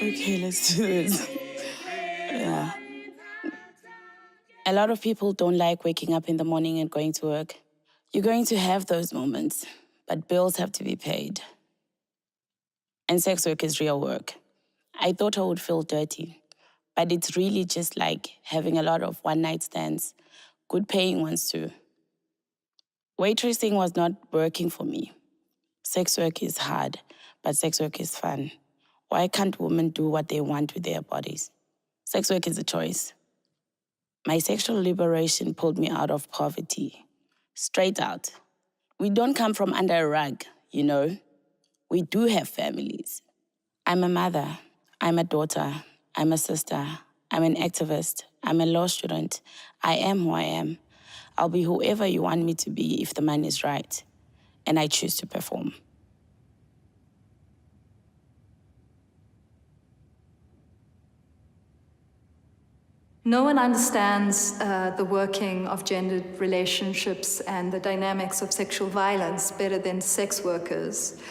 Okay, let's do this. Yeah. A lot of people don't like waking up in the morning and going to work. You're going to have those moments, but bills have to be paid. And sex work is real work. I thought I would feel dirty, but it's really just like having a lot of one-night stands, good paying ones too. Waitressing was not working for me. Sex work is hard, but sex work is fun. Why can't women do what they want with their bodies? Sex work is a choice. My sexual liberation pulled me out of poverty, straight out. We don't come from under a rug, you know. We do have families. I'm a mother, I'm a daughter, I'm a sister, I'm an activist, I'm a law student. I am who I am. I'll be whoever you want me to be if the money is right, and I choose to perform. No one understands the working of gendered relationships and the dynamics of sexual violence better than sex workers.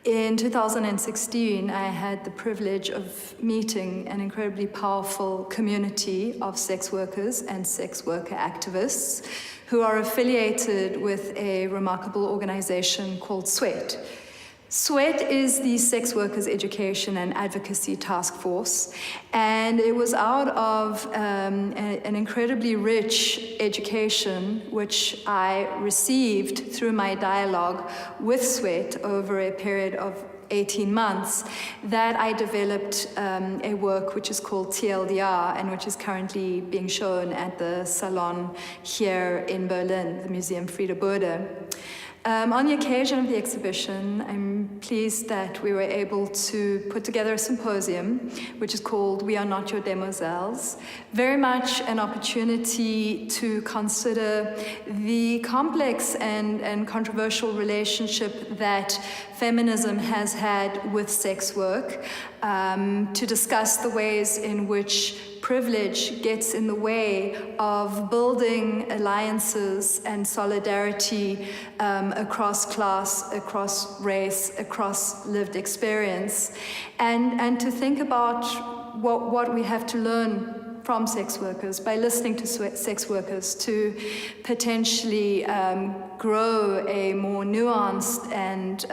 In 2016, I had the privilege of meeting an incredibly powerful community of sex workers and sex worker activists who are affiliated with a remarkable organization called SWEAT. SWEAT is the Sex Workers Education and Advocacy Task Force, and it was out of an incredibly rich education which I received through my dialogue with SWEAT over a period of 18 months that I developed a work which is called TLDR and which is currently being shown at the Salon here in Berlin, the Museum Frieder Burda. On the occasion of the exhibition, I'm pleased that we were able to put together a symposium, which is called We Are Not Your Demoiselles, very much an opportunity to consider the complex and controversial relationship that feminism has had with sex work, to discuss the ways in which privilege gets in the way of building alliances and solidarity across class, across race, across lived experience, and to think about what we have to learn from sex workers by listening to sex workers to potentially grow a more nuanced and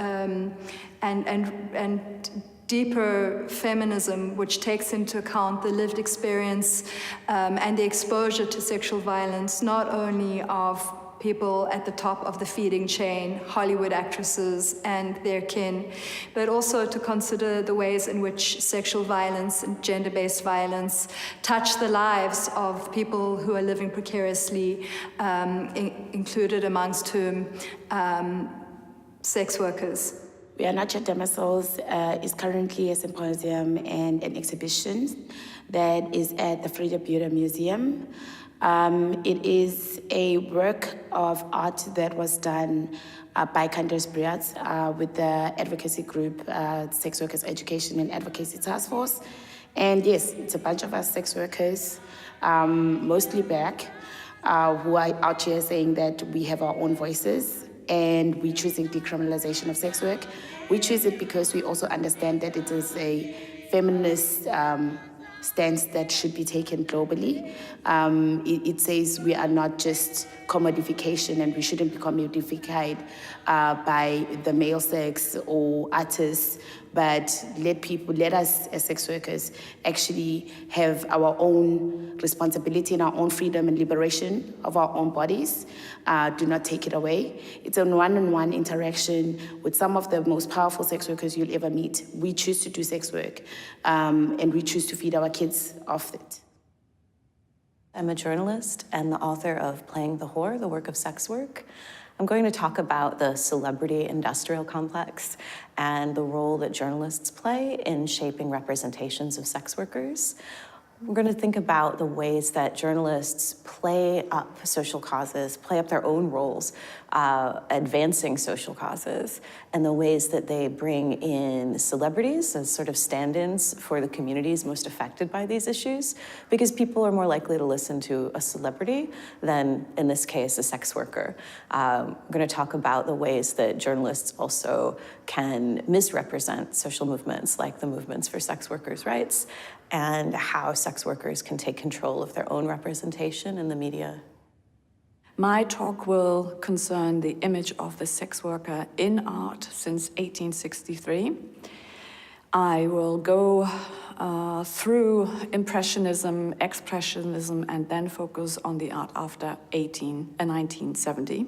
deeper feminism which takes into account the lived experience and the exposure to sexual violence, not only of people at the top of the feeding chain, Hollywood actresses and their kin, but also to consider the ways in which sexual violence and gender-based violence touch the lives of people who are living precariously, included amongst whom sex workers. We Are Not Your Demoiselles is currently a symposium and an exhibition that is at the Frieder Burda Museum. It is a work of art that was done by CANDICE BREITZ with the advocacy group, Sex Workers Education and Advocacy Task Force. And yes, it's a bunch of us sex workers, mostly Black, who are out here saying that we have our own voices and we're choosing decriminalization of sex work. We choose it because we also understand that it is a feminist stance that should be taken globally. It says we are not just commodification and we shouldn't be commodified by the male sex or artists, but let us as sex workers actually have our own responsibility and our own freedom and liberation of our own bodies. Do not take it away. It's a one-on-one interaction with some of the most powerful sex workers you'll ever meet. We choose to do sex work, and we choose to feed our kids off it. I'm a journalist and the author of Playing the Whore, the work of sex work. I'm going to talk about the celebrity industrial complex and the role that journalists play in shaping representations of sex workers. We're going to think about the ways that journalists play up social causes, play up their own roles, advancing social causes, and the ways that they bring in celebrities as sort of stand-ins for the communities most affected by these issues, because people are more likely to listen to a celebrity than, in this case, a sex worker. We're going to talk about the ways that journalists also can misrepresent social movements like the movements for sex workers' rights, and how sex workers can take control of their own representation in the media. My talk will concern the image of the sex worker in art since 1863. I will go through Impressionism, Expressionism, and then focus on the art after 1970.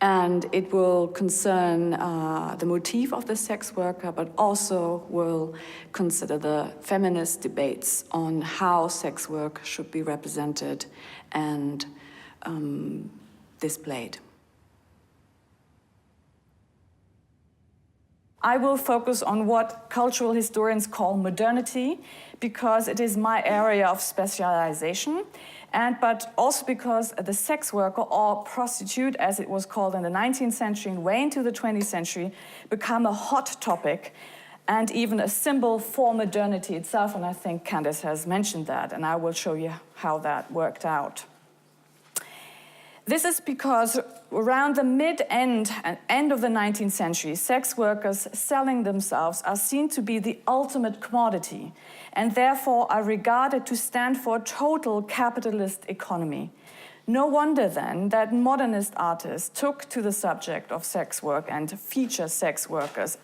And it will concern the motif of the sex worker, but also will consider the feminist debates on how sex work should be represented and displayed. I will focus on what cultural historians call modernity, because it is my area of specialization, but also because the sex worker, or prostitute as it was called in the 19th century and way into the 20th century, become a hot topic and even a symbol for modernity itself, and I think Candice has mentioned that, and I will show you how that worked out. This is because around the mid-end and end of the 19th century, sex workers selling themselves are seen to be the ultimate commodity, and therefore are regarded to stand for a total capitalist economy. No wonder then that modernist artists took to the subject of sex work and feature sex workers,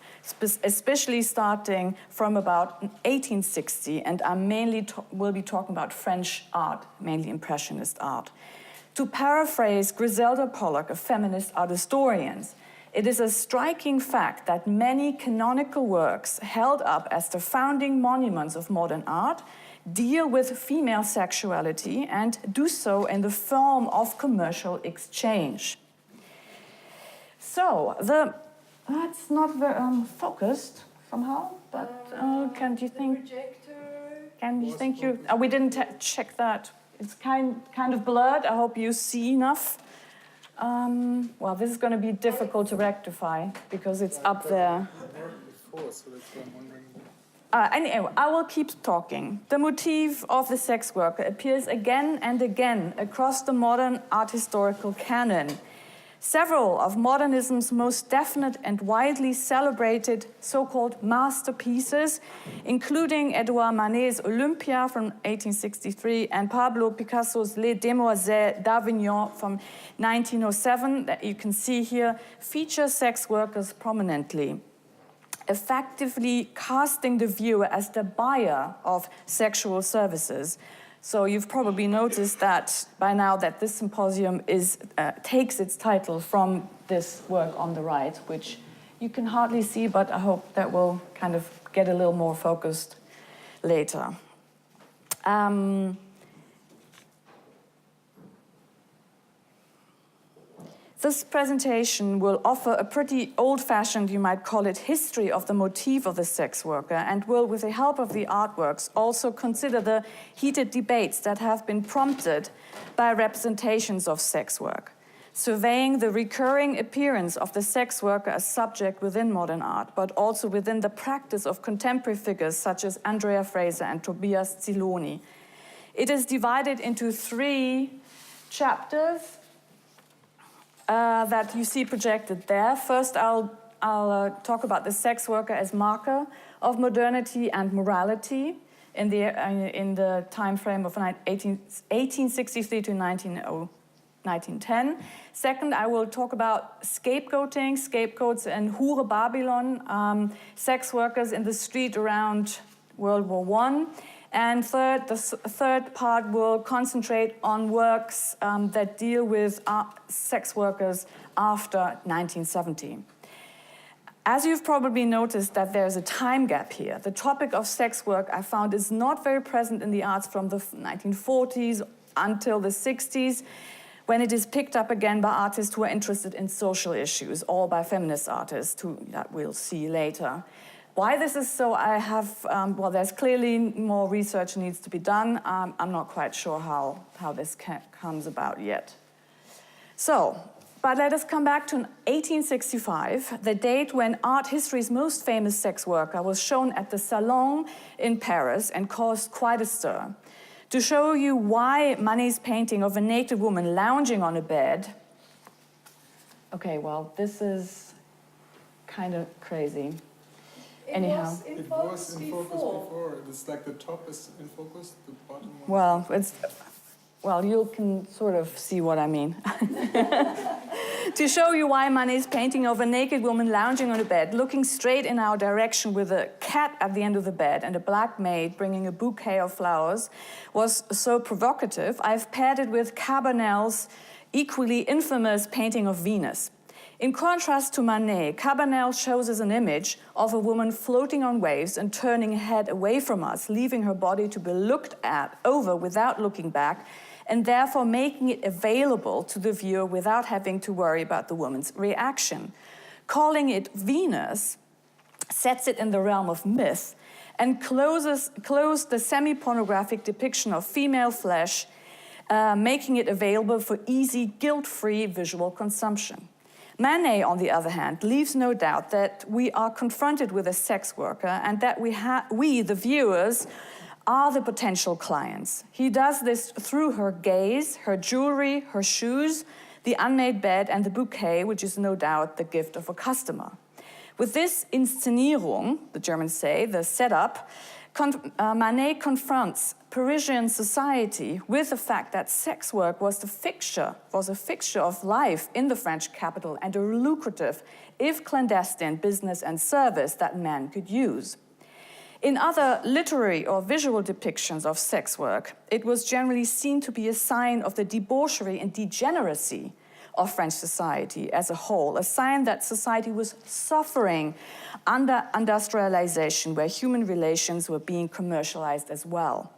especially starting from about 1860, and I mainly will be talking about French art, mainly Impressionist art. To paraphrase Griselda Pollock, a feminist art historian, it is a striking fact that many canonical works held up as the founding monuments of modern art deal with female sexuality and do so in the form of commercial exchange. So, that's not very focused somehow, but can you think you, we didn't check that. It's kind of blurred. I hope you see enough. Well, this is going to be difficult to rectify because it's up there. Anyway, I will keep talking. The motif of the sex worker appears again and again across the modern art historical canon. Several of modernism's most definite and widely celebrated so-called masterpieces, including Edouard Manet's Olympia from 1863 and Pablo Picasso's Les Demoiselles d'Avignon from 1907, that you can see here, feature sex workers prominently, effectively casting the viewer as the buyer of sexual services. So you've probably noticed that by now that this symposium takes its title from this work on the right, which you can hardly see, but I hope that will kind of get a little more focused later. This presentation will offer a pretty old-fashioned, you might call it, history of the motif of the sex worker, and will, with the help of the artworks, also consider the heated debates that have been prompted by representations of sex work, surveying the recurring appearance of the sex worker as subject within modern art, but also within the practice of contemporary figures such as Andrea Fraser and Tobias Ziloni. It is divided into 3 chapters that you see projected there. First, I'll talk about the sex worker as marker of modernity and morality in the time frame of 1863 to 1910. Second, I will talk about scapegoats and Hure Babylon, sex workers in the street around World War I. And third, the third part will concentrate on works that deal with sex workers after 1970. As you've probably noticed that there's a time gap here. The topic of sex work, I found, is not very present in the arts from the 1940s until the 60s, when it is picked up again by artists who are interested in social issues, or by feminist artists, that we'll see later. Why this is so, I have, well, there's clearly more research needs to be done. I'm not quite sure how this comes about yet. So, but let us come back to 1865, the date when art history's most famous sex worker was shown at the Salon in Paris and caused quite a stir. To show you why Manet's painting of a naked woman lounging on a bed, okay, well, this is kind of crazy. Anyhow. It was in focus before. It's like the top is in focus, the bottom one. Well, you can sort of see what I mean. To show you why Manet's painting of a naked woman lounging on a bed, looking straight in our direction with a cat at the end of the bed and a black maid bringing a bouquet of flowers was so provocative, I've paired it with Cabanel's equally infamous painting of Venus. In contrast to Manet, Cabanel shows us an image of a woman floating on waves and turning her head away from us, leaving her body to be looked over without looking back, and therefore making it available to the viewer without having to worry about the woman's reaction. Calling it Venus sets it in the realm of myth and closed the semi-pornographic depiction of female flesh, making it available for easy, guilt-free visual consumption. Manet, on the other hand, leaves no doubt that we are confronted with a sex worker and that we, the viewers, are the potential clients. He does this through her gaze, her jewelry, her shoes, the unmade bed, and the bouquet, which is no doubt the gift of a customer. With this Inszenierung, the Germans say, the setup, Manet confronts Parisian society with the fact that sex work was a fixture of life in the French capital and a lucrative, if clandestine, business and service that men could use. In other literary or visual depictions of sex work, it was generally seen to be a sign of the debauchery and degeneracy of French society as a whole, a sign that society was suffering under industrialization, where human relations were being commercialized as well.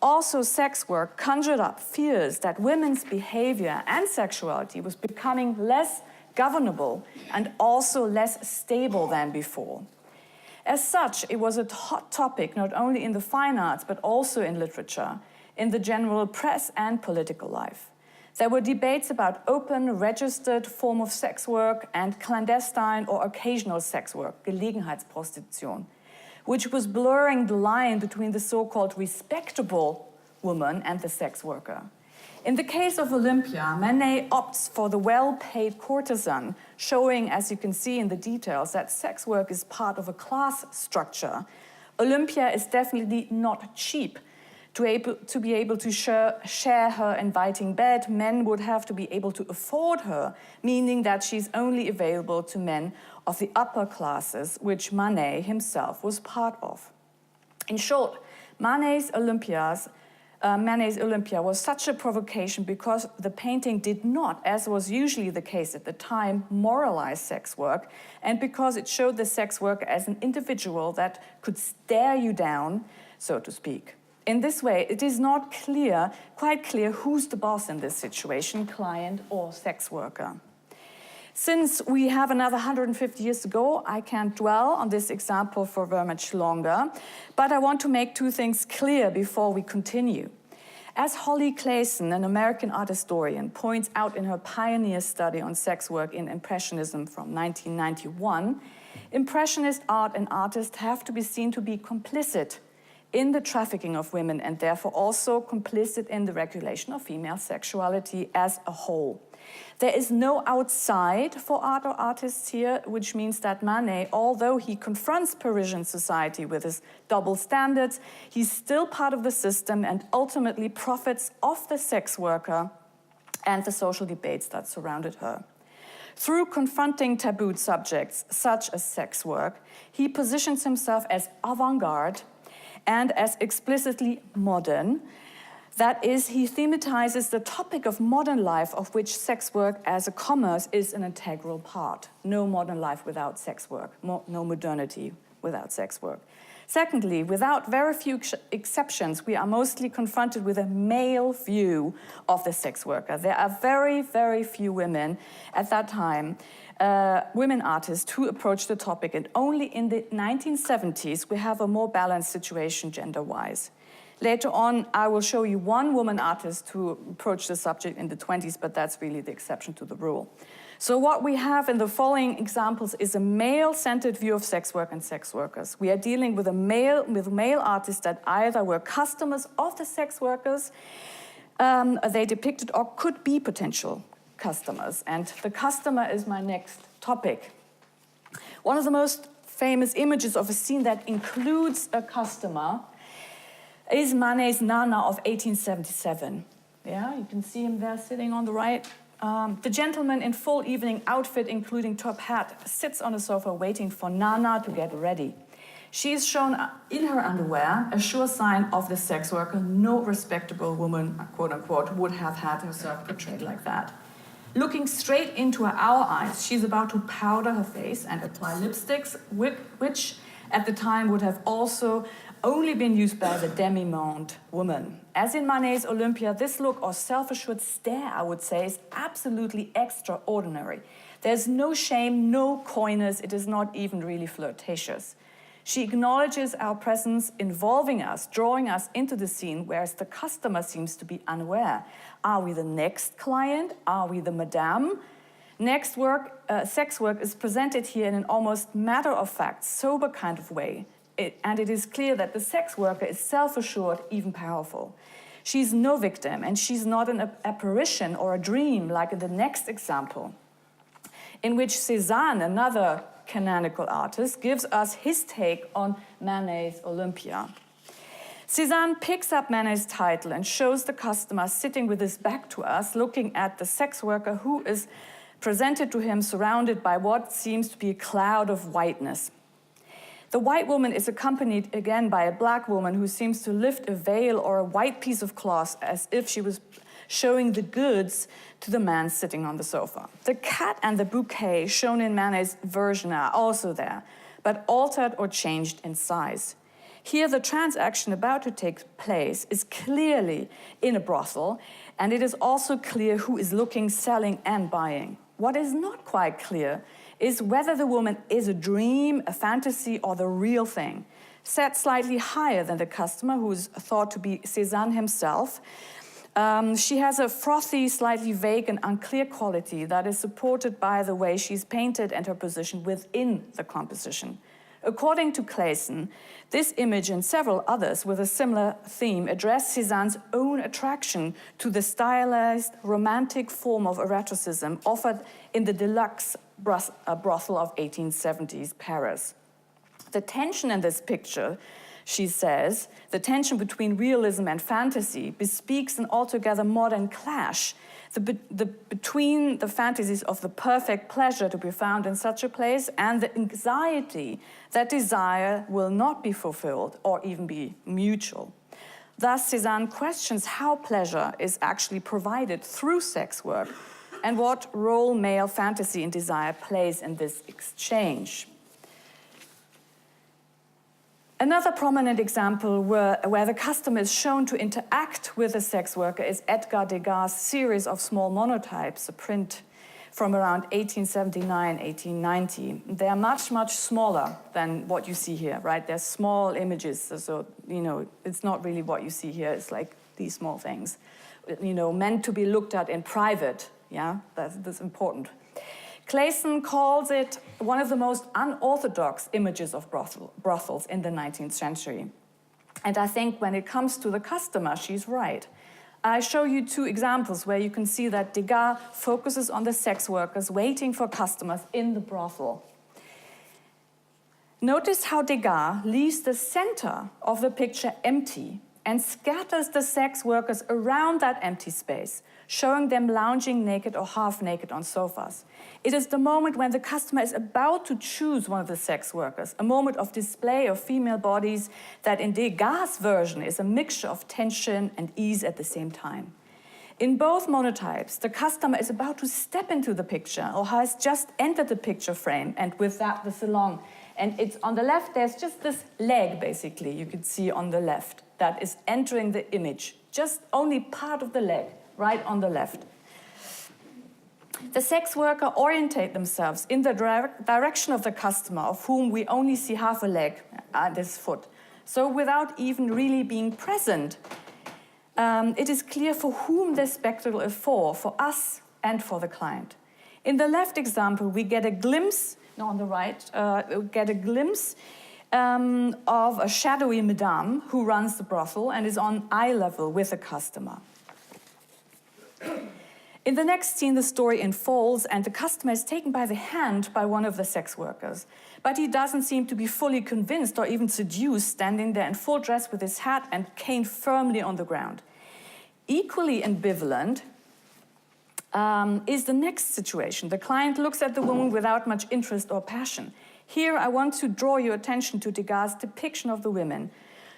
Also, sex work conjured up fears that women's behavior and sexuality was becoming less governable and also less stable than before. As such, it was a hot topic not only in the fine arts but also in literature, in the general press and political life. There were debates about open, registered form of sex work and clandestine or occasional sex work, Gelegenheitsprostitution, which was blurring the line between the so-called respectable woman and the sex worker. In the case of Olympia, Manet opts for the well-paid courtesan, showing, as you can see in the details, that sex work is part of a class structure. Olympia is definitely not cheap. To be able to share her inviting bed, men would have to be able to afford her, meaning that she's only available to men of the upper classes, which Manet himself was part of. In short, Manet's Olympia was such a provocation because the painting did not, as was usually the case at the time, moralize sex work, and because it showed the sex worker as an individual that could stare you down, so to speak. In this way, it is not quite clear who's the boss in this situation, client or sex worker. Since we have another 150 years to go, I can't dwell on this example for very much longer, but I want to make two things clear before we continue. As Holly Clayson, an American art historian, points out in her pioneer study on sex work in Impressionism from 1991, Impressionist art and artists have to be seen to be complicit in the trafficking of women and therefore also complicit in the regulation of female sexuality as a whole. There is no outside for art or artists here, which means that Manet, although he confronts Parisian society with his double standards, he's still part of the system and ultimately profits off the sex worker and the social debates that surrounded her. Through confronting tabooed subjects, such as sex work, he positions himself as avant-garde and as explicitly modern. That is, he thematizes the topic of modern life, of which sex work as a commerce is an integral part. No modern life without sex work, no modernity without sex work. Secondly, without very few exceptions, we are mostly confronted with a male view of the sex worker. There are very, very few women at that time, women artists who approach the topic, and only in the 1970s we have a more balanced situation gender-wise. Later on, I will show you one woman artist who approached the subject in the 20s, but that's really the exception to the rule. So what we have in the following examples is a male-centered view of sex work and sex workers. We are dealing with male artists that either were customers of the sex workers, they depicted, or could be potential customers. And the customer is my next topic. One of the most famous images of a scene that includes a customer is Manet's Nana of 1877. Yeah, you can see him there sitting on the right. The gentleman in full evening outfit, including top hat, sits on a sofa waiting for Nana to get ready. She is shown in her underwear, a sure sign of the sex worker. No respectable woman, quote unquote, would have had herself portrayed like that. Looking straight into our eyes, she's about to powder her face and apply lipsticks, which at the time would have also only been used by the demi-monde woman. As in Manet's Olympia, this look, or self-assured stare, I would say, is absolutely extraordinary. There's no shame, no coyness, it is not even really flirtatious. She acknowledges our presence, involving us, drawing us into the scene, whereas the customer seems to be unaware. Are we the next client? Are we the madame? Next work, sex work is presented here in an almost matter-of-fact, sober kind of way. And it is clear that the sex worker is self-assured, even powerful. She's no victim, and she's not an apparition or a dream, like in the next example, in which Cézanne, another canonical artist, gives us his take on Manet's Olympia. Cézanne picks up Manet's title and shows the customer sitting with his back to us, looking at the sex worker who is presented to him surrounded by what seems to be a cloud of whiteness. The white woman is accompanied again by a black woman who seems to lift a veil or a white piece of cloth as if she was showing the goods to the man sitting on the sofa. The cat and the bouquet shown in Manet's version are also there, but altered or changed in size. Here, the transaction about to take place is clearly in a brothel, and it is also clear who is looking, selling, and buying. What is not quite clear is whether the woman is a dream, a fantasy, or the real thing. Set slightly higher than the customer, who is thought to be Cézanne himself, she has a frothy, slightly vague and unclear quality that is supported by the way she's painted and her position within the composition. According to Clayson, this image and several others with a similar theme address Cézanne's own attraction to the stylized, romantic form of eroticism offered in the deluxe brothel of 1870s Paris. The tension in this picture, she says, the tension between realism and fantasy bespeaks an altogether modern clash between the fantasies of the perfect pleasure to be found in such a place and the anxiety that desire will not be fulfilled or even be mutual. Thus, Cézanne questions how pleasure is actually provided through sex work and what role male fantasy and desire plays in this exchange. Another prominent example where the customer is shown to interact with a sex worker is Edgar Degas' series of small monotypes, a print from around 1879, 1890. They are much, much smaller than what you see here, right? They're small images, so, it's not really what you see here. It's like these small things, meant to be looked at in private, yeah? That's important. Clayson calls it one of the most unorthodox images of brothels in the 19th century. And I think when it comes to the customer, she's right. I show you two examples where you can see that Degas focuses on the sex workers waiting for customers in the brothel. Notice how Degas leaves the center of the picture empty and scatters the sex workers around that empty space, showing them lounging naked or half naked on sofas. It is the moment when the customer is about to choose one of the sex workers, a moment of display of female bodies that in Degas' version is a mixture of tension and ease at the same time. In both monotypes, the customer is about to step into the picture or has just entered the picture frame, and with that the salon And it's on the left, there's just this leg, basically, you can see on the left, that is entering the image. Just only part of the leg, right on the left. The sex worker orientate themselves in the direction of the customer, of whom we only see half a leg and his foot. So without even really being present, it is clear for whom this spectacle is for us and for the client. In the left example, we get a glimpse, no, on the right, we get a glimpse of a shadowy madame who runs the brothel and is on eye level with the customer. In the next scene, the story unfolds and the customer is taken by the hand by one of the sex workers. But he doesn't seem to be fully convinced or even seduced, standing there in full dress with his hat and cane firmly on the ground. Equally ambivalent is the next situation. The client looks at the woman without much interest or passion. Here, I want to draw your attention to Degas' depiction of the women.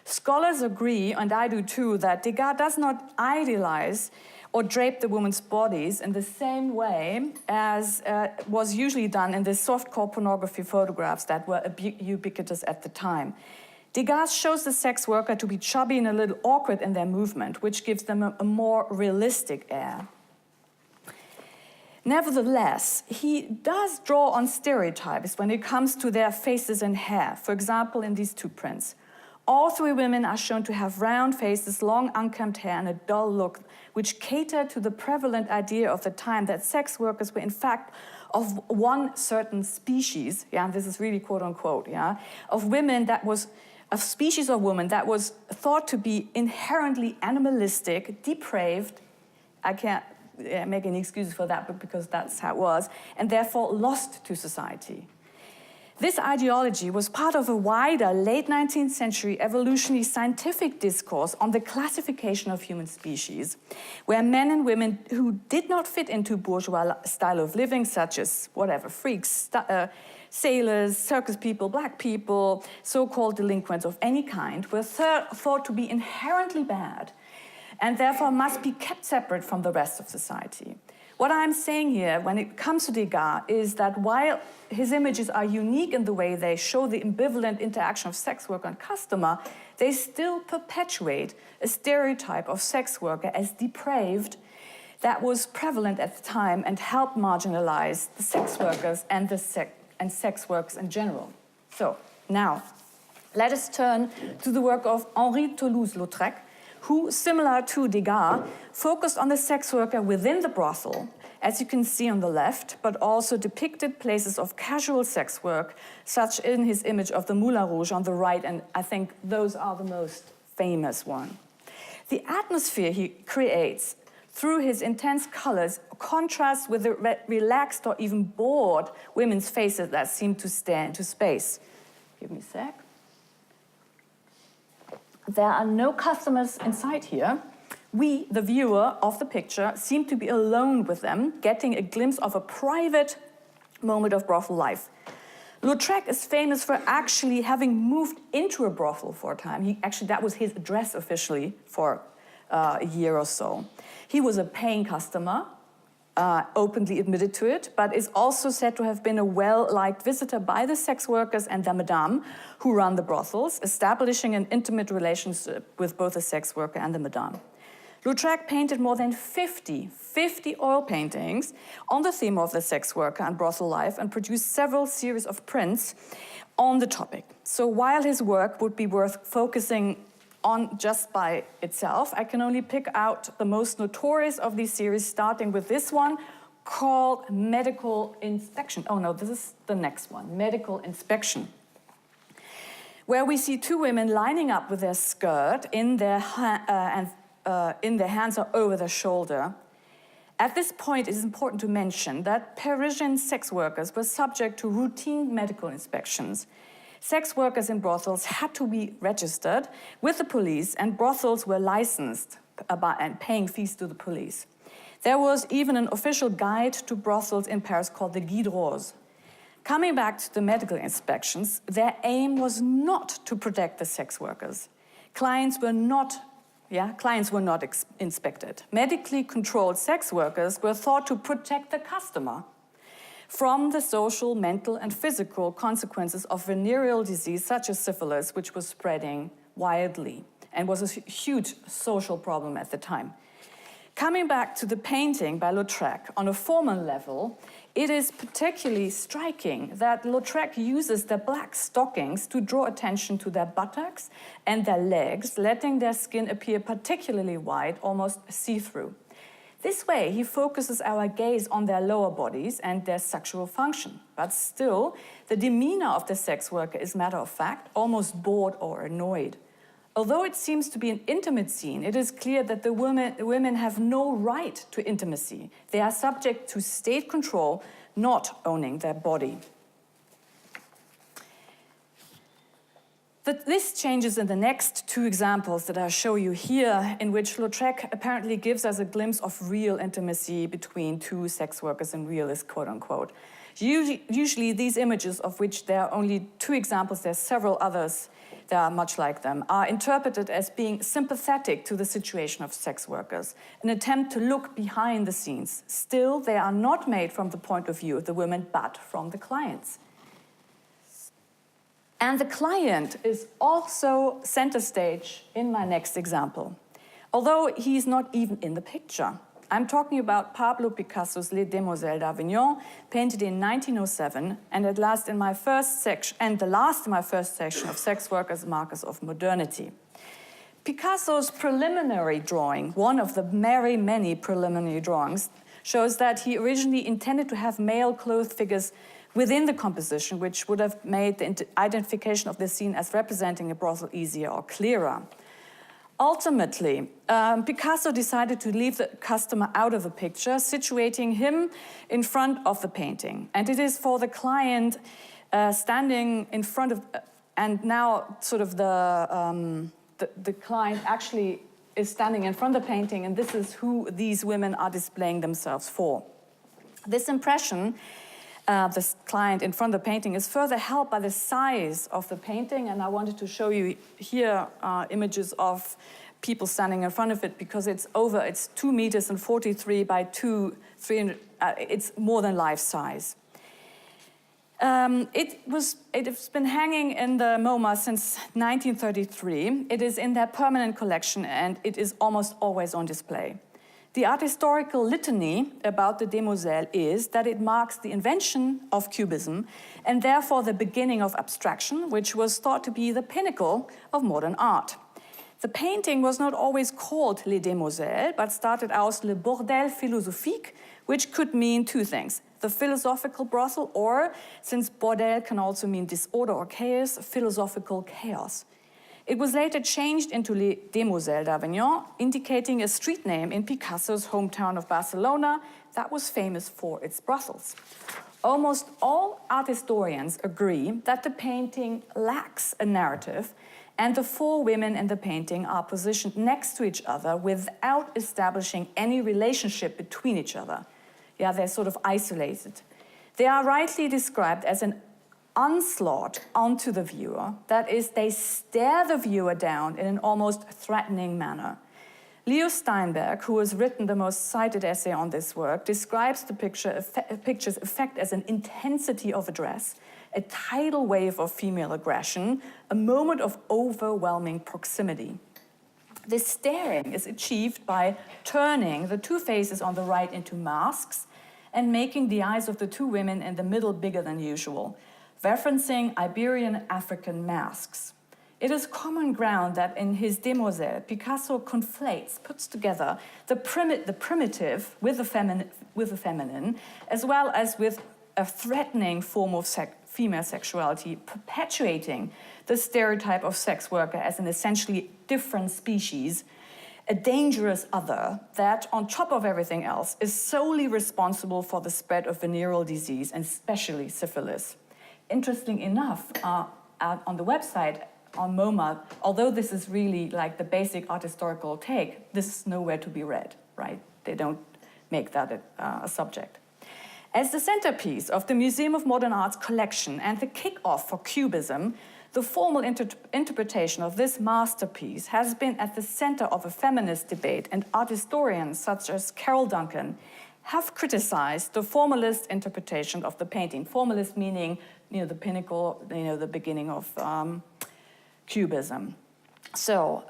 Scholars agree, and I do too, that Degas does not idealize or drape the women's bodies in the same way as was usually done in the softcore pornography photographs that were ubiquitous at the time. Degas shows the sex worker to be chubby and a little awkward in their movement, which gives them a more realistic air. Nevertheless, he does draw on stereotypes when it comes to their faces and hair, for example, in these two prints. All three women are shown to have round faces, long unkempt hair, and a dull look, which cater to the prevalent idea of the time that sex workers were in fact of one certain species, yeah, and this is really quote unquote, yeah, of women that was, a species of woman that was thought to be inherently animalistic, depraved, I can't make any excuses for that, but because that's how it was, and therefore lost to society. This ideology was part of a wider late 19th century evolutionary scientific discourse on the classification of human species, where men and women who did not fit into bourgeois style of living, such as whatever, freaks, sailors, circus people, black people, so-called delinquents of any kind, were thought to be inherently bad and therefore must be kept separate from the rest of society. What I'm saying here, when it comes to Degas, is that while his images are unique in the way they show the ambivalent interaction of sex worker and customer, they still perpetuate a stereotype of sex worker as depraved that was prevalent at the time and helped marginalize the sex workers and sex workers in general. So, now, let us turn to the work of Henri Toulouse-Lautrec, who, similar to Degas, focused on the sex worker within the brothel, as you can see on the left, but also depicted places of casual sex work, such in his image of the Moulin Rouge on the right, and I think those are the most famous one. The atmosphere he creates through his intense colors contrasts with the relaxed or even bored women's faces that seem to stare into space. Give me a sec. There are no customers inside here. We, the viewer of the picture, seem to be alone with them, getting a glimpse of a private moment of brothel life. Lautrec is famous for actually having moved into a brothel for a time. That was his address officially for a year or so. He was a paying customer, openly admitted to it, but is also said to have been a well-liked visitor by the sex workers and the madame who run the brothels, establishing an intimate relationship with both the sex worker and the madame. Lautrec painted more than 50 oil paintings on the theme of the sex worker and brothel life and produced several series of prints on the topic. So while his work would be worth focusing on just by itself, I can only pick out the most notorious of these series, starting with this one called Medical Inspection. Oh no, this is the next one, Medical Inspection, where we see two women lining up with their skirt in their hands are over their shoulder. At this point, it is important to mention that Parisian sex workers were subject to routine medical inspections. Sex workers in brothels had to be registered with the police, and brothels were licensed and paying fees to the police. There was even an official guide to brothels in Paris called the Guide Rose. Coming back to the medical inspections, their aim was not to protect the sex workers. Clients were not inspected. Medically controlled sex workers were thought to protect the customer. from the social, mental, and physical consequences of venereal disease such as syphilis, which was spreading wildly and was a huge social problem at the time. Coming back to the painting by Lautrec, on a formal level, it is particularly striking that Lautrec uses the black stockings to draw attention to their buttocks and their legs, letting their skin appear particularly white, almost see-through. This way, he focuses our gaze on their lower bodies and their sexual function. But still, the demeanor of the sex worker is matter of fact, almost bored or annoyed. Although it seems to be an intimate scene, it is clear that the women have no right to intimacy. They are subject to state control, not owning their body. This changes in the next two examples that I show you here, in which Lautrec apparently gives us a glimpse of real intimacy between two sex workers and realists, quote unquote. Usually these images, of which there are only two examples, there are several others that are much like them, are interpreted as being sympathetic to the situation of sex workers, an attempt to look behind the scenes. Still, they are not made from the point of view of the women, but from the clients. And the client is also center stage in my next example, although he's not even in the picture. I'm talking about Pablo Picasso's Les Demoiselles d'Avignon, painted in 1907, and at last in my first section, and the last in my first section of sex work as markers of modernity. Picasso's preliminary drawing, one of the very many preliminary drawings, shows that he originally intended to have male-clothed figures within the composition, which would have made the identification of the scene as representing a brothel easier or clearer. Ultimately, Picasso decided to leave the customer out of the picture, situating him in front of the painting. And it is for the client standing in front of, and now sort of the client actually is standing in front of the painting, and this is who these women are displaying themselves for. This impression, this client in front of the painting, is further helped by the size of the painting, and I wanted to show you here images of people standing in front of it, because it's 2 meters and 43 by 300, it's more than life size. It's been hanging in the MoMA since 1933. It is in their permanent collection, and it is almost always on display. The art historical litany about the Demoiselles is that it marks the invention of Cubism and therefore the beginning of abstraction, which was thought to be the pinnacle of modern art. The painting was not always called Les Demoiselles, but started out Le Bordel Philosophique, which could mean two things: the philosophical brothel, or, since bordel can also mean disorder or chaos, philosophical chaos. It was later changed into Les Demoiselles d'Avignon, indicating a street name in Picasso's hometown of Barcelona that was famous for its brothels. Almost all art historians agree that the painting lacks a narrative, and the four women in the painting are positioned next to each other without establishing any relationship between each other. Yeah, they're sort of isolated. They are rightly described as an onslaught onto the viewer. That is, they stare the viewer down in an almost threatening manner. Leo Steinberg, who has written the most cited essay on this work, describes the picture's effect as an intensity of address, a tidal wave of female aggression, a moment of overwhelming proximity. This staring is achieved by turning the two faces on the right into masks and making the eyes of the two women in the middle bigger than usual, referencing Iberian African masks. It is common ground that in his Demoiselles, Picasso puts together the primitive with the feminine, as well as with a threatening form of female sexuality, perpetuating the stereotype of sex worker as an essentially different species, a dangerous other that, on top of everything else, is solely responsible for the spread of venereal disease, and especially syphilis. Interesting enough, on the website, on MoMA, although this is really like the basic art historical take, this is nowhere to be read, right? They don't make that a subject. As the centerpiece of the Museum of Modern Art's collection and the kick-off for Cubism, the formal interpretation of this masterpiece has been at the center of a feminist debate, and art historians such as Carol Duncan have criticized the formalist interpretation of the painting. Formalist meaning, the pinnacle, the beginning of Cubism. So,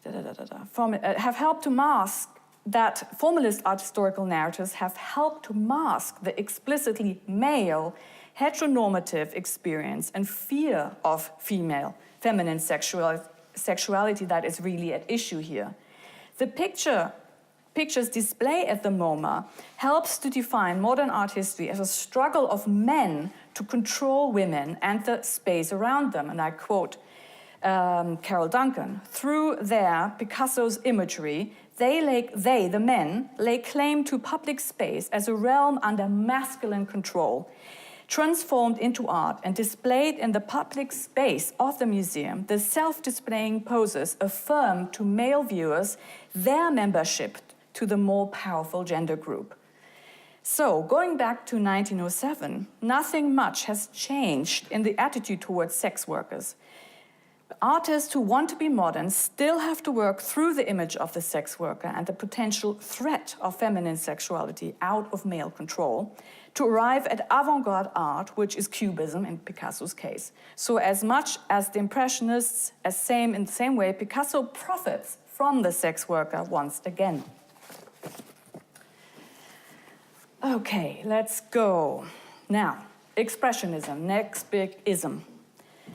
have helped to mask that formalist art historical narratives have helped to mask the explicitly male heteronormative experience and fear of feminine sexuality that is really at issue here. The picture's display at the MoMA helps to define modern art history as a struggle of men to control women and the space around them. And I quote Carol Duncan, through Picasso's imagery, the men, lay claim to public space as a realm under masculine control. Transformed into art and displayed in the public space of the museum, the self-displaying poses affirm to male viewers their membership to the more powerful gender group. So, going back to 1907, nothing much has changed in the attitude towards sex workers. Artists who want to be modern still have to work through the image of the sex worker and the potential threat of feminine sexuality out of male control to arrive at avant-garde art, which is Cubism in Picasso's case. So as much as the Impressionists, in the same way, Picasso profits from the sex worker once again. Okay, let's go. Now, Expressionism, next big ism.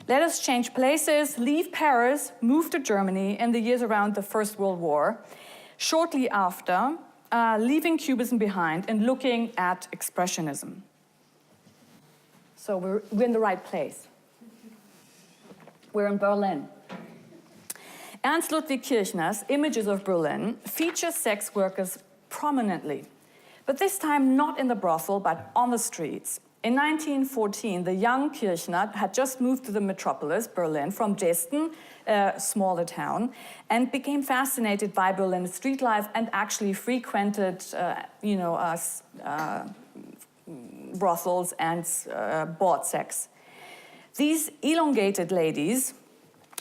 Let us change places, leave Paris, move to Germany in the years around the First World War, shortly after, leaving Cubism behind and looking at Expressionism. So we're in the right place. We're in Berlin. Ernst Ludwig Kirchner's Images of Berlin feature sex workers prominently, but this time not in the brothel, but on the streets. In 1914, the young Kirchner had just moved to the metropolis, Berlin, from Dresden, a smaller town, and became fascinated by Berlin street life and actually frequented, brothels and bought sex. These elongated ladies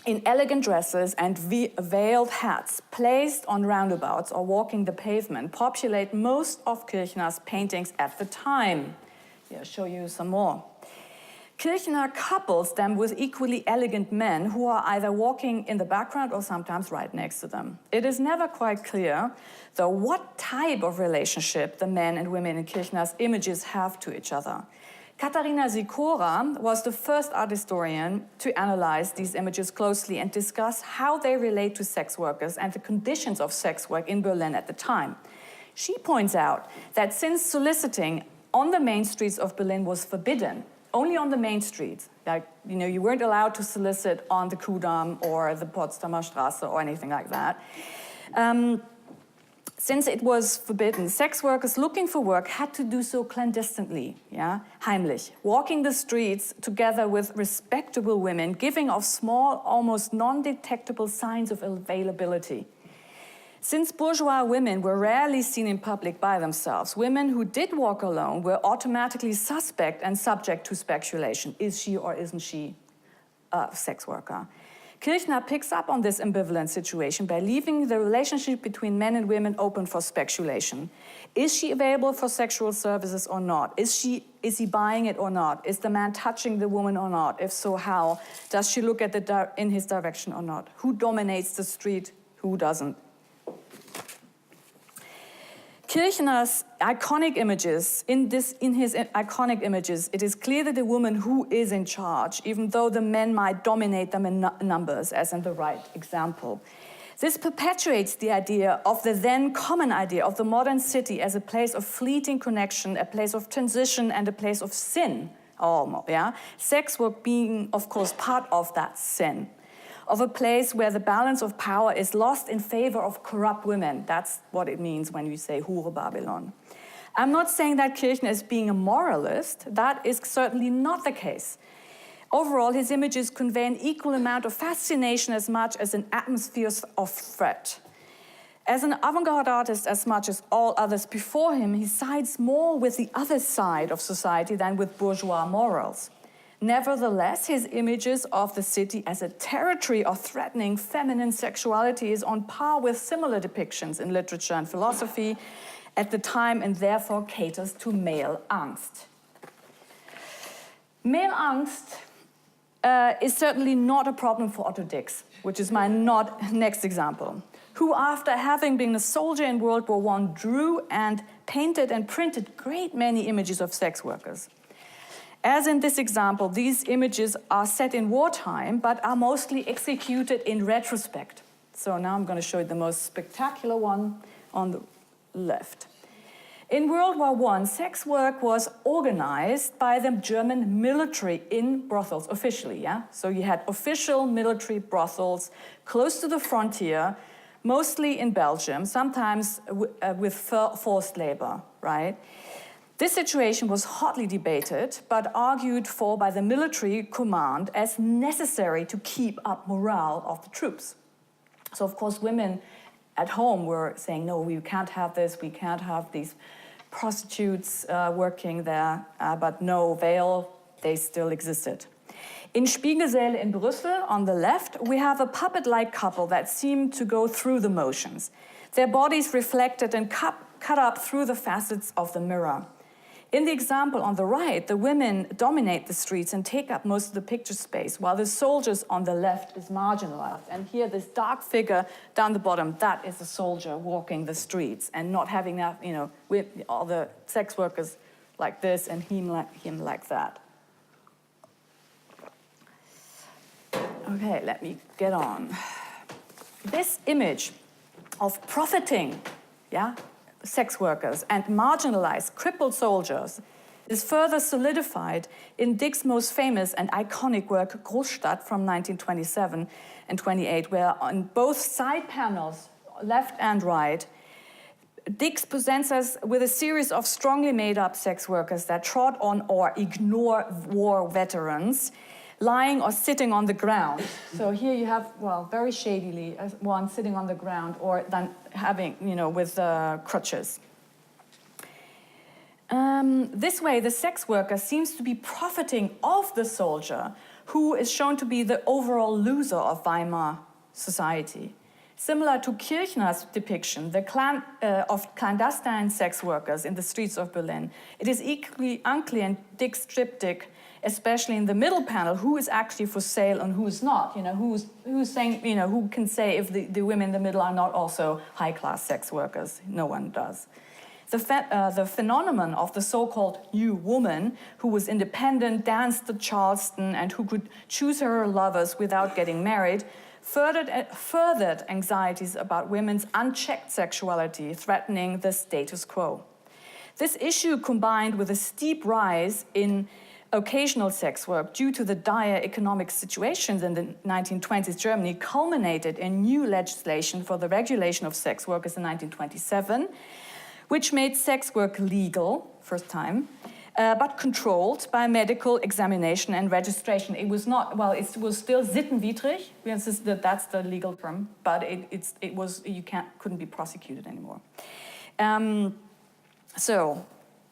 in elegant dresses and veiled hats placed on roundabouts or walking the pavement populate most of Kirchner's paintings at the time. I'll show you some more. Kirchner couples them with equally elegant men who are either walking in the background or sometimes right next to them. It is never quite clear, though, what type of relationship the men and women in Kirchner's images have to each other. Katharina Sikora was the first art historian to analyze these images closely and discuss how they relate to sex workers and the conditions of sex work in Berlin at the time. She points out that since soliciting on the main streets of Berlin was forbidden, only on the main streets. You weren't allowed to solicit on the Kudamm or the Potsdamer Straße or anything like that. Since it was forbidden, sex workers looking for work had to do so clandestinely, heimlich, walking the streets together with respectable women, giving off small, almost non-detectable signs of availability. Since bourgeois women were rarely seen in public by themselves, women who did walk alone were automatically suspect and subject to speculation. Is she or isn't she a sex worker? Kirchner picks up on this ambivalent situation by leaving the relationship between men and women open for speculation. Is she available for sexual services or not? Is he buying it or not? Is the man touching the woman or not? If so, how? Does she look at in his direction or not? Who dominates the street? Who doesn't? Kirchner's iconic images, in his iconic images, it is clear that the woman who is in charge, even though the men might dominate them in numbers, as in the right example. This perpetuates the idea of the then common idea of the modern city as a place of fleeting connection, a place of transition, and a place of sin, almost, Sex work being, of course, part of that sin. Of a place where the balance of power is lost in favor of corrupt women. That's what it means when we say Hure Babylon. I'm not saying that Kirchner is being a moralist. That is certainly not the case. Overall, his images convey an equal amount of fascination as much as an atmosphere of threat. As an avant-garde artist, as much as all others before him, he sides more with the other side of society than with bourgeois morals. Nevertheless, his images of the city as a territory of threatening feminine sexuality is on par with similar depictions in literature and philosophy at the time, and therefore caters to male angst. Male angst is certainly not a problem for Otto Dix, which is my next example, who, after having been a soldier in World War I, drew and painted and printed great many images of sex workers. As in this example, these images are set in wartime, but are mostly executed in retrospect. So now I'm going to show you the most spectacular one on the left. In World War I, sex work was organized by the German military in brothels, officially, yeah? So you had official military brothels close to the frontier, mostly in Belgium, sometimes with forced labor, right? This situation was hotly debated, but argued for by the military command as necessary to keep up morale of the troops. So, of course, women at home were saying, no, we can't have this, we can't have these prostitutes working there, but no avail, they still existed. In Spiegelsäle in Brussels, on the left, we have a puppet-like couple that seem to go through the motions. Their bodies reflected and cut up through the facets of the mirror. In the example on the right, the women dominate the streets and take up most of the picture space, while the soldiers on the left is marginalized. And here, this dark figure down the bottom, that is a soldier walking the streets and not having that, you know, with all the sex workers like this and him like that. Okay, let me get on. This image of profiting, yeah, sex workers and marginalized, crippled soldiers is further solidified in Dix's most famous and iconic work, Großstadt, from 1927 and 28, where on both side panels, left and right, Dix presents us with a series of strongly made-up sex workers that trot on or ignore war veterans, lying or sitting on the ground. So here you have, well, very shadily, one sitting on the ground or then having, you know, with crutches. This way, the sex worker seems to be profiting of the soldier, who is shown to be the overall loser of Weimar society. Similar to Kirchner's depiction of clandestine sex workers in the streets of Berlin, it is equally unclear in Dix's triptych, especially in the middle panel, who is actually for sale and who is not. You know, who's saying, you know, who can say if the women in the middle are not also high-class sex workers? No one does. The phenomenon of the so-called new woman, who was independent, danced at Charleston, and who could choose her lovers without getting married, furthered anxieties about women's unchecked sexuality, threatening the status quo. This issue, combined with a steep rise in occasional sex work due to the dire economic situations in the 1920s Germany, culminated in new legislation for the regulation of sex workers in 1927, which made sex work legal, first time, but controlled by medical examination and registration. It was not, well, it was still sittenwidrig, that's the legal term, but it was, you couldn't be prosecuted anymore. So,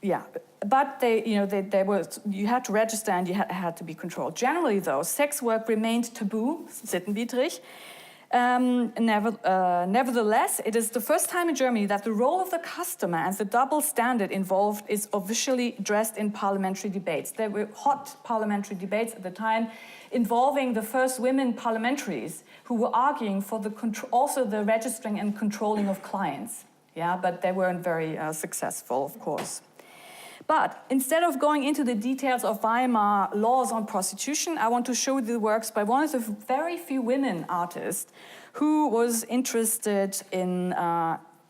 yeah, but they were, you had to register and you had to be controlled. Generally, though, sex work remained taboo, sittenwidrig. Nevertheless, it is the first time in Germany that the role of the customer and the double standard involved is officially addressed in parliamentary debates. There were hot parliamentary debates at the time involving the first women parliamentaries who were arguing for also the registering and controlling of clients. Yeah, but they weren't very successful, of course. But instead of going into the details of Weimar laws on prostitution, I want to show the works by one of the very few women artists who was interested in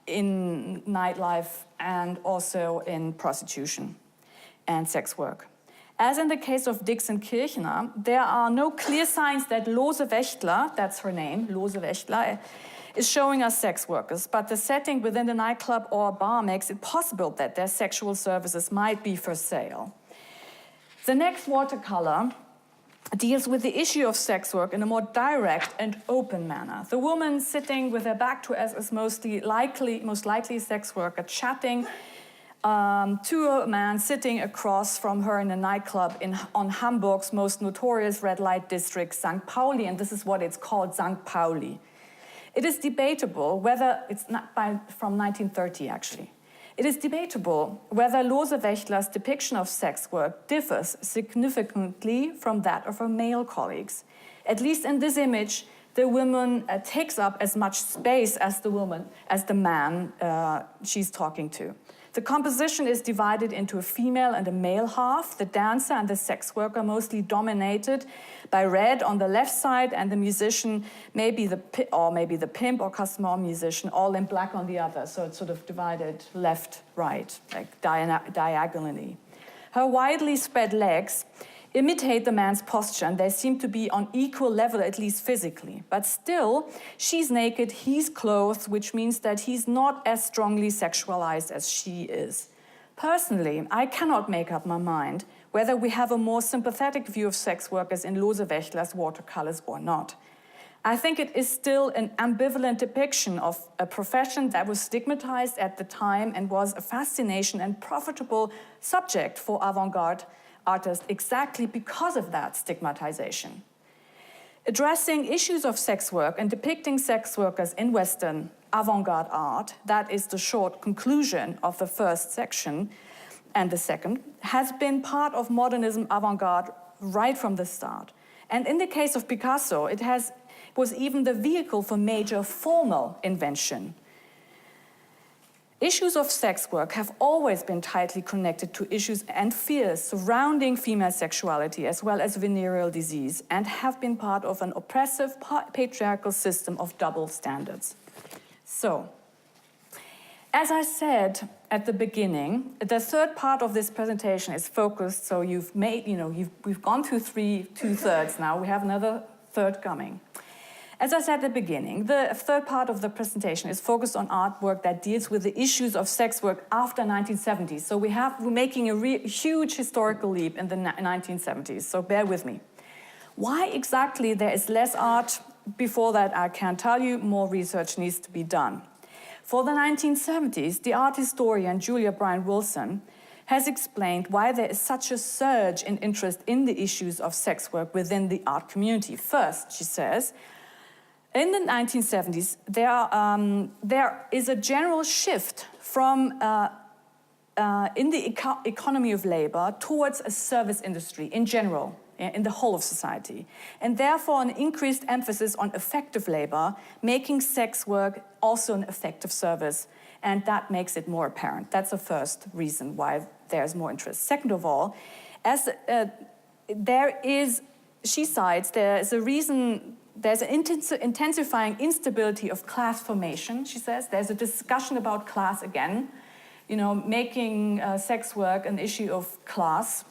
nightlife and also in prostitution and sex work. As in the case of Dix and Kirchner, there are no clear signs that Lose Wächtler, that's her name, Lose Wächtler, is showing us sex workers, but the setting within the nightclub or bar makes it possible that their sexual services might be for sale. The next watercolor deals with the issue of sex work in a more direct and open manner. The woman sitting with her back to us is most likely a sex worker, chatting to a man sitting across from her in a nightclub on Hamburg's most notorious red light district, St. Pauli, and this is what it's called, St. Pauli. It is debatable whether, it's not from 1930 actually, it is debatable whether Lose Wächtler's depiction of sex work differs significantly from that of her male colleagues. At least in this image, the woman takes up as much space as the man she's talking to. The composition is divided into a female and a male half. The dancer and the sex worker mostly dominated by red on the left side, and the musician, maybe the pimp or customer or musician, all in black on the other. So it's sort of divided left, right, like diagonally. Her widely spread legs imitate the man's posture, and they seem to be on equal level, at least physically. But still, she's naked, he's clothed, which means that he's not as strongly sexualized as she is. Personally, I cannot make up my mind whether we have a more sympathetic view of sex workers in Lose Wächtler's watercolors or not. I think it is still an ambivalent depiction of a profession that was stigmatized at the time and was a fascination and profitable subject for avant-garde artists exactly because of that stigmatization. Addressing issues of sex work and depicting sex workers in Western avant-garde art, that is the short conclusion of the first section and the second, has been part of modernism avant-garde right from the start. And in the case of Picasso, it was even the vehicle for major formal invention. Issues of sex work have always been tightly connected to issues and fears surrounding female sexuality as well as venereal disease, and have been part of an oppressive patriarchal system of double standards. So, as I said at the beginning, the third part of this presentation is focused, so we've gone through two-thirds now, we have another third coming. As I said at the beginning, the third part of the presentation is focused on artwork that deals with the issues of sex work after 1970s. So we're making a huge historical leap in the 1970s, so bear with me. Why exactly there is less art before that, I can't tell you. More research needs to be done. For the 1970s, the art historian Julia Bryan-Wilson has explained why there is such a surge in interest in the issues of sex work within the art community. First, she says, in the 1970s, there is a general shift from in the economy of labor towards a service industry in general, in the whole of society, and therefore an increased emphasis on effective labor, making sex work also an effective service, and that makes it more apparent. That's the first reason why there's more interest. Second of all, she cites there's an intensifying instability of class formation, she says. There's a discussion about class again, making sex work an issue of class.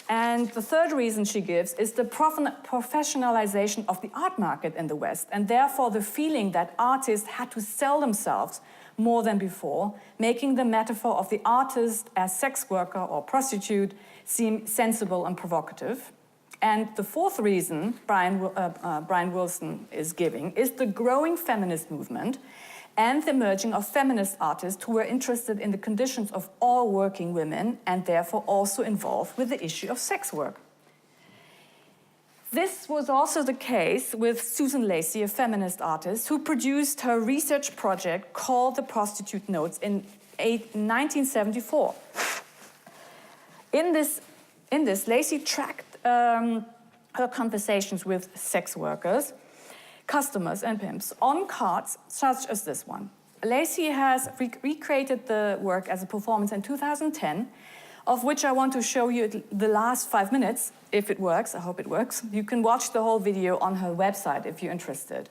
And the third reason she gives is the professionalization of the art market in the West, and therefore the feeling that artists had to sell themselves more than before, making the metaphor of the artist as sex worker or prostitute seem sensible and provocative. And the fourth reason Bryan-Wilson is giving is the growing feminist movement and the emerging of feminist artists who were interested in the conditions of all working women and therefore also involved with the issue of sex work. This was also the case with Susan Lacy, a feminist artist, who produced her research project called The Prostitute Notes in 1974. In this, Lacy tracked her conversations with sex workers, customers and pimps on cards such as this one. Lacy has recreated the work as a performance in 2010, of which I want to show you the last 5 minutes, if it works. I hope it works. You can watch the whole video on her website if you're interested.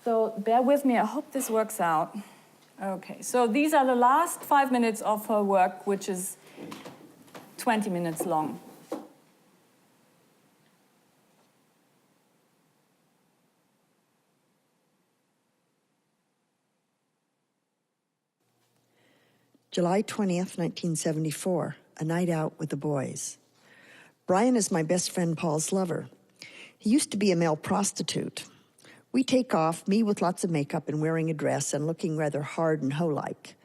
So bear with me, I hope this works out. Okay, so these are the last 5 minutes of her work, which is 20 minutes long. July 20th, 1974, a night out with the boys. Brian is my best friend Paul's lover. He used to be a male prostitute. We take off, me with lots of makeup and wearing a dress and looking rather hard and hoe-like.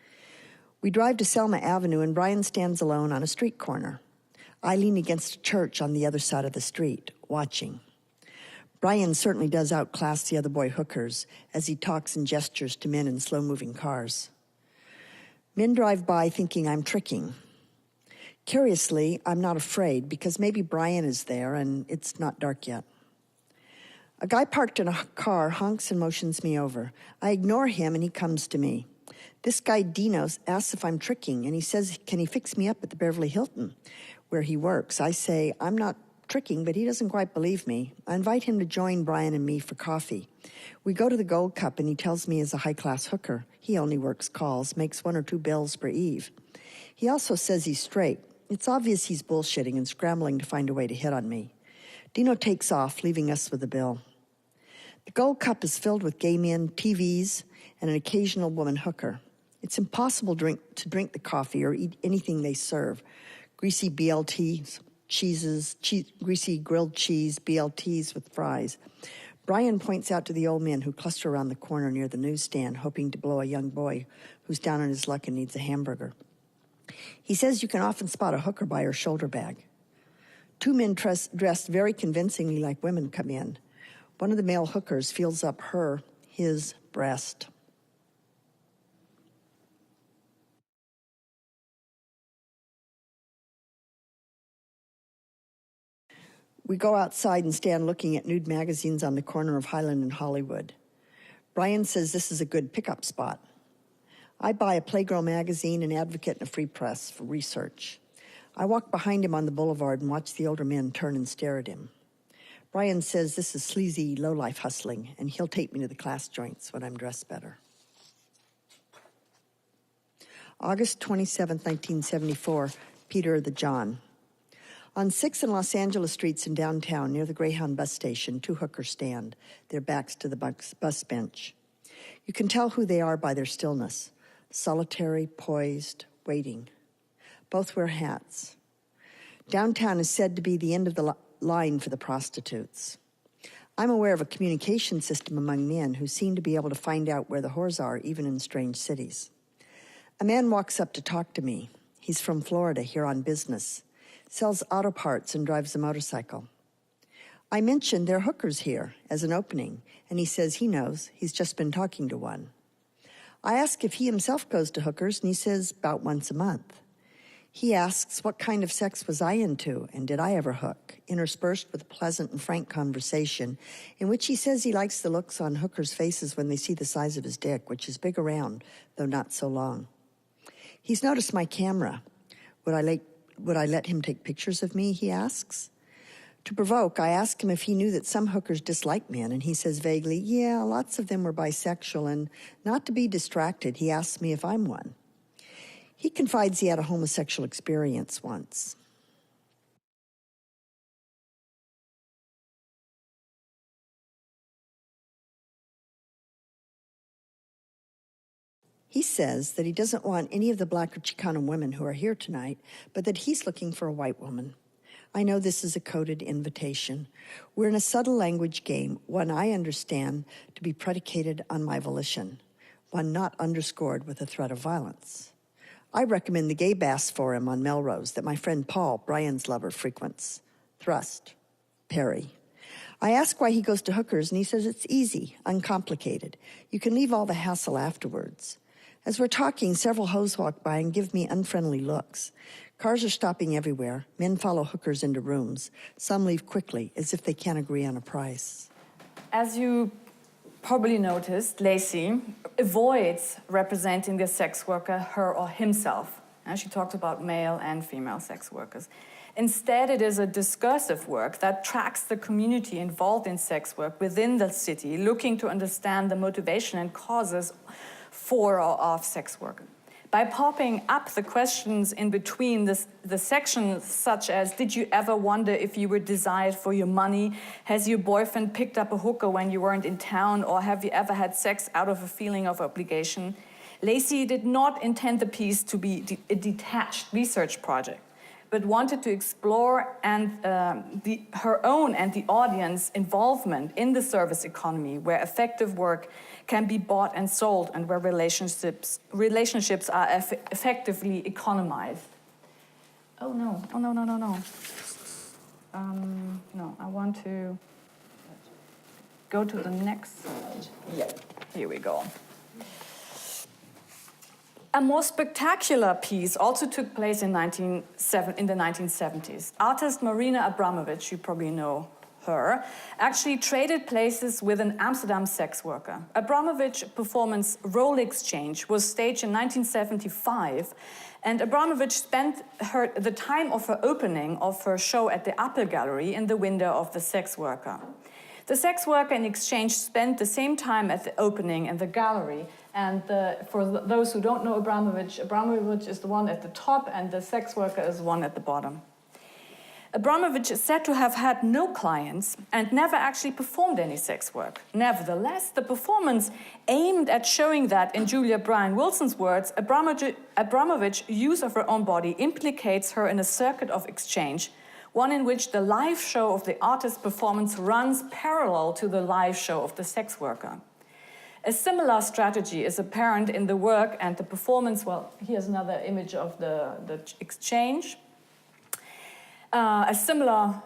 We drive to Selma Avenue and Brian stands alone on a street corner. I lean against a church on the other side of the street, watching. Brian certainly does outclass the other boy hookers as he talks and gestures to men in slow-moving cars. Men drive by thinking I'm tricking. Curiously, I'm not afraid because maybe Brian is there and it's not dark yet. A guy parked in a car honks and motions me over. I ignore him and he comes to me. This guy, Dino, asks if I'm tricking, and he says, can he fix me up at the Beverly Hilton, where he works? I say, I'm not tricking, but he doesn't quite believe me. I invite him to join Brian and me for coffee. We go to the Gold Cup, and he tells me he's a high-class hooker. He only works calls, makes 1 or 2 bills per eve. He also says he's straight. It's obvious he's bullshitting and scrambling to find a way to hit on me. Dino takes off, leaving us with the bill. The Gold Cup is filled with gay men, TVs, and an occasional woman hooker. It's impossible to drink the coffee or eat anything they serve. Greasy BLTs, greasy grilled cheese, BLTs with fries. Brian points out to the old men who cluster around the corner near the newsstand, hoping to blow a young boy who's down on his luck and needs a hamburger. He says you can often spot a hooker by her shoulder bag. 2 men dressed very convincingly like women come in. One of the male hookers feels up his breast. We go outside and stand looking at nude magazines on the corner of Highland and Hollywood. Brian says this is a good pickup spot. I buy a Playgirl magazine, an Advocate, and a Free Press for research. I walk behind him on the boulevard and watch the older men turn and stare at him. Brian says this is sleazy, low-life hustling, and he'll take me to the class joints when I'm dressed better. August 27, 1974, Peter the John. On 6th and Los Angeles streets in downtown, near the Greyhound bus station, 2 hookers stand, their backs to the bus bench. You can tell who they are by their stillness, solitary, poised, waiting. Both wear hats. Downtown is said to be the end of the line for the prostitutes. I'm aware of a communication system among men who seem to be able to find out where the whores are, even in strange cities. A man walks up to talk to me. He's from Florida, here on business. Sells auto parts and drives a motorcycle. I mentioned there are hookers here as an opening, and he says he knows. He's just been talking to one. I ask if he himself goes to hookers, and he says about once a month. He asks what kind of sex was I into, and did I ever hook, interspersed with a pleasant and frank conversation in which he says he likes the looks on hookers' faces when they see the size of his dick, which is big around, though not so long. He's noticed my camera. Would I let him take pictures of me, he asks. To provoke, I ask him if he knew that some hookers dislike men, and he says vaguely, yeah, lots of them were bisexual, and not to be distracted, he asks me if I'm one. He confides he had a homosexual experience once. He says that he doesn't want any of the Black or Chicano women who are here tonight, but that he's looking for a white woman. I know this is a coded invitation. We're in a subtle language game, one I understand to be predicated on my volition, one not underscored with a threat of violence. I recommend the Gay Bass Forum on Melrose that my friend Paul, Brian's lover, frequents. Thrust. Perry. I ask why he goes to hookers, and he says it's easy, uncomplicated. You can leave all the hassle afterwards. As we're talking, several hoes walk by and give me unfriendly looks. Cars are stopping everywhere. Men follow hookers into rooms. Some leave quickly, as if they can't agree on a price. As you probably noticed, Lacey avoids representing the sex worker, her or himself. And she talked about male and female sex workers. Instead, it is a discursive work that tracks the community involved in sex work within the city, looking to understand the motivation and causes for or of sex work. By popping up the questions in between the sections, such as, did you ever wonder if you were desired for your money? Has your boyfriend picked up a hooker when you weren't in town? Or have you ever had sex out of a feeling of obligation? Lacey did not intend the piece to be a detached research project, but wanted to explore her own and the audience involvement in the service economy, where effective work can be bought and sold, and where relationships are effectively economized. Oh no! Oh no! No! No! No! No, I want to go to the next slide. Yeah, here we go. A more spectacular piece also took place in the 1970s. Artist Marina Abramović, you probably know her, actually traded places with an Amsterdam sex worker. Abramović's performance Role Exchange was staged in 1975, and Abramović spent the time of her opening of her show at the Apple Gallery in the window of the sex worker. The sex worker in exchange spent the same time at the opening in the gallery. And for those who don't know Abramović is the one at the top and the sex worker is the one at the bottom. Abramović is said to have had no clients and never actually performed any sex work. Nevertheless, the performance aimed at showing that, in Julia Bryan Wilson's words, Abramović's use of her own body implicates her in a circuit of exchange, one in which the live show of the artist's performance runs parallel to the live show of the sex worker. A similar strategy is apparent in the work and the performance. Well, here's another image of the exchange. A similar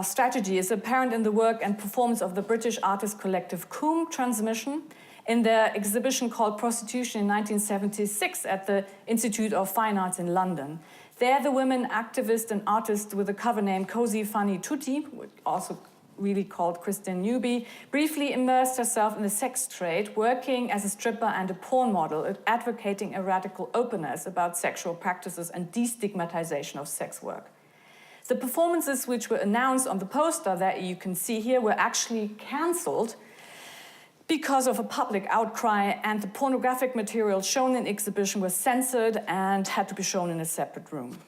strategy is apparent in the work and performance of the British artist collective Coombe Transmission in their exhibition called Prostitution in 1976 at the Institute of Fine Arts in London. There, the women activist and artist with the cover name Così Fanny Tutti, also really called Kristen Newby, briefly immersed herself in the sex trade, working as a stripper and a porn model, advocating a radical openness about sexual practices and destigmatization of sex work. The performances which were announced on the poster that you can see here were actually cancelled because of a public outcry, and the pornographic material shown in the exhibition was censored and had to be shown in a separate room.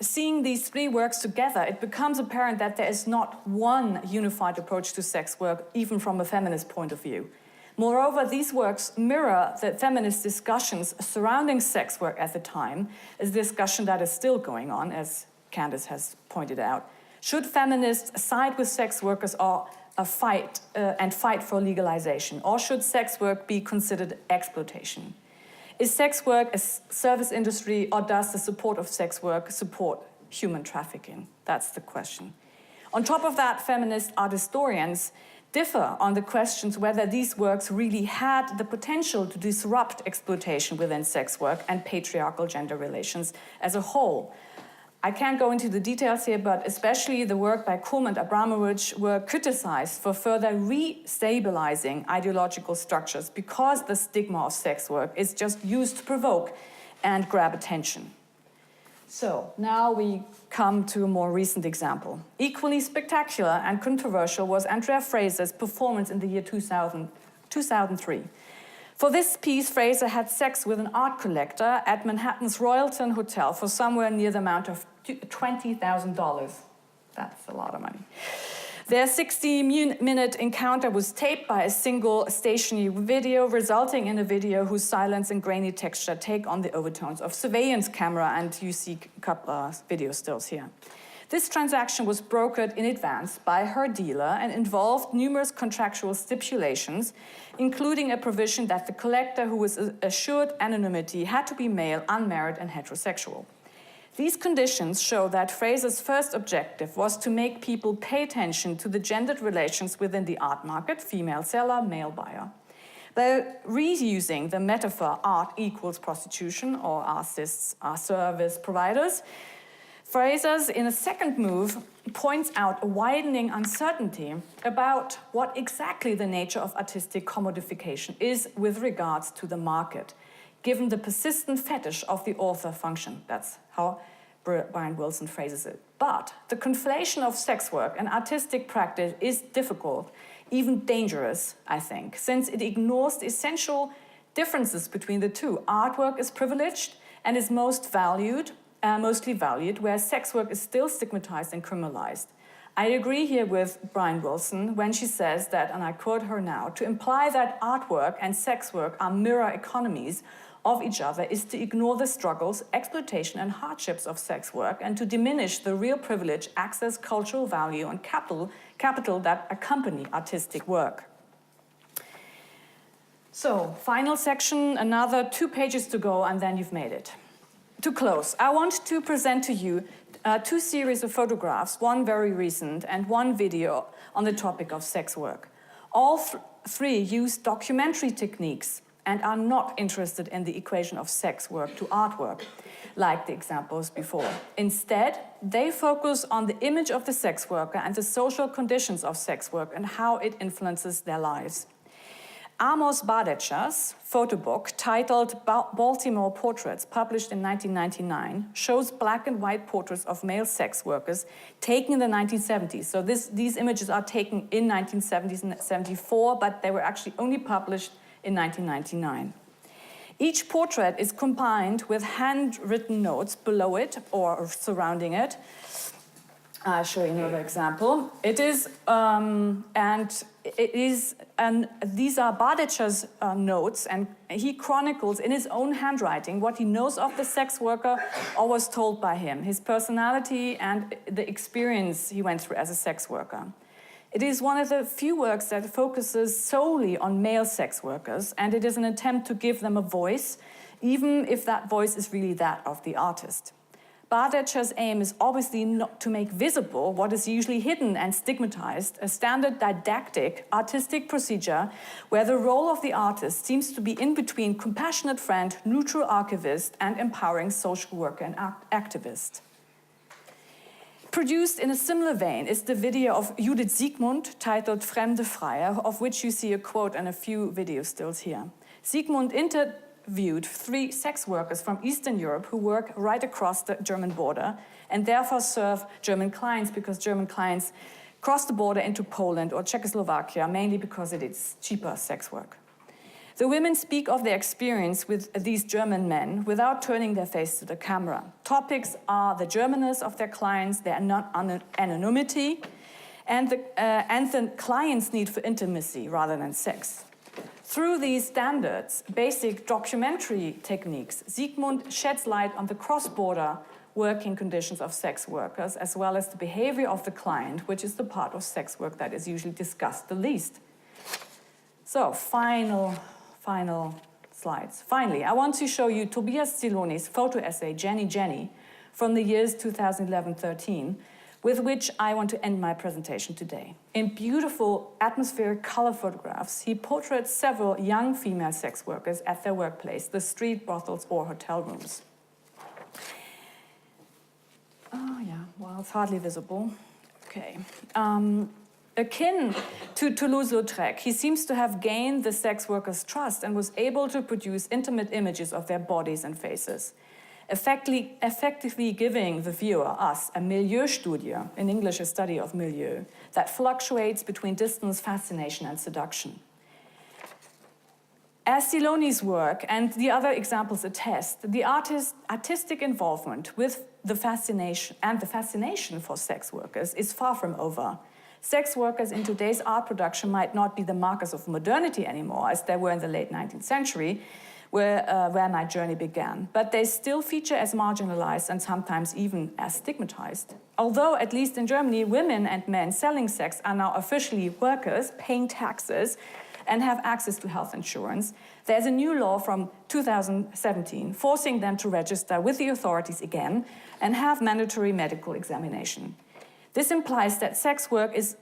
Seeing these three works together, it becomes apparent that there is not one unified approach to sex work, even from a feminist point of view. Moreover, these works mirror the feminist discussions surrounding sex work at the time, a discussion that is still going on, as Candice has pointed out. Should feminists side with sex workers or fight for legalization, or should sex work be considered exploitation? Is sex work a service industry, or does the support of sex work support human trafficking? That's the question. On top of that, feminist art historians differ on the questions whether these works really had the potential to disrupt exploitation within sex work and patriarchal gender relations as a whole. I can't go into the details here, but especially the work by Coombe and Abramović were criticized for further restabilizing ideological structures because the stigma of sex work is just used to provoke and grab attention. So now we come to a more recent example. Equally spectacular and controversial was Andrea Fraser's performance in the year 2003. For this piece, Fraser had sex with an art collector at Manhattan's Royalton Hotel for somewhere near the amount of $20,000. That's a lot of money. Their 60-minute encounter was taped by a single stationary video, resulting in a video whose silence and grainy texture take on the overtones of surveillance camera, and you see a couple of video stills here. This transaction was brokered in advance by her dealer and involved numerous contractual stipulations, including a provision that the collector, who was assured anonymity, had to be male, unmarried, and heterosexual. These conditions show that Fraser's first objective was to make people pay attention to the gendered relations within the art market, female seller, male buyer. By reusing the metaphor art equals prostitution, or artists are service providers, Fraser's, in a second move, points out a widening uncertainty about what exactly the nature of artistic commodification is with regards to the market, given the persistent fetish of the author function. That's how Brian Wilson phrases it. But the conflation of sex work and artistic practice is difficult, even dangerous, I think, since it ignores the essential differences between the two. Artwork is privileged and is mostly valued, whereas sex work is still stigmatized and criminalized. I agree here with Brian Wilson when she says that, and I quote her now, to imply that artwork and sex work are mirror economies of each other is to ignore the struggles, exploitation, and hardships of sex work and to diminish the real privilege, access, cultural value, and capital that accompany artistic work. So, final section, another 2 pages to go, and then you've made it. To close, I want to present to you 2 series of photographs, one very recent and one video on the topic of sex work. All 3 use documentary techniques and are not interested in the equation of sex work to artwork, like the examples before. Instead, they focus on the image of the sex worker and the social conditions of sex work and how it influences their lives. Amos Bardetsch's photo book, titled Baltimore Portraits, published in 1999, shows black and white portraits of male sex workers taken in the 1970s. So these images are taken in 1970s and 74, but they were actually only published in 1999. Each portrait is combined with handwritten notes below it or surrounding it. I'll show you another example. These are Bardetsch's notes, and he chronicles in his own handwriting what he knows of the sex worker or was told by him, his personality and the experience he went through as a sex worker. It is one of the few works that focuses solely on male sex workers, and it is an attempt to give them a voice, even if that voice is really that of the artist. Bardetsch's aim is obviously not to make visible what is usually hidden and stigmatized, a standard didactic artistic procedure where the role of the artist seems to be in between compassionate friend, neutral archivist, and empowering social worker and activist. Produced in a similar vein is the video of Judith Siegmund titled Fremde Freier, of which you see a quote and a few video stills here. Siegmund interviewed 3 sex workers from Eastern Europe who work right across the German border and therefore serve German clients because German clients cross the border into Poland or Czechoslovakia, mainly because it is cheaper sex work. The women speak of their experience with these German men without turning their face to the camera. Topics are the Germanness of their clients, their anonymity, and the client's need for intimacy rather than sex. Through these standards, basic documentary techniques, Siegmund sheds light on the cross-border working conditions of sex workers, as well as the behavior of the client, which is the part of sex work that is usually discussed the least. So, final slides. Finally, I want to show you Tobias Ziloni's photo essay, Jenny Jenny, from the years 2011-13, with which I want to end my presentation today. In beautiful atmospheric color photographs, he portrays several young female sex workers at their workplace, the street, brothels, or hotel rooms. Oh yeah, well, it's hardly visible. Okay. Akin to Toulouse-Lautrec, he seems to have gained the sex workers' trust and was able to produce intimate images of their bodies and faces, effectively giving the viewer, us, a milieu-studie, in English a study of milieu, that fluctuates between distance, fascination, and seduction. As Ziloni's work and the other examples attest, the artistic involvement with the fascination for sex workers is far from over. Sex workers in today's art production might not be the markers of modernity anymore, as they were in the late 19th century, where my journey began. But they still feature as marginalized and sometimes even as stigmatized. Although, at least in Germany, women and men selling sex are now officially workers, paying taxes, and have access to health insurance, there's a new law from 2017 forcing them to register with the authorities again and have mandatory medical examination. This implies that sex work is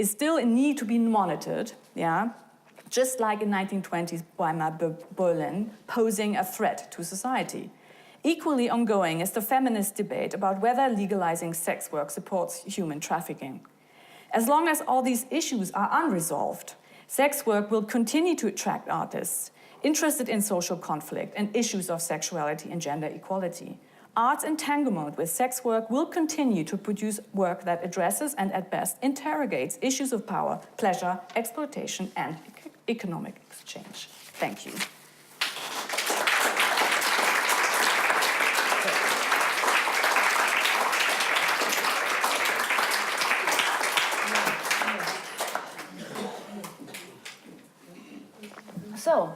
still in need to be monitored, yeah? Just like in 1920s Weimar Berlin, posing a threat to society. Equally ongoing is the feminist debate about whether legalizing sex work supports human trafficking. As long as all these issues are unresolved, sex work will continue to attract artists interested in social conflict and issues of sexuality and gender equality. Art's entanglement with sex work will continue to produce work that addresses and at best interrogates issues of power, pleasure, exploitation, and economic exchange. Thank you. So,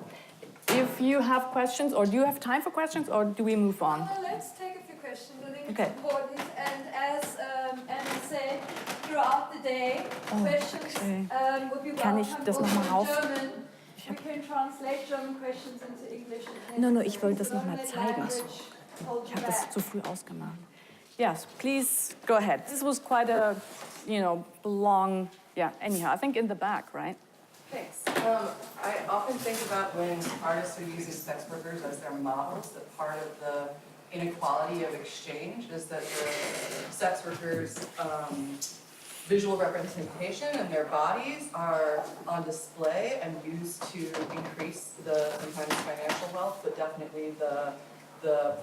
you have questions, or do you have time for questions, or do we move on? Let's take a few questions. I think Okay. it's important. And as Änne said, throughout the day, questions would be Kann ich welcome. das noch mal Also rauf- German. We can translate German questions into English. No, ich wollte das noch mal zeigen. Ich habe das zu früh ausgemacht. Yes, please go ahead. This was quite a, long, anyhow, I think in the back, right? Thanks. I often think about when artists are using sex workers as their models, that part of the inequality of exchange is that the sex workers' visual representation and their bodies are on display and used to increase the sometimes financial wealth, but definitely the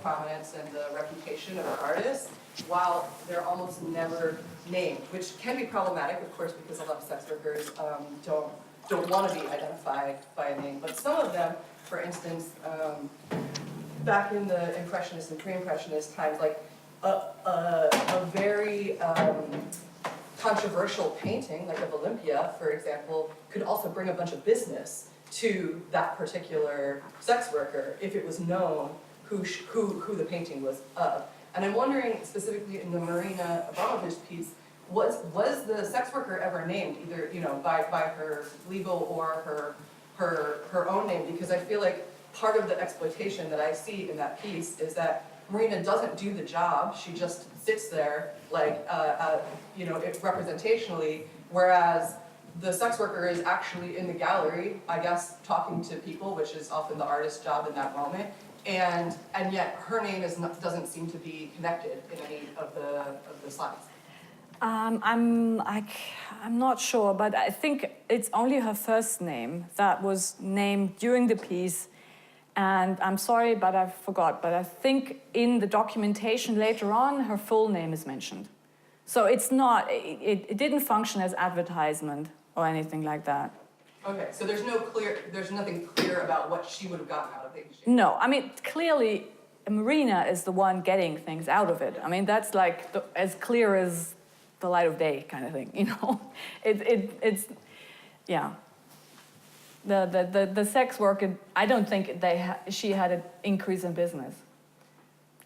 prominence and the reputation of artists, while they're almost never named, which can be problematic, of course, because a lot of sex workers don't want to be identified by a name. But some of them, for instance, back in the Impressionist and Pre-Impressionist times, like a very controversial painting, like of Olympia, for example, could also bring a bunch of business to that particular sex worker if it was known who the painting was of. And I'm wondering, specifically in the Marina Abramovich piece, was the sex worker ever named, either by her legal or her own name? Because I feel like part of the exploitation that I see in that piece is that Marina doesn't do the job; she just sits there, like representationally, whereas the sex worker is actually in the gallery, I guess, talking to people, which is often the artist's job in that moment. And yet her name doesn't seem to be connected in any of the slides. I'm not sure, but I think it's only her first name that was named during the piece. And I'm sorry, but I forgot. But I think in the documentation later on, her full name is mentioned. So it's not, it didn't function as advertisement or anything like that. Okay, so there's nothing clear about what she would have gotten out of the exchange. No, I mean, clearly, Marina is the one getting things out of it. I mean, that's like as clear as the light of day kind of thing, It's, yeah. The sex worker, I don't think she had an increase in business.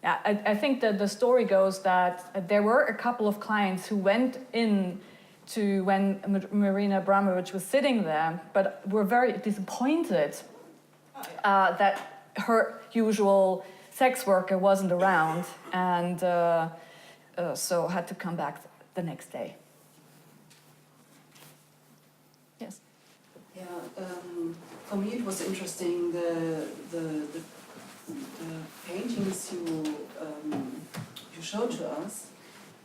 I think that the story goes that there were a couple of clients who went in to when Marina Abramovich was sitting there, but were very disappointed that her usual sex worker wasn't around, and so had to come back the next day. Yes. Yeah, for me it was interesting the paintings you showed to us.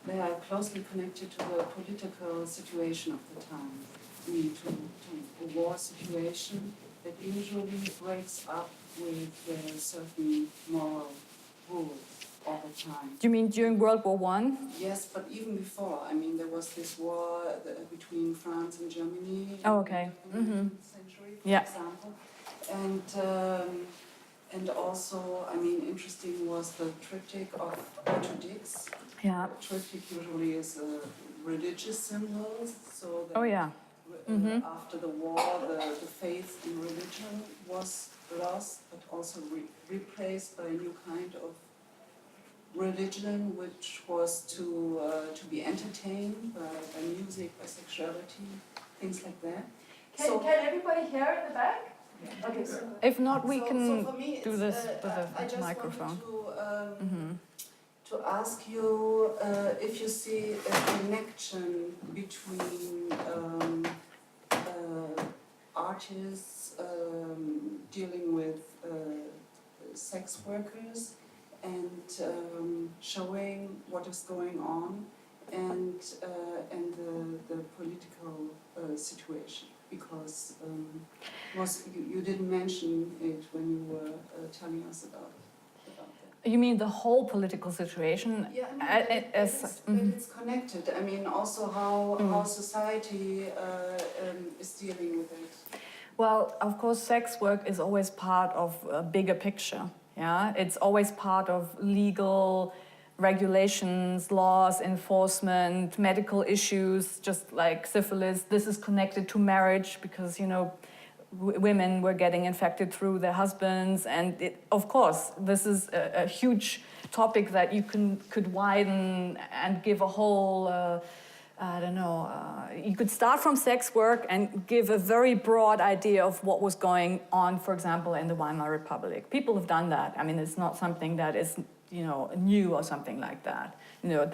They are closely connected to the political situation of the time. I mean, to a war situation that usually breaks up with certain moral rules all the time. Do you mean during World War I? Yes, but even before. I mean, there was this war between France and Germany Oh, okay. in the 19th century, for Yeah. example. And also, I mean, interesting was the triptych of Otto Dix. Yeah. Triptych usually is a religious symbol, so that Oh, yeah. after the war, the faith in religion was lost, but also replaced by a new kind of religion, which was to be entertained by music, by sexuality, things like that. Can everybody hear in the back? Yeah. Okay, so If not, we So can for me, do it's, this I with just the microphone. wanted to ask you if you see a connection between artists dealing with sex workers and showing what is going on and the political situation, because you didn't mention it when you were telling us about that. You mean the whole political situation? Yeah, I mean, Mm-hmm. it's connected. I mean, also how society is dealing with it. Well, of course, sex work is always part of a bigger picture. Yeah, it's always part of legal regulations, laws, enforcement, medical issues, just like syphilis. This is connected to marriage because, women were getting infected through their husbands. And of course, this is a huge topic that you could widen and give a whole, I don't know, you could start from sex work and give a very broad idea of what was going on, for example, in the Weimar Republic. People have done that. I mean, it's not something that is, you know, new or something like that. You know,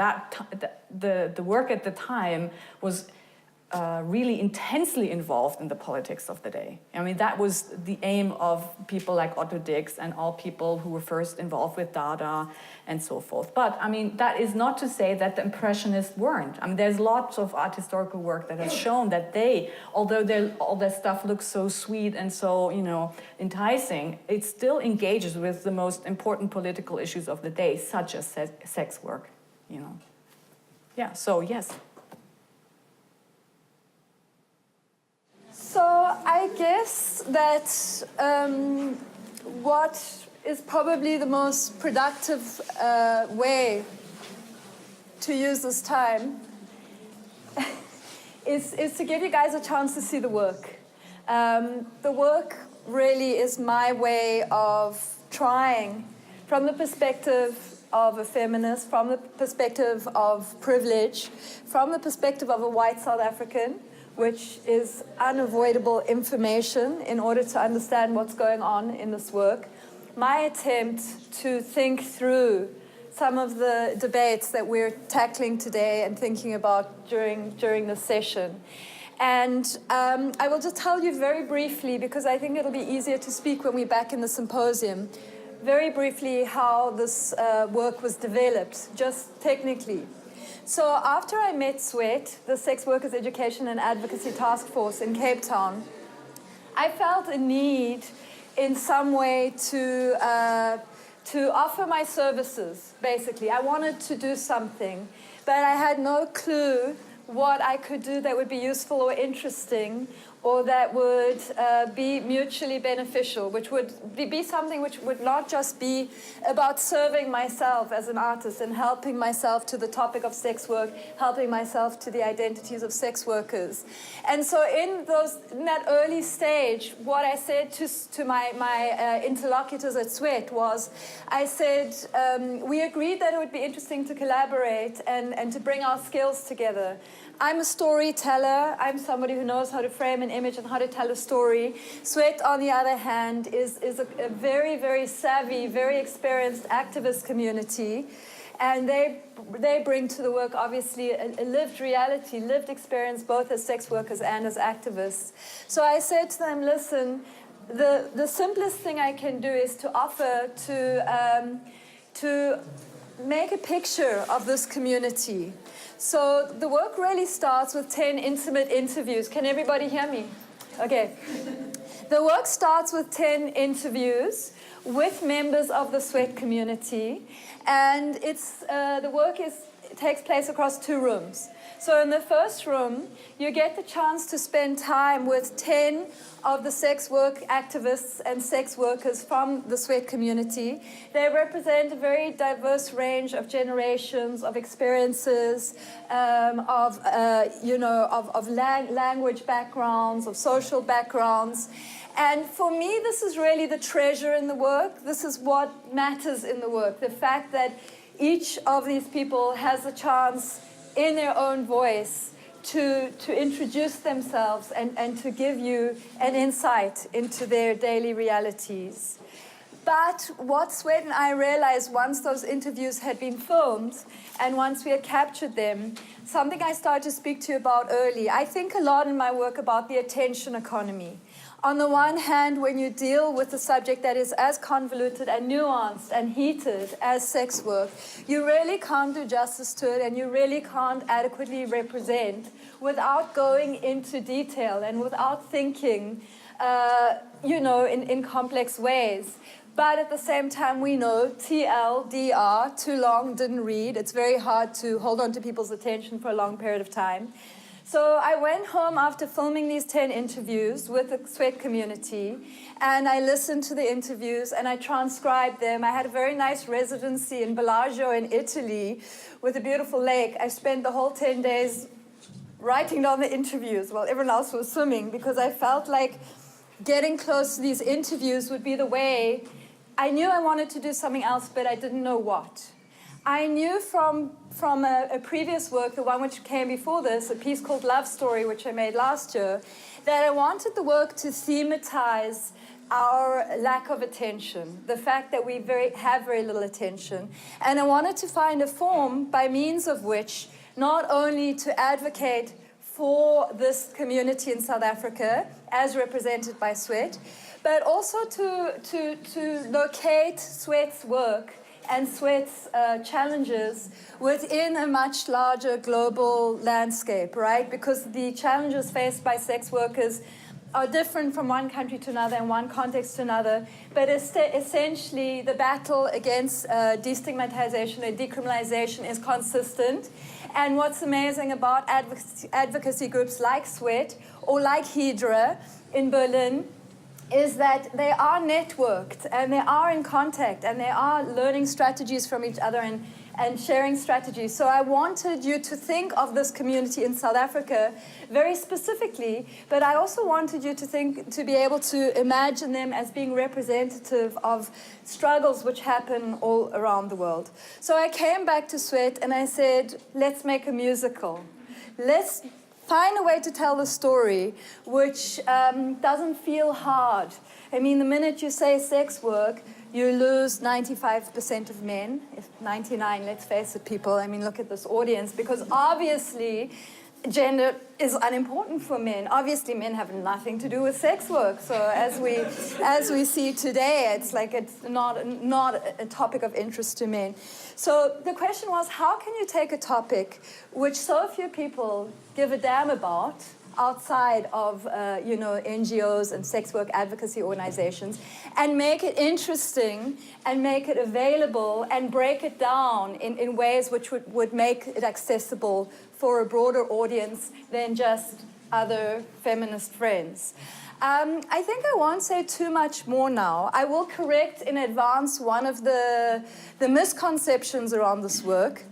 the work at the time was really intensely involved in the politics of the day. I mean, that was the aim of people like Otto Dix and all people who were first involved with Dada and so forth. But, I mean, that is not to say that the Impressionists weren't. I mean, there's lots of art historical work that has shown that they, although all their stuff looks so sweet and so, you know, enticing, it still engages with the most important political issues of the day, such as sex work, you know. Yeah, so, yes. So I guess that what is probably the most productive way to use this time is to give you guys a chance to see the work. The work really is my way of trying, from the perspective of a feminist, from the perspective of privilege, from the perspective of a white South African, which is unavoidable information in order to understand what's going on in this work. My attempt to think through some of the debates that we're tackling today and thinking about during this session. And I will just tell you very briefly, because I think it'll be easier to speak when we're back in the symposium, very briefly how this work was developed, just technically. So after I met SWET, the Sex Workers Education and Advocacy Task Force in Cape Town, I felt a need in some way to offer my services, basically. I wanted to do something, but I had no clue what I could do that would be useful or interesting, or that would be mutually beneficial, which would be something which would not just be about serving myself as an artist and helping myself to the topic of sex work, helping myself to the identities of sex workers. And so in that early stage, what I said to my interlocutors at SWET was, I said, we agreed that it would be interesting to collaborate and to bring our skills together. I'm a storyteller. I'm somebody who knows how to frame an image and how to tell a story. SWET, on the other hand, is a very, very savvy, very experienced activist community. And they bring to the work, obviously, a lived reality, lived experience, both as sex workers and as activists. So I said to them, listen, the simplest thing I can do is to offer to make a picture of this community. So the work really starts with 10 intimate interviews. Can everybody hear me? Okay. The work starts with 10 interviews with members of the SWET community, and the work takes place across 2 rooms. So in the first room, you get the chance to spend time with 10 of the sex work activists and sex workers from the SWET community. They represent a very diverse range of generations, of experiences, of language backgrounds, of social backgrounds. And for me, this is really the treasure in the work. This is what matters in the work, the fact that each of these people has a chance in their own voice to introduce themselves and to give you an insight into their daily realities. But what SWET and I realized once those interviews had been filmed and once we had captured them, something I started to speak to you about early. I think a lot in my work about the attention economy. On the one hand, when you deal with a subject that is as convoluted and nuanced and heated as sex work, you really can't do justice to it and you really can't adequately represent without going into detail and without thinking, in complex ways. But at the same time, we know TLDR, too long, didn't read. It's very hard to hold on to people's attention for a long period of time. So I went home after filming these 10 interviews with the SWET community, and I listened to the interviews and I transcribed them. I had a very nice residency in Bellagio in Italy with a beautiful lake. I spent the whole 10 days writing down the interviews while everyone else was swimming, because I felt like getting close to these interviews would be the way. I knew I wanted to do something else, but I didn't know what. I knew from a previous work, the one which came before this, a piece called Love Story, which I made last year, that I wanted the work to thematize our lack of attention, the fact that we have very little attention. And I wanted to find a form by means of which not only to advocate for this community in South Africa, as represented by Sweat, but also to locate Sweat's work and Sweat's challenges within a much larger global landscape, right? Because the challenges faced by sex workers are different from one country to another and one context to another, but essentially the battle against destigmatization and decriminalization is consistent. And what's amazing about advocacy groups like Sweat or like HIDRA in Berlin is that they are networked and they are in contact and they are learning strategies from each other and sharing strategies. So I wanted you to think of this community in South Africa very specifically, but I also wanted you to be able to imagine them as being representative of struggles which happen all around the world. So I came back to Sweat and I said, let's make a musical. Let's find a way to tell the story which doesn't feel hard. I mean, the minute you say sex work, you lose 95% of men, if 99, let's face it, people. I mean, look at this audience, because obviously gender is unimportant for men. Obviously, men have nothing to do with sex work. So as we see today, it's like it's not a topic of interest to men. So the question was, how can you take a topic which so few people give a damn about outside of NGOs and sex work advocacy organizations, and make it interesting and make it available and break it down in ways which would make it accessible for a broader audience than just other feminist friends. I think I won't say too much more now. I will correct in advance one of the misconceptions around this work.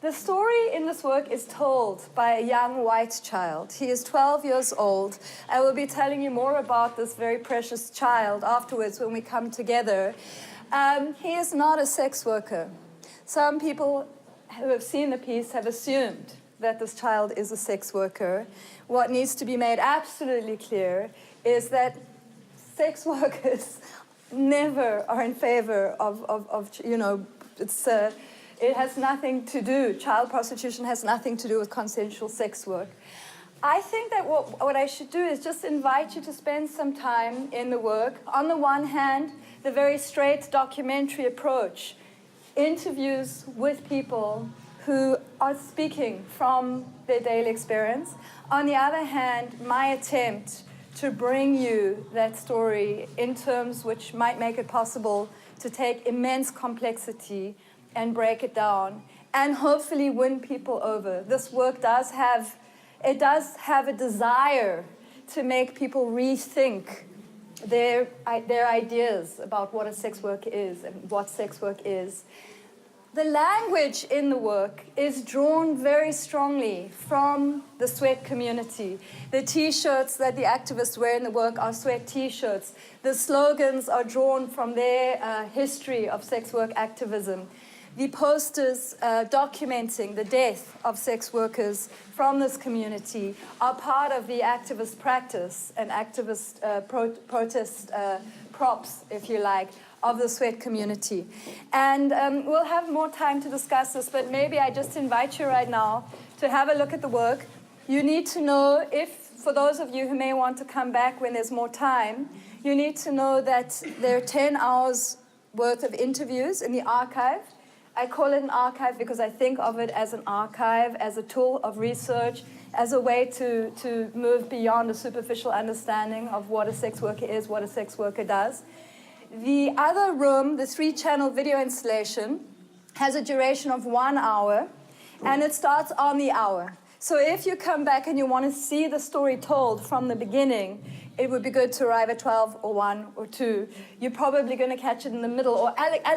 The story in this work is told by a young white child. He is 12 years old. I will be telling you more about this very precious child afterwards when we come together. He is not a sex worker. Some people who have seen the piece have assumed that this child is a sex worker. What needs to be made absolutely clear is that sex workers never are in favor of it has nothing to do, child prostitution has nothing to do with consensual sex work. I think that what I should do is just invite you to spend some time in the work. On the one hand, the very straight documentary approach, interviews with people who are speaking from their daily experience. On the other hand, my attempt to bring you that story in terms which might make it possible to take immense complexity and break it down, and hopefully win people over. This work does have a desire to make people rethink their ideas about what a sex work is and what sex work is. The language in the work is drawn very strongly from the Sweat community. The T-shirts that the activists wear in the work are Sweat T-shirts. The slogans are drawn from their history of sex work activism. The posters documenting the death of sex workers from this community are part of the activist practice and activist protest props, if you like, of the Sweat community. And we'll have more time to discuss this, but maybe I just invite you right now to have a look at the work. You need to know, for those of you who may want to come back when there's more time, you need to know that there are 10 hours worth of interviews in the archive. I call it an archive because I think of it as an archive, as a tool of research, as a way to move beyond a superficial understanding of what a sex worker is, what a sex worker does. The other room, the 3-channel video installation, has a duration of 1 hour, and it starts on the hour. So if you come back and you want to see the story told from the beginning, it would be good to arrive at 12 or 1 or 2. You're probably going to catch it in the middle. Or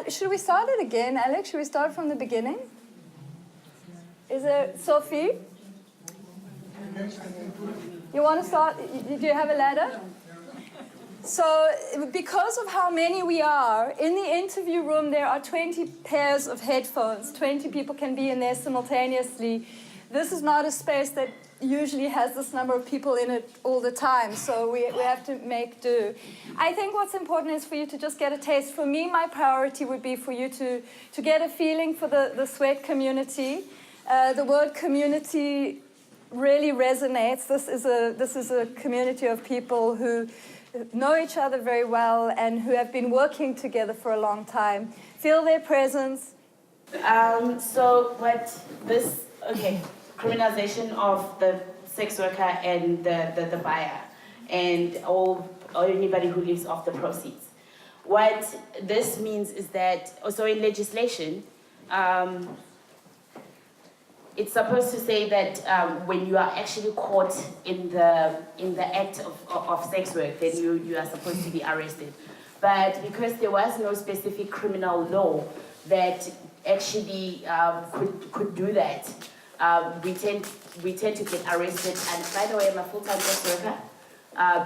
should we start it again, Alex? Should we start from the beginning? Is it Sophie? You want to start? Do you have a ladder? So because of how many we are, in the interview room there are 20 pairs of headphones. 20 people can be in there simultaneously. This is not a space that usually has this number of people in it all the time, so we have to make do. I think what's important is for you to just get a taste. For me, my priority would be for you to get a feeling for the sweat community. The word community really resonates. This is a community of people who know each other very well and who have been working together for a long time. Feel their presence. Criminalization of the sex worker and the buyer and anybody who lives off the proceeds. What this means is that, also in legislation, it's supposed to say that when you are actually caught in the act of sex work, then you are supposed to be arrested. But because there was no specific criminal law that actually could do that, we tend to get arrested. And by the way, I'm a full-time sex worker.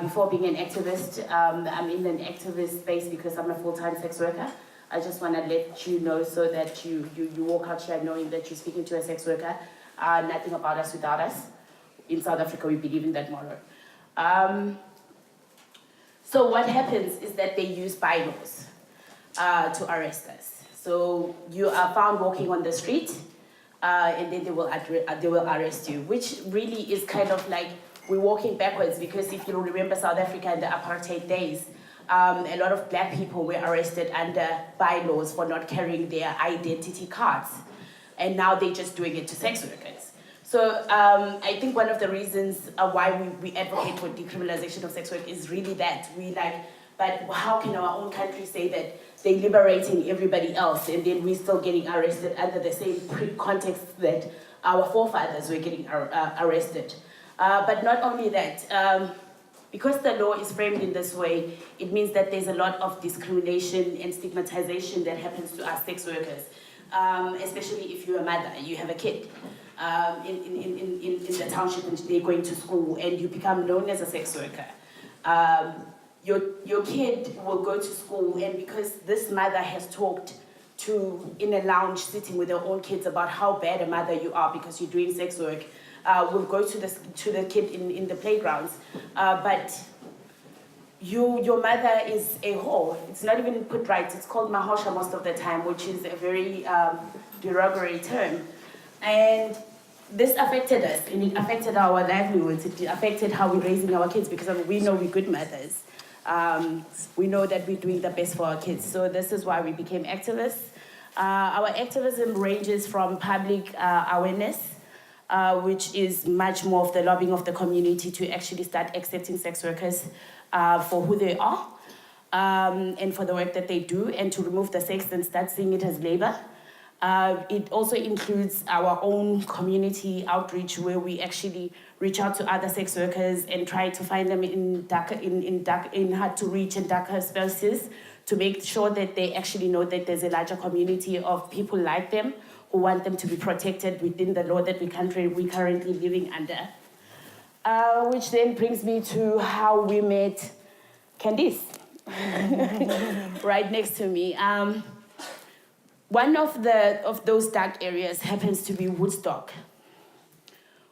Before being an activist, I'm in an activist space because I'm a full-time sex worker. I just want to let you know so that you walk out here knowing that you're speaking to a sex worker. Nothing about us without us. In South Africa, we believe in that motto. So what happens is that they use bylaws to arrest us. So you are found walking on the street, and then they will arrest you, which really is kind of like we're walking backwards, because if you remember South Africa in the apartheid days, a lot of black people were arrested under bylaws for not carrying their identity cards. And now they're just doing it to sex workers. So I think one of the reasons why we advocate for decriminalization of sex work is really that. But how can our own country say that they're liberating everybody else and then we're still getting arrested under the same context that our forefathers were getting arrested? But not only that, because the law is framed in this way, it means that there's a lot of discrimination and stigmatization that happens to us sex workers, especially if you're a mother, you have a kid in the township and they're going to school and you become known as a sex worker. Your kid will go to school, and because this mother has talked in a lounge sitting with her own kids about how bad a mother you are because you're doing sex work, will go to the kid in the playgrounds, but your mother is a whore. It's not even put right. It's called mahosha most of the time, which is a very derogatory term. And this affected us, and it affected our livelihoods. It affected how we're raising our kids, because we know we're good mothers. We know that we're doing the best for our kids. So this is why we became activists. Our activism ranges from public awareness, which is much more of the lobbying of the community to actually start accepting sex workers for who they are, and for the work that they do, and to remove the sex and start seeing it as labor. It also includes our own community outreach, where we actually reach out to other sex workers and try to find them in hard to reach and darker spaces, to make sure that they actually know that there's a larger community of people like them who want them to be protected within the law that we're currently living under. Which then brings me to how we met Candice, right next to me. One of those dark areas happens to be Woodstock.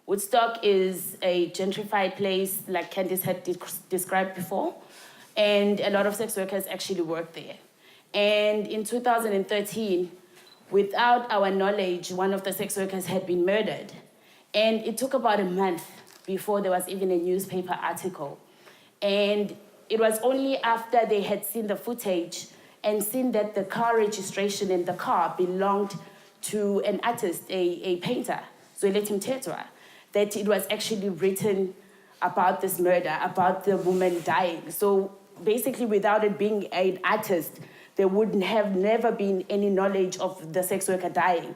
Woodstock is a gentrified place, like Candice had described before, and a lot of sex workers actually work there. And in 2013, without our knowledge, one of the sex workers had been murdered. And it took about a month before there was even a newspaper article. And it was only after they had seen the footage and seen that the car registration in the car belonged to an artist, a painter, Zwelithini Mthethwa, that it was actually written about this murder, about the woman dying. So basically, without it being an artist, there would have never been any knowledge of the sex worker dying.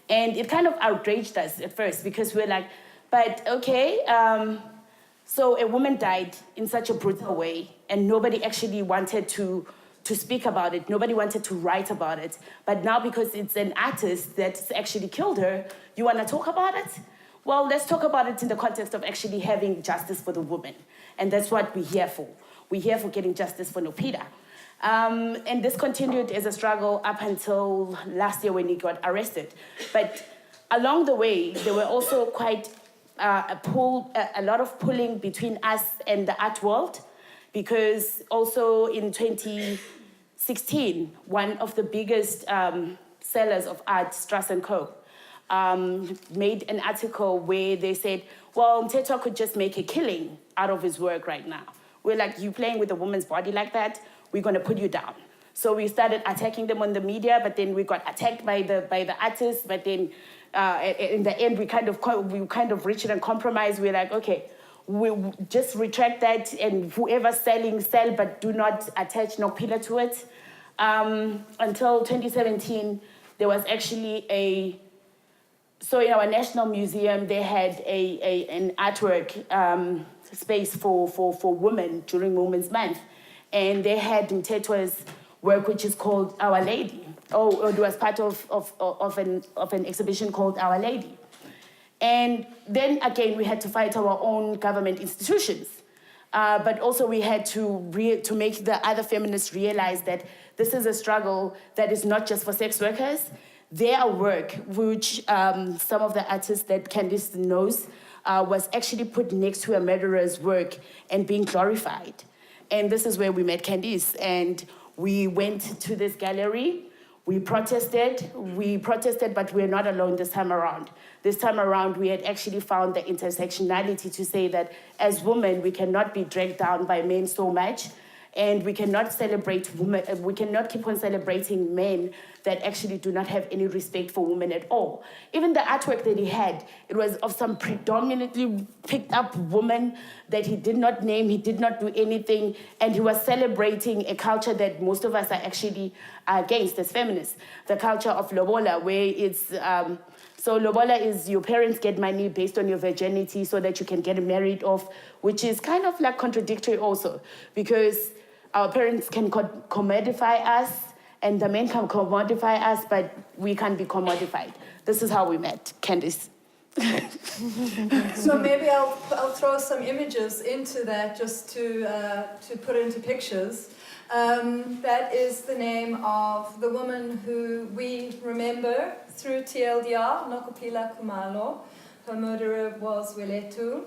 And it kind of outraged us at first, because we're like, but okay, so a woman died in such a brutal way, and nobody actually wanted to speak about it. Nobody wanted to write about it. But now, because it's an artist that's actually killed her, you want to talk about it? Well, let's talk about it in the context of actually having justice for the woman. And that's what we're here for. we're here for getting justice for Nopila. And this continued as a struggle up until last year when he got arrested. But along the way, there were also quite a lot of pulling between us and the art world, because also in 2016, one of the biggest sellers of art, Strass & Co., made an article where they said, well, Mthethwa could just make a killing out of his work right now. We're like, you playing with a woman's body like that? We're going to put you down. So we started attacking them on the media, but then we got attacked by the artists. But then in the end, we kind of reached a compromise. We're like, okay, we'll just retract that, and whoever's selling, sell, but do not attach Nopila to it. Until 2017, there was actually so in our National Museum, they had an artwork space for women during Women's Month. And they had Mthethwa's work, which is called Our Lady. It was part of an exhibition called Our Lady. And then again, we had to fight our own government institutions. But also we had to make the other feminists realize that this is a struggle that is not just for sex workers. Their work, which some of the artists that Candice knows, was actually put next to a murderer's work and being glorified. And this is where we met Candice. And we went to this gallery. We protested, but we're not alone this time around. This time around, we had actually found the intersectionality to say that as women, we cannot be dragged down by men so much. And we cannot celebrate women, we cannot keep on celebrating men that actually do not have any respect for women at all. Even the artwork that he had, it was of some predominantly picked up woman that he did not name, he did not do anything, and he was celebrating a culture that most of us are actually against as feminists, the culture of lobola, where it's, so lobola is your parents get money based on your virginity so that you can get married off, which is kind of like contradictory also, because our parents can commodify us, and the men can commodify us, but we can't be commodified. This is how we met, Candice. So maybe I'll throw some images into that just to put into pictures. That is the name of the woman who we remember through TLDR, Nokopila Kumalo. Her murderer was Weletu.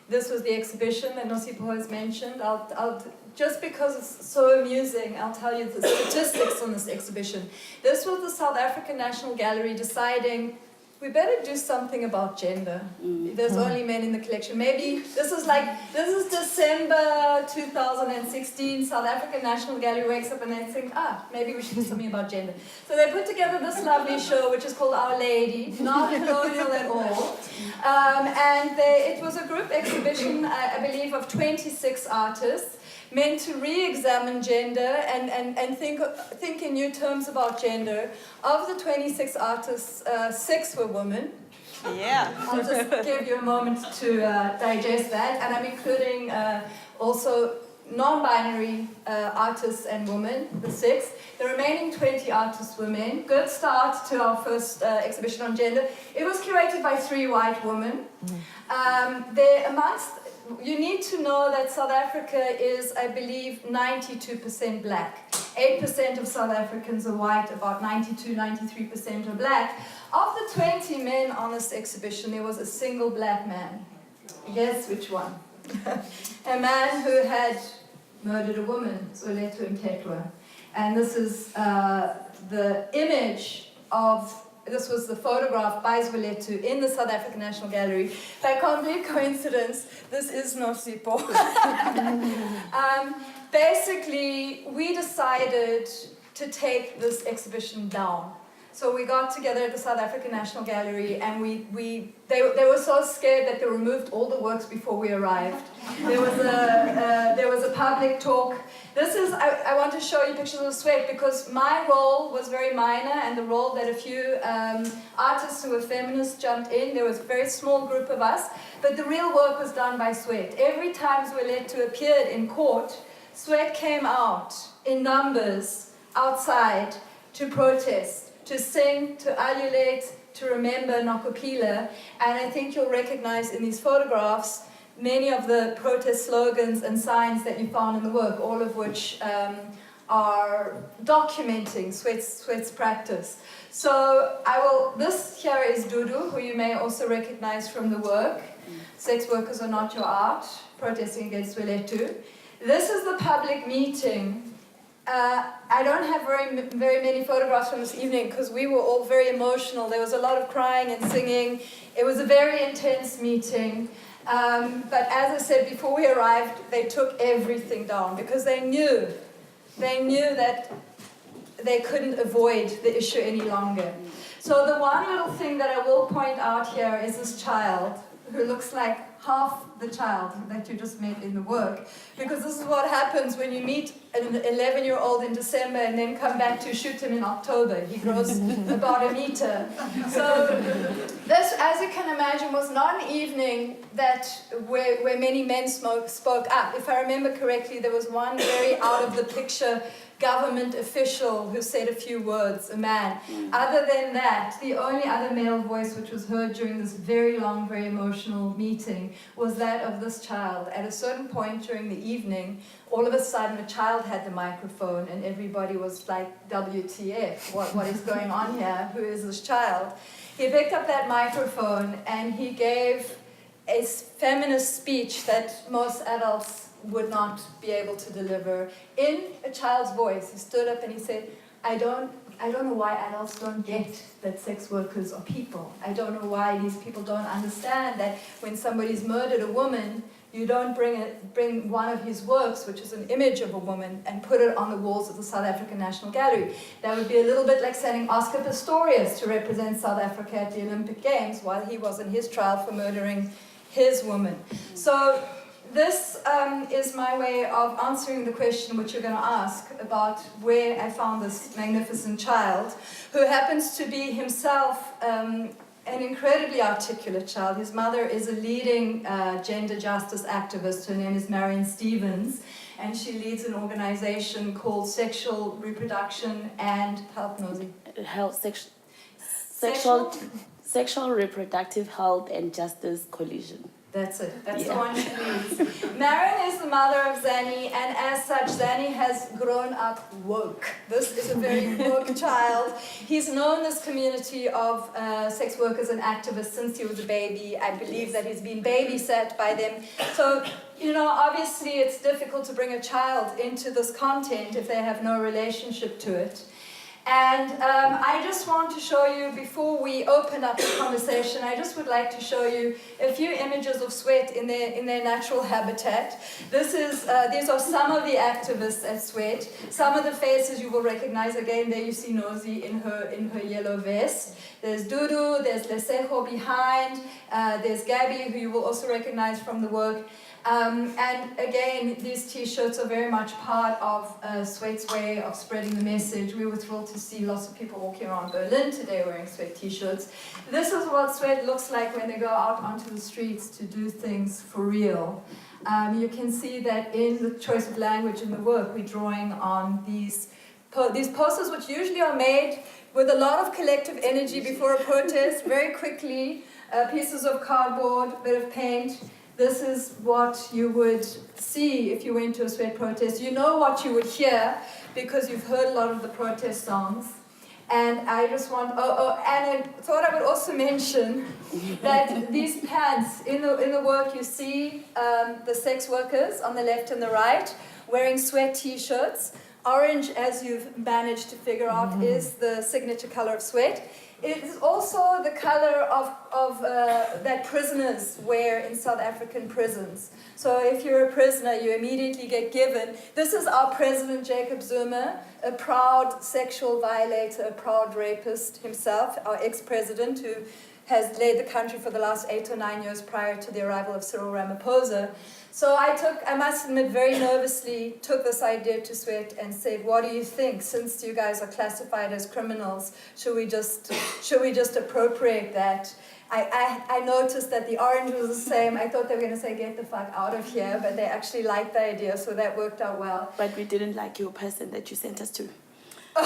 This was the exhibition that NOSIPHO has mentioned. I'll just because it's so amusing, I'll tell you the statistics on this exhibition. This was the South African National Gallery deciding we better do something about gender. There's only men in the collection. Maybe this is December 2016, South African National Gallery wakes up and they think, maybe we should do something about gender. So they put together this lovely show, which is called Our Lady, not colonial at all. And it was a group exhibition, I believe, of 26 artists, meant to re-examine gender and think in new terms about gender. Of the 26 artists, 6 were women. Yeah. I'll just give you a moment to digest that. And I'm including also non-binary artists and women, the 6. The remaining 20 artists were men. Good start to our first exhibition on gender. It was curated by 3 white women. You need to know that South Africa is, I believe, 92% black. 8% of South Africans are white, about 92-93% are black. Of the 20 men on this exhibition, there was a single black man. Guess which one? A man who had murdered a woman, Weletu Mthethwa. And this is the image of, this was the photograph by Weletu in the South African National Gallery. By complete coincidence, this is NOSIPHO. Basically, we decided to take this exhibition down. So we got together at the South African National Gallery, and they were so scared that they removed all the works before we arrived. There was a public talk. This is, I want to show you pictures of sweat because my role was very minor, and the role that a few artists who were feminists jumped in. There was a very small group of us, but the real work was done by Sweat. Every time Weletu appeared in court, Sweat came out in numbers outside to protest, to sing, to ululate, to remember Nokopila. And I think you'll recognize in these photographs many of the protest slogans and signs that you found in the work, all of which are documenting Sweat's practice. So this here is Dudu, who you may also recognize from the work. Sex workers are not your art, protesting against Weletu. This is the public meeting. I don't have very many photographs from this evening because we were all very emotional. There was a lot of crying and singing. It was a very intense meeting. But as I said, before we arrived, they took everything down because they knew that they couldn't avoid the issue any longer. So the one little thing that I will point out here is this child who looks like half the child that you just met in the work. Because this is what happens when you meet an 11-year-old in December and then come back to shoot him in October. He grows about 1 meter. So this, as you can imagine, was not an evening where many men spoke up. If I remember correctly, there was one very out-of-the-picture government official who said a few words, a man. Other than that, the only other male voice which was heard during this very long, very emotional meeting was that of this child. At a certain point during the evening, all of a sudden a child had the microphone and everybody was like, WTF, what is going on here? Who is this child? He picked up that microphone and he gave a feminist speech that most adults would not be able to deliver in a child's voice. He stood up and he said, I don't know why adults don't get that sex workers are people. I don't know why these people don't understand that when somebody's murdered a woman, you don't bring one of his works, which is an image of a woman, and put it on the walls of the South African National Gallery. That would be a little bit like sending Oscar Pistorius to represent South Africa at the Olympic Games while he was in his trial for murdering his woman. So this is my way of answering the question which you're going to ask about where I found this magnificent child, who happens to be himself an incredibly articulate child. His mother is a leading gender justice activist. Her name is Marion Stevens, and she leads an organization called Sexual Reproduction and Sexual Reproductive Health and Justice Coalition. That's it. That's the one she leads. Marion is the mother of Zanny, and as such, Zanny has grown up woke. This is a very woke child. He's known this community of sex workers and activists since he was a baby. I believe that he's been babysat by them. So, obviously it's difficult to bring a child into this content if they have no relationship to it. And I just want to show you, before we open up the conversation, I just would like to show you a few images of Sweat in their natural habitat. These are some of the activists at Sweat. Some of the faces you will recognize. Again, there you see Nosy in her yellow vest. There's Dudu, there's Lesejo behind, there's Gabby, who you will also recognize from the work. And again, these t-shirts are very much part of Sweat's way of spreading the message. We were thrilled to see lots of people walking around Berlin today wearing Sweat t-shirts. This is what Sweat looks like when they go out onto the streets to do things for real. You can see that in the choice of language in the work, we're drawing on these posters, which usually are made with a lot of collective energy before a protest, very quickly, pieces of cardboard, a bit of paint. This is what you would see if you went to a Sweat protest. You know what you would hear because you've heard a lot of the protest songs. And I just want, and I thought I would also mention that these pants, in the work you see the sex workers on the left and the right wearing Sweat t-shirts. Orange, as you've managed to figure out, is the signature color of Sweat. It is also the color of that prisoners wear in South African prisons. So if you're a prisoner, you immediately get given. This is our president, Jacob Zuma, a proud sexual violator, a proud rapist himself, our ex-president, who has led the country for the last 8 or 9 years prior to the arrival of Cyril Ramaphosa. So I must admit, very nervously took this idea to Sweat and said, what do you think? Since you guys are classified as criminals, should we just appropriate that? I noticed that the orange was the same. I thought they were going to say, get the fuck out of here, but they actually liked the idea, so that worked out well. But we didn't like your person that you sent us to. The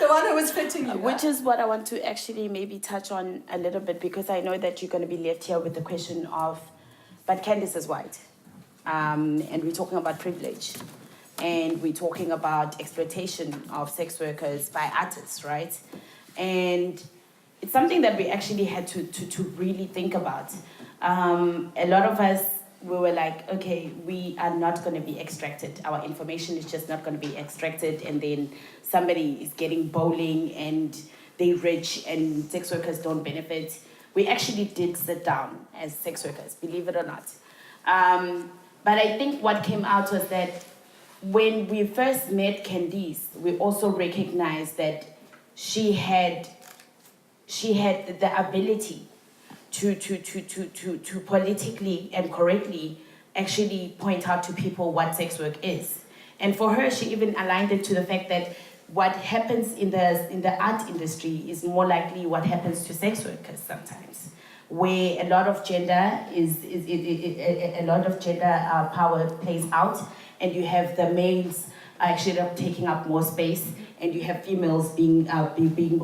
one who was fitting you. Which is what I want to actually maybe touch on a little bit, because I know that you're going to be left here with the question of, but Candice is white. And we're talking about privilege. And we're talking about exploitation of sex workers by artists, right? And it's something that we actually had to really think about. A lot of us, we were like, okay, we are not going to be extracted. Our information is just not going to be extracted, and then somebody is getting bowling and they're rich and sex workers don't benefit. We actually did sit down as sex workers, believe it or not. But I think what came out was that when we first met Candice, we also recognized that she had the ability to politically and correctly actually point out to people what sex work is. And for her, she even aligned it to the fact that what happens in the art industry is more likely what happens to sex workers sometimes, where a lot of gender power plays out, and you have the males actually taking up more space, and you have females being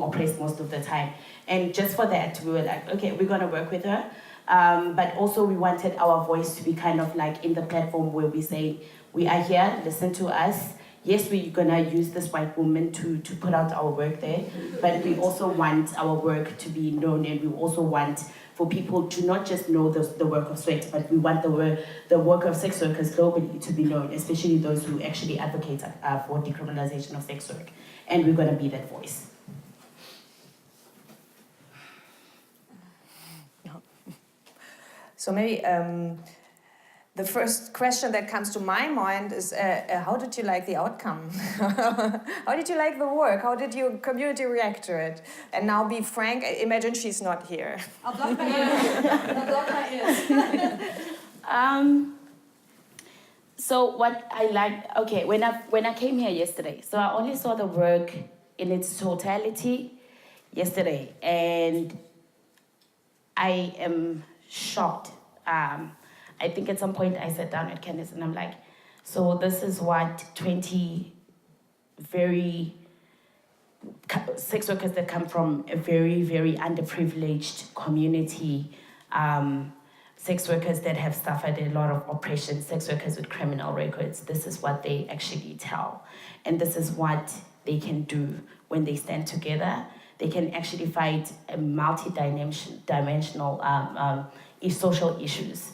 oppressed most of the time. And just for that, we were like, okay, we're gonna work with her. But also we wanted our voice to be kind of like in the platform where we say, we are here, listen to us. Yes, we're gonna use this white woman to put out our work there, but we also want our work to be known, and we also want for people to not just know the work of sweat, but we want the work of sex workers globally to be known, especially those who actually advocate for decriminalization of sex work. And we're gonna be that voice. So maybe the first question that comes to my mind is, how did you like the outcome? How did you like the work? How did your community react to it? And now be frank, imagine she's not here. I'll block my ears. I'll block my ears. So what I liked, okay, when I came here yesterday, so I only saw the work in its totality yesterday, and I am shocked. I think at some point I sat down at Candice and I'm like, so this is what 20 very sex workers that come from a very, very underprivileged community, sex workers that have suffered a lot of oppression, sex workers with criminal records, this is what they actually tell. And this is what they can do when they stand together. They can actually fight a multi-dimensional social issues.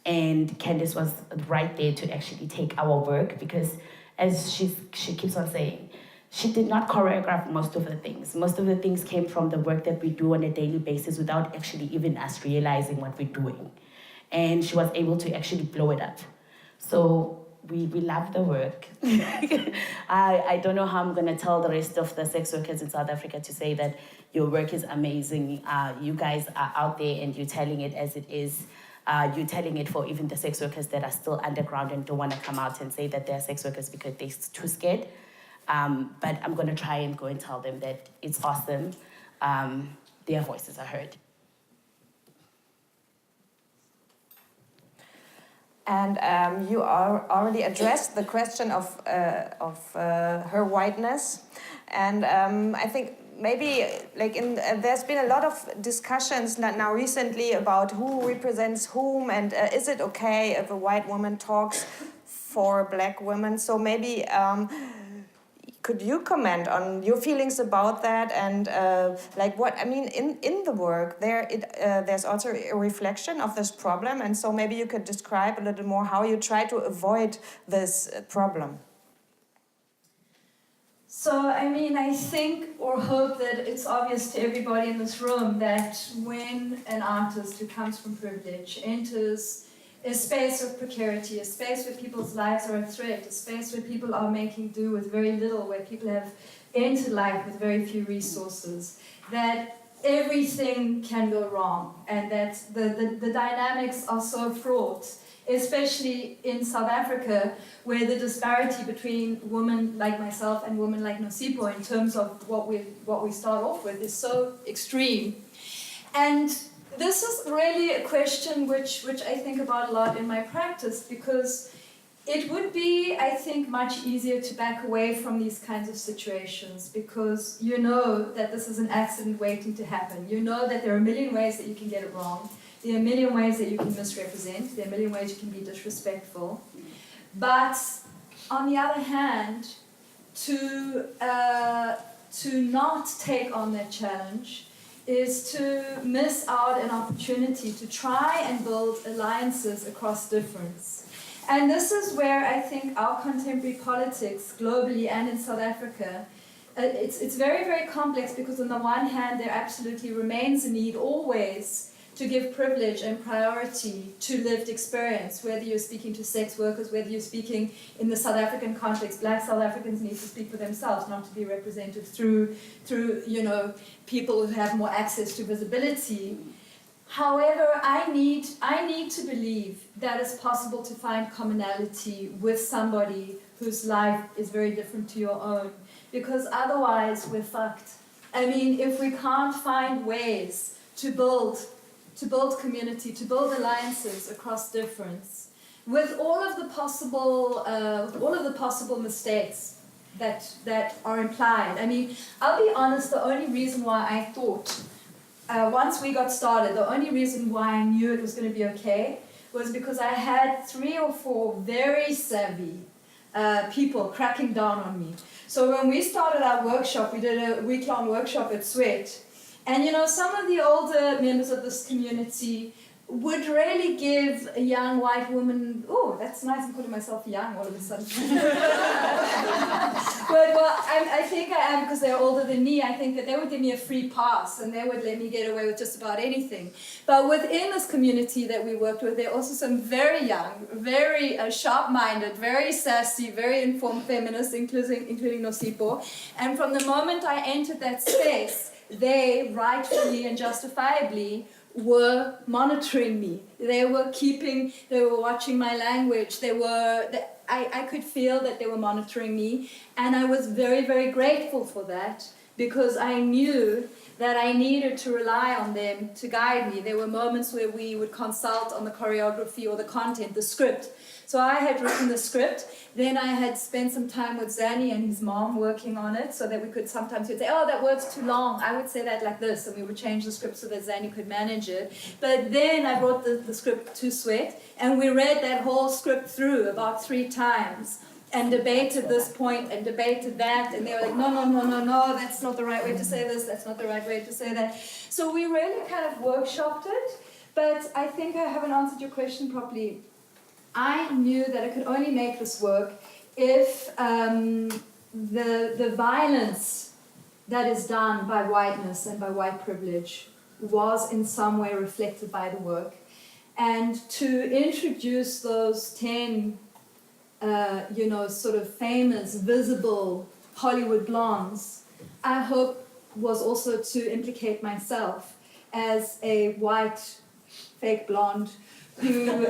And Candice was right there to actually take our work, because as she keeps on saying, she did not choreograph most of the things. Most of the things came from the work that we do on a daily basis without actually even us realizing what we're doing. And she was able to actually blow it up. So we love the work. I don't know how I'm gonna tell the rest of the sex workers in South Africa to say that your work is amazing. You guys are out there and you're telling it as it is. You're telling it for even the sex workers that are still underground and don't want to come out and say that they're sex workers because they're too scared. But I'm going to try and go and tell them that it's awesome. Their voices are heard. And you already addressed the question of her whiteness. And I think maybe there's been a lot of discussions now recently about who represents whom, and is it okay if a white woman talks for black women? So maybe could you comment on your feelings about that, and in the work there's also a reflection of this problem, and so maybe you could describe a little more how you try to avoid this problem. So, I think or hope that it's obvious to everybody in this room that when an artist who comes from privilege enters a space of precarity, a space where people's lives are at threat, a space where people are making do with very little, where people have entered life with very few resources, that everything can go wrong, and that the dynamics are so fraught, especially in South Africa, where the disparity between women like myself and women like NOSIPHO in terms of what we start off with is so extreme. And this is really a question which I think about a lot in my practice, because it would be, I think, much easier to back away from these kinds of situations because you know that this is an accident waiting to happen. You know that there are a million ways that you can get it wrong. There are a million ways that you can misrepresent. There are a million ways you can be disrespectful. But on the other hand, to not take on that challenge is to miss out an opportunity to try and build alliances across difference. And this is where I think our contemporary politics, globally and in South Africa, it's very, very complex because on the one hand, there absolutely remains a need always to give privilege and priority to lived experience, whether you're speaking to sex workers, whether you're speaking in the South African context. Black South Africans need to speak for themselves, not to be represented through people who have more access to visibility. However, I need to believe that it's possible to find commonality with somebody whose life is very different to your own, because otherwise we're fucked. I mean, if we can't find ways to build community, to build alliances across difference, with all of the possible mistakes that are implied. I mean, I'll be honest. The only reason why I thought. Once we got started, the only reason why I knew it was going to be okay was because I had 3 or 4 very savvy people cracking down on me. So when we started our workshop, we did a week-long workshop at Sweat. And you know, some of the older members of this community would really give a young white woman, oh, that's nice, I'm calling myself young all of a sudden. But well, I think I am because they're older than me. I think that they would give me a free pass and they would let me get away with just about anything. But within this community that we worked with, there are also some very young, very sharp-minded, very sassy, very informed feminists, including NOSIPHO. And from the moment I entered that space, they rightfully and justifiably were monitoring me. They were watching my language. I could feel that they were monitoring me, and I was very, very grateful for that because I knew that I needed to rely on them to guide me. There were moments where we would consult on the choreography or the content, the script. So I had written the script, then I had spent some time with Zanny and his mom working on it so that we could sometimes say, oh, that word's too long. I would say that like this, and we would change the script so that Zanny could manage it. But then I brought the script to Sweat, and we read that whole script through about 3 times and debated this point and debated that, and they were like, no, that's not the right way to say this, that's not the right way to say that. So we really kind of workshopped it, but I think I haven't answered your question properly. I knew that I could only make this work if the violence that is done by whiteness and by white privilege was in some way reflected by the work. And to introduce those 10, sort of famous, visible Hollywood blondes, I hope was also to implicate myself as a white, fake blonde who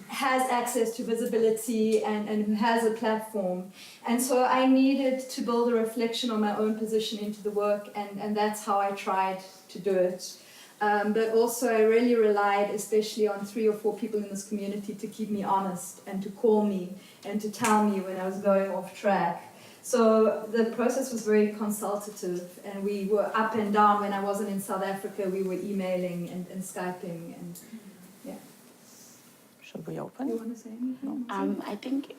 has access to visibility and who has a platform. And so I needed to build a reflection on my own position into the work, and that's how I tried to do it. But also I really relied especially on 3 or 4 people in this community to keep me honest and to call me and to tell me when I was going off track. So the process was very consultative, and we were up and down. When I wasn't in South Africa, we were emailing and Skyping and yeah. Should we open? You want to say anything? I think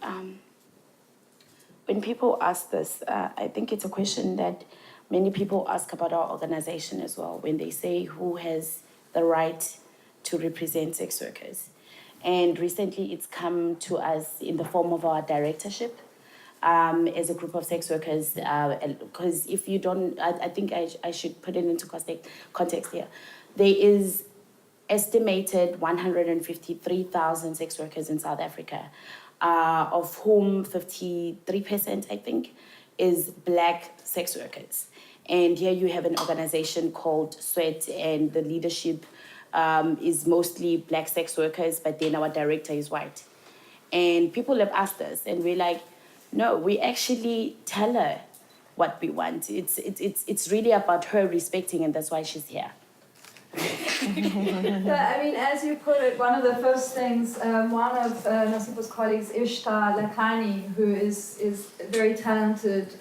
when people ask this, I think it's a question that many people ask about our organization as well, when they say who has the right to represent sex workers. And recently it's come to us in the form of our directorship as a group of sex workers, because if you don't, I think I should put it into context here. There is estimated 153,000 sex workers in South Africa, of whom 53%, I think, is Black sex workers. And here you have an organization called Sweat, and the leadership is mostly Black sex workers, but then our director is white. And people have asked us, and we're like, no, we actually tell her what we want. It's really about her respecting, and that's why she's here. I mean, as you put it, one of the first things, one of NOSIPHO's colleagues, Ishtar Lakhani, who is a very talented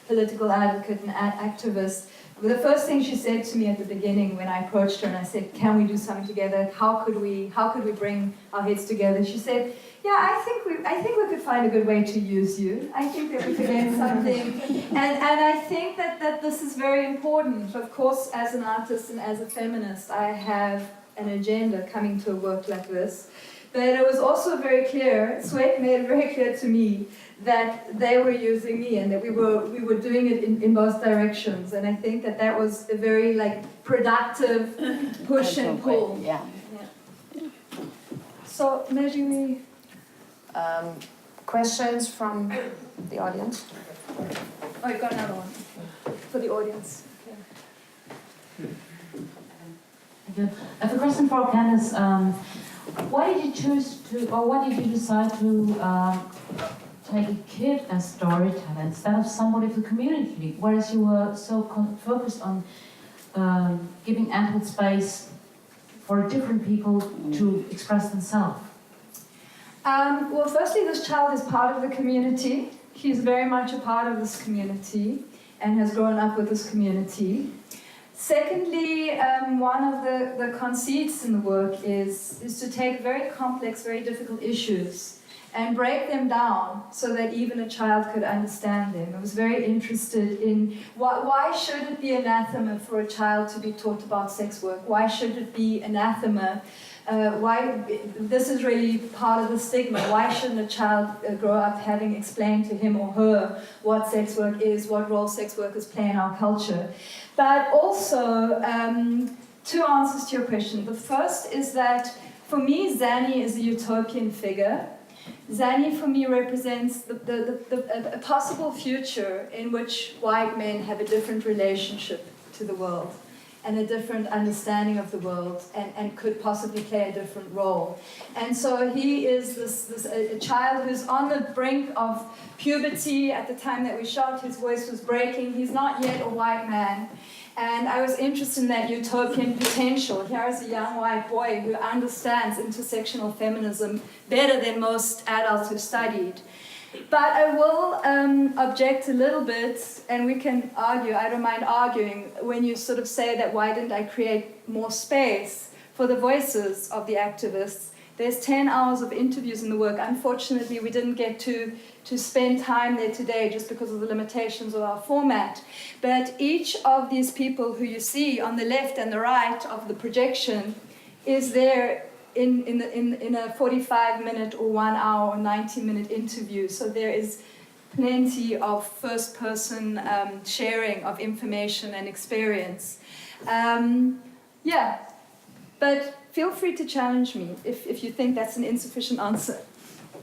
political advocate and activist, the first thing she said to me at the beginning when I approached her and I said, can we do something together? How could we bring our heads together? She said, yeah, I think we could find a good way to use you. I think that we could learn something. And I think that this is very important. Of course, as an artist and as a feminist, I have an agenda coming to a work like this. But it was also very clear, Swed made it very clear to me that they were using me and that we were doing it in both directions. And I think that was a very productive push and pull. Yeah. So maybe we... Questions from the audience? Oh, you got another one for the audience. Okay. I have a question for Candice. Why did you choose to, or why did you decide to take a kid as storyteller instead of somebody of the community, whereas you were so focused on giving ample space for different people to express themselves? Well, firstly, this child is part of the community. He's very much a part of this community and has grown up with this community. Secondly, one of the conceits in the work is to take very complex, very difficult issues and break them down so that even a child could understand them. I was very interested in why should it be anathema for a child to be taught about sex work? Why should it be anathema? Why this is really part of the stigma. Why shouldn't a child grow up having explained to him or her what sex work is, what role sex workers play in our culture? But also, two answers to your question. The first is that for me, Zanny is a utopian figure. Zanny for me represents a possible future in which white men have a different relationship to the world and a different understanding of the world and could possibly play a different role. And so he is a child who's on the brink of puberty. At the time that we shot, his voice was breaking. He's not yet a white man. And I was interested in that utopian potential. Here is a young white boy who understands intersectional feminism better than most adults who studied. But I will object a little bit, and we can argue, I don't mind arguing, when you sort of say that why didn't I create more space for the voices of the activists. There's 10 hours of interviews in the work. Unfortunately, we didn't get to spend time there today just because of the limitations of our format. But each of these people who you see on the left and the right of the projection is there in a 45-minute or 1 hour or 90-minute interview. So there is plenty of first-person sharing of information and experience. Yeah, but feel free to challenge me if you think that's an insufficient answer.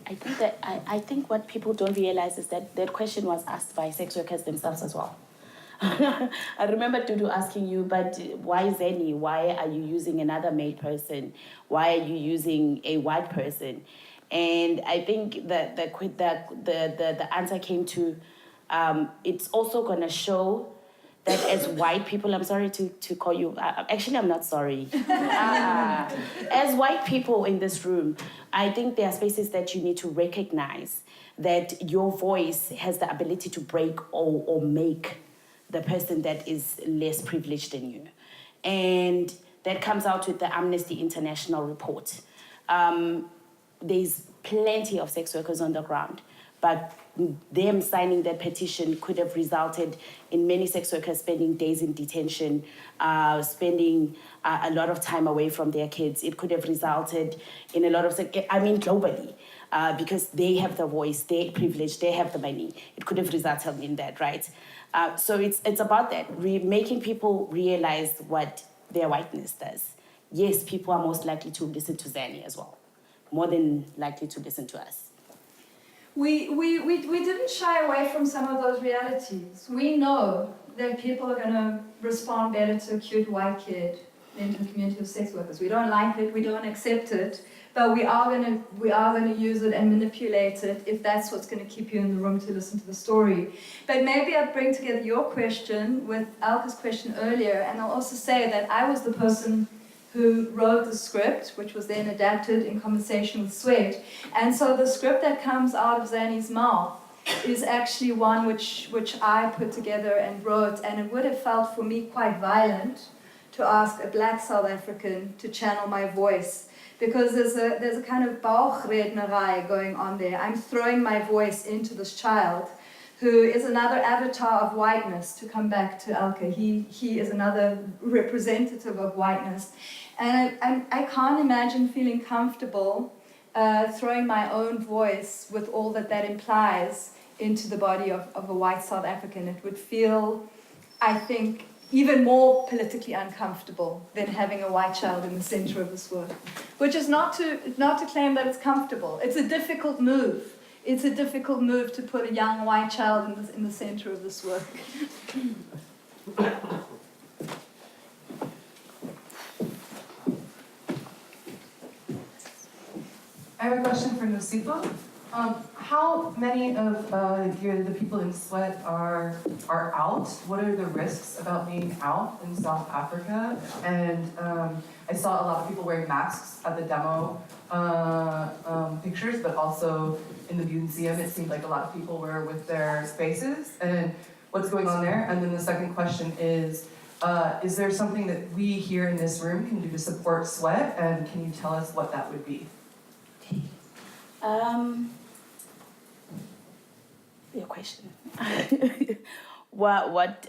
I think what people don't realize is that question was asked by sex workers themselves as well. I remember Dudu asking you, but why Zanny? Why are you using another male person? Why are you using a white person? And I think that the answer came to, it's also going to show that as white people, I'm sorry to call you, actually I'm not sorry. As white people in this room, I think there are spaces that you need to recognize that your voice has the ability to break or make the person that is less privileged than you. And that comes out with the Amnesty International report. There's plenty of sex workers on the ground, but them signing that petition could have resulted in many sex workers spending days in detention, spending a lot of time away from their kids. It could have resulted in a lot of, globally, because they have the voice, they're privileged, they have the money. It could have resulted in that, right? So it's about that, making people realize what their whiteness does. Yes, people are most likely to listen to Zanny as well, more than likely to listen to us. We didn't shy away from some of those realities. We know that people are going to respond better to a cute white kid than to the community of sex workers. We don't like it, we don't accept it, but we are going to use it and manipulate it if that's what's going to keep you in the room to listen to the story. But maybe I'll bring together your question with Elke's question earlier, and I'll also say that I was the person who wrote the script, which was then adapted in conversation with Sweat. And so the script that comes out of Zanny's mouth is actually one which I put together and wrote, and it would have felt for me quite violent to ask a black South African to channel my voice, because there's a kind of Bauchrednerei going on there. I'm throwing my voice into this child, who is another avatar of whiteness, to come back to Elke. He is another representative of whiteness. And I can't imagine feeling comfortable throwing my own voice with all that implies into the body of a white South African. It would feel, I think, even more politically uncomfortable than having a white child in the center of this work. Which is not to claim that it's comfortable. It's a difficult move. It's a difficult move to put a young white child in the center of this work. I have a question for NOSIPHO. How many of the people in Sweat are out? What are the risks about being out in South Africa? And I saw a lot of people wearing masks at the demo pictures, but also in the museum, it seemed like a lot of people were with their faces. And what's going on there? And then the second question is there something that we here in this room can do to support Sweat? And can you tell us what that would be? Your question.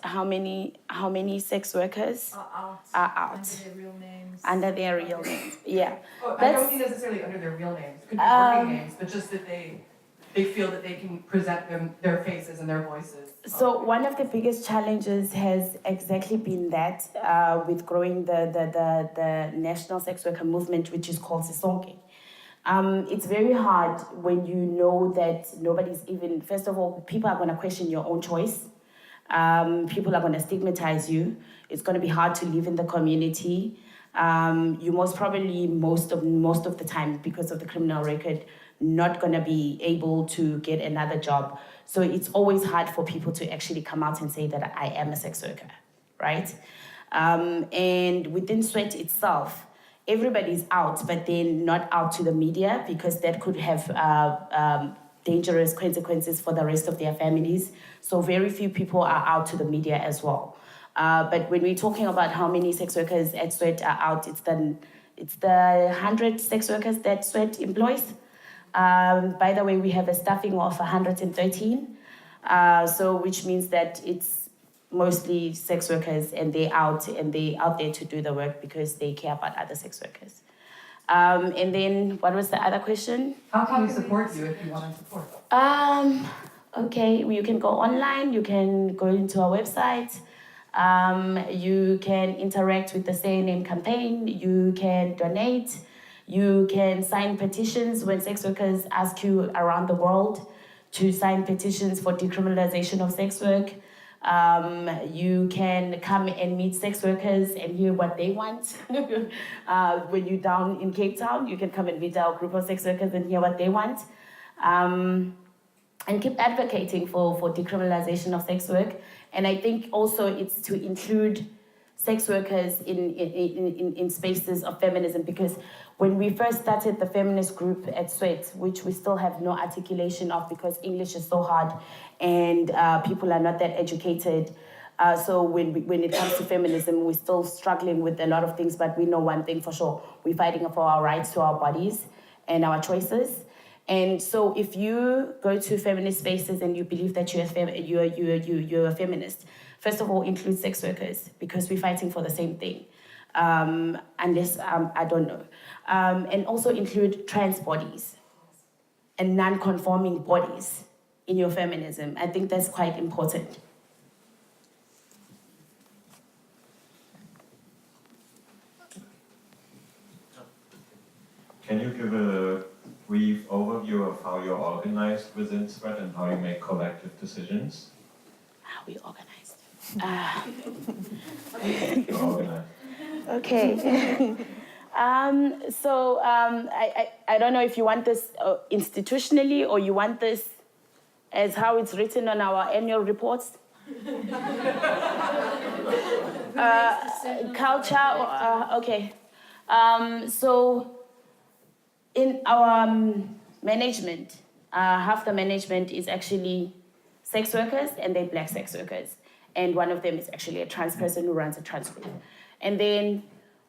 How many sex workers are out? Under their real names. Under their real names, yeah. Oh, I don't mean necessarily under their real names. It could be working names, but just that they feel that they can present their faces and their voices. So one of the biggest challenges has exactly been that with growing the national sex worker movement, which is called Sisonke. It's very hard when you know that nobody's even, first of all, people are going to question your own choice. People are going to stigmatize you. It's going to be hard to live in the community. You most probably, most of the time, because of the criminal record, not going to be able to get another job. So it's always hard for people to actually come out and say that I am a sex worker, right? And within Sweat itself, everybody's out, but then not out to the media, because that could have dangerous consequences for the rest of their families. So very few people are out to the media as well. But when we're talking about how many sex workers at Sweat are out, it's the 100 sex workers that Sweat employs. By the way, we have a staffing of 113, so which means that it's mostly sex workers, and they're out there to do the work because they care about other sex workers. And then what was the other question? How can we support you if you want to support? Okay, you can go online, you can go into our website, you can interact with the Say Name campaign, you can donate, you can sign petitions when sex workers ask you around the world to sign petitions for decriminalization of sex work. You can come and meet sex workers and hear what they want. When you're down in Cape Town, you can come and meet our group of sex workers and hear what they want. And keep advocating for decriminalization of sex work. And I think also it's to include sex workers in spaces of feminism, because when we first started the feminist group at Sweat, which we still have no articulation of because English is so hard and people are not that educated. So when it comes to feminism, we're still struggling with a lot of things, but we know one thing for sure. We're fighting for our rights to our bodies and our choices. And so if you go to feminist spaces and you believe that you're a feminist, first of all, include sex workers, because we're fighting for the same thing. Unless, I don't know. And also include trans bodies and non-conforming bodies in your feminism. I think that's quite important. Can you give a brief overview of how you're organized within Sweat and how you make collective decisions? How we organized. You're organized. Okay. So I don't know if you want this institutionally or you want this as how it's written on our annual reports. Culture, okay. So in our management, half the management is actually sex workers, and they're black sex workers. And one of them is actually a trans person who runs a trans group. And then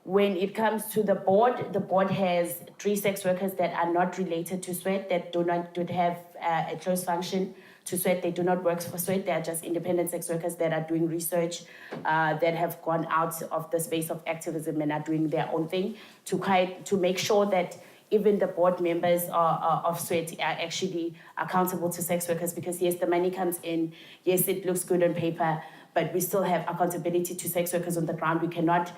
when it comes to the board has 3 sex workers that are not related to SWET, that do not have a close function to SWET. They do not work for SWET. They are just independent sex workers that are doing research, that have gone out of the space of activism and are doing their own thing to make sure that even the board members of SWET are actually accountable to sex workers, because yes, the money comes in, yes, it looks good on paper, but we still have accountability to sex workers on the ground. We cannot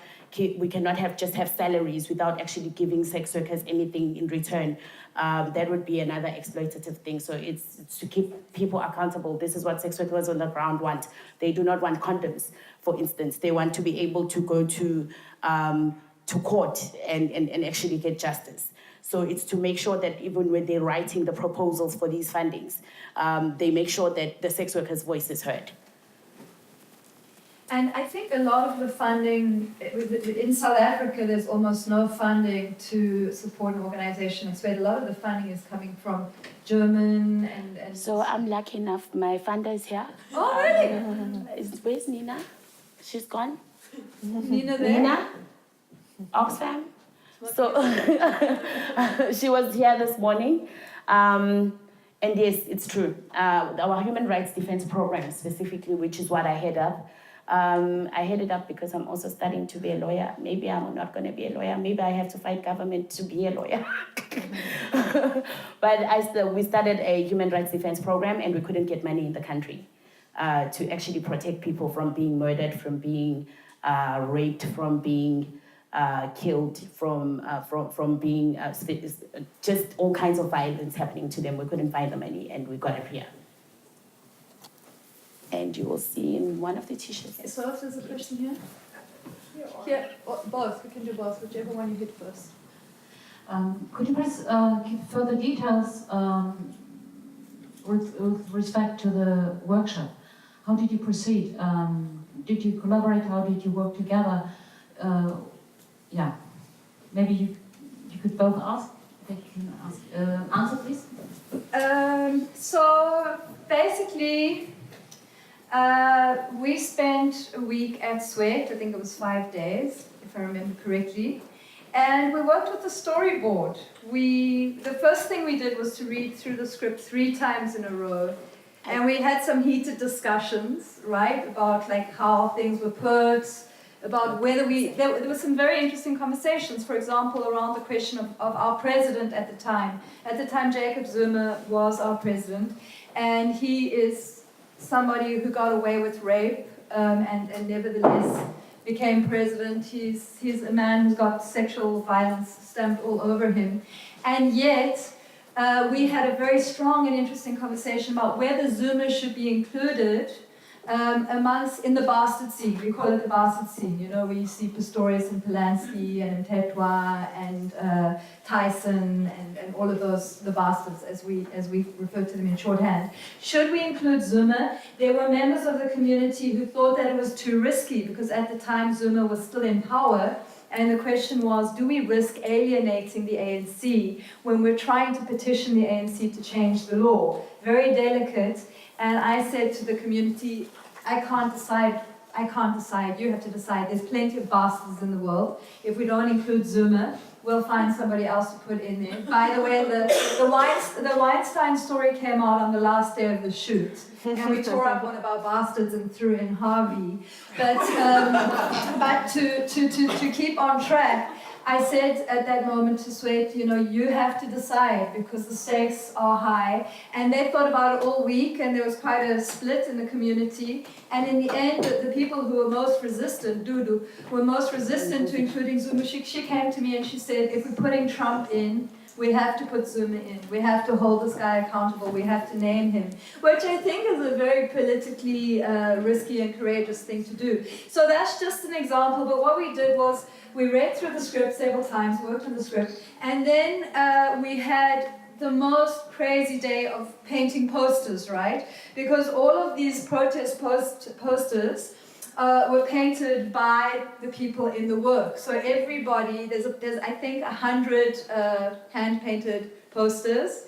just have salaries without actually giving sex workers anything in return. That would be another exploitative thing. So it's to keep people accountable. This is what sex workers on the ground want. They do not want condoms, for instance. They want to be able to go to court and actually get justice. So it's to make sure that even when they're writing the proposals for these fundings, they make sure that the sex workers' voice is heard. And I think a lot of the funding, in South Africa, there's almost no funding to support an organization in Sweden. A lot of the funding is coming from German and... So I'm lucky enough, my funder is here. Oh, really? Where's Nina? She's gone? Nina there? Nina? Oxfam? So she was here this morning. And yes, it's true. Our human rights defense program specifically, which is what I head up, I head it up because I'm also studying to be a lawyer. Maybe I'm not going to be a lawyer. Maybe I have to fight government to be a lawyer. But we started a human rights defense program, and we couldn't get money in the country to actually protect people from being murdered, from being raped, from being killed, from being just all kinds of violence happening to them. We couldn't find the money, and we got it here. And you will see in one of the t-shirts. So if there's a question here? Here, both. We can do both, whichever one you hit first. Could you please give further details with respect to the workshop? How did you proceed? Did you collaborate? How did you work together? Yeah, maybe you could both ask. Answer, please. So basically, we spent a week at SWET. I think it was 5 days, if I remember correctly. And we worked with the storyboard. The first thing we did was to read through the script 3 times in a row. And we had some heated discussions, right, about like how things were put, about whether there were some very interesting conversations, for example, around the question of our president at the time. At the time, Jacob Zuma was our president, and he is somebody who got away with rape and nevertheless became president. He's a man who's got sexual violence stamped all over him. And yet, we had a very strong and interesting conversation about whether Zuma should be included in the bastard scene. We call it the bastard scene. You know, we see Pistorius and Polanski and Mtetwa and Tyson and all of those, the bastards, as we refer to them in shorthand. Should we include Zuma? There were members of the community who thought that it was too risky because at the time Zuma was still in power. And the question was, do we risk alienating the ANC when we're trying to petition the ANC to change the law? Very delicate. And I said to the community, I can't decide, you have to decide. There's plenty of bastards in the world. If we don't include Zuma, we'll find somebody else to put in there. By the way, the Weinstein story came out on the last day of the shoot. And we tore up one of our bastards and threw in Harvey. But to keep on track, I said at that moment to SWET, you know, you have to decide because the stakes are high. And they thought about it all week, and there was quite a split in the community. And in the end, the people who were most resistant, Dudu, were most resistant to including Zuma. She came to me and she said, if we're putting Trump in, we have to put Zuma in. We have to hold this guy accountable. We have to name him, which I think is a very politically risky and courageous thing to do. So that's just an example. But what we did was we read through the script several times, worked on the script, and then we had the most crazy day of painting posters, right? Because all of these protest posters were painted by the people in the work. So everybody, there's I think 100 hand-painted posters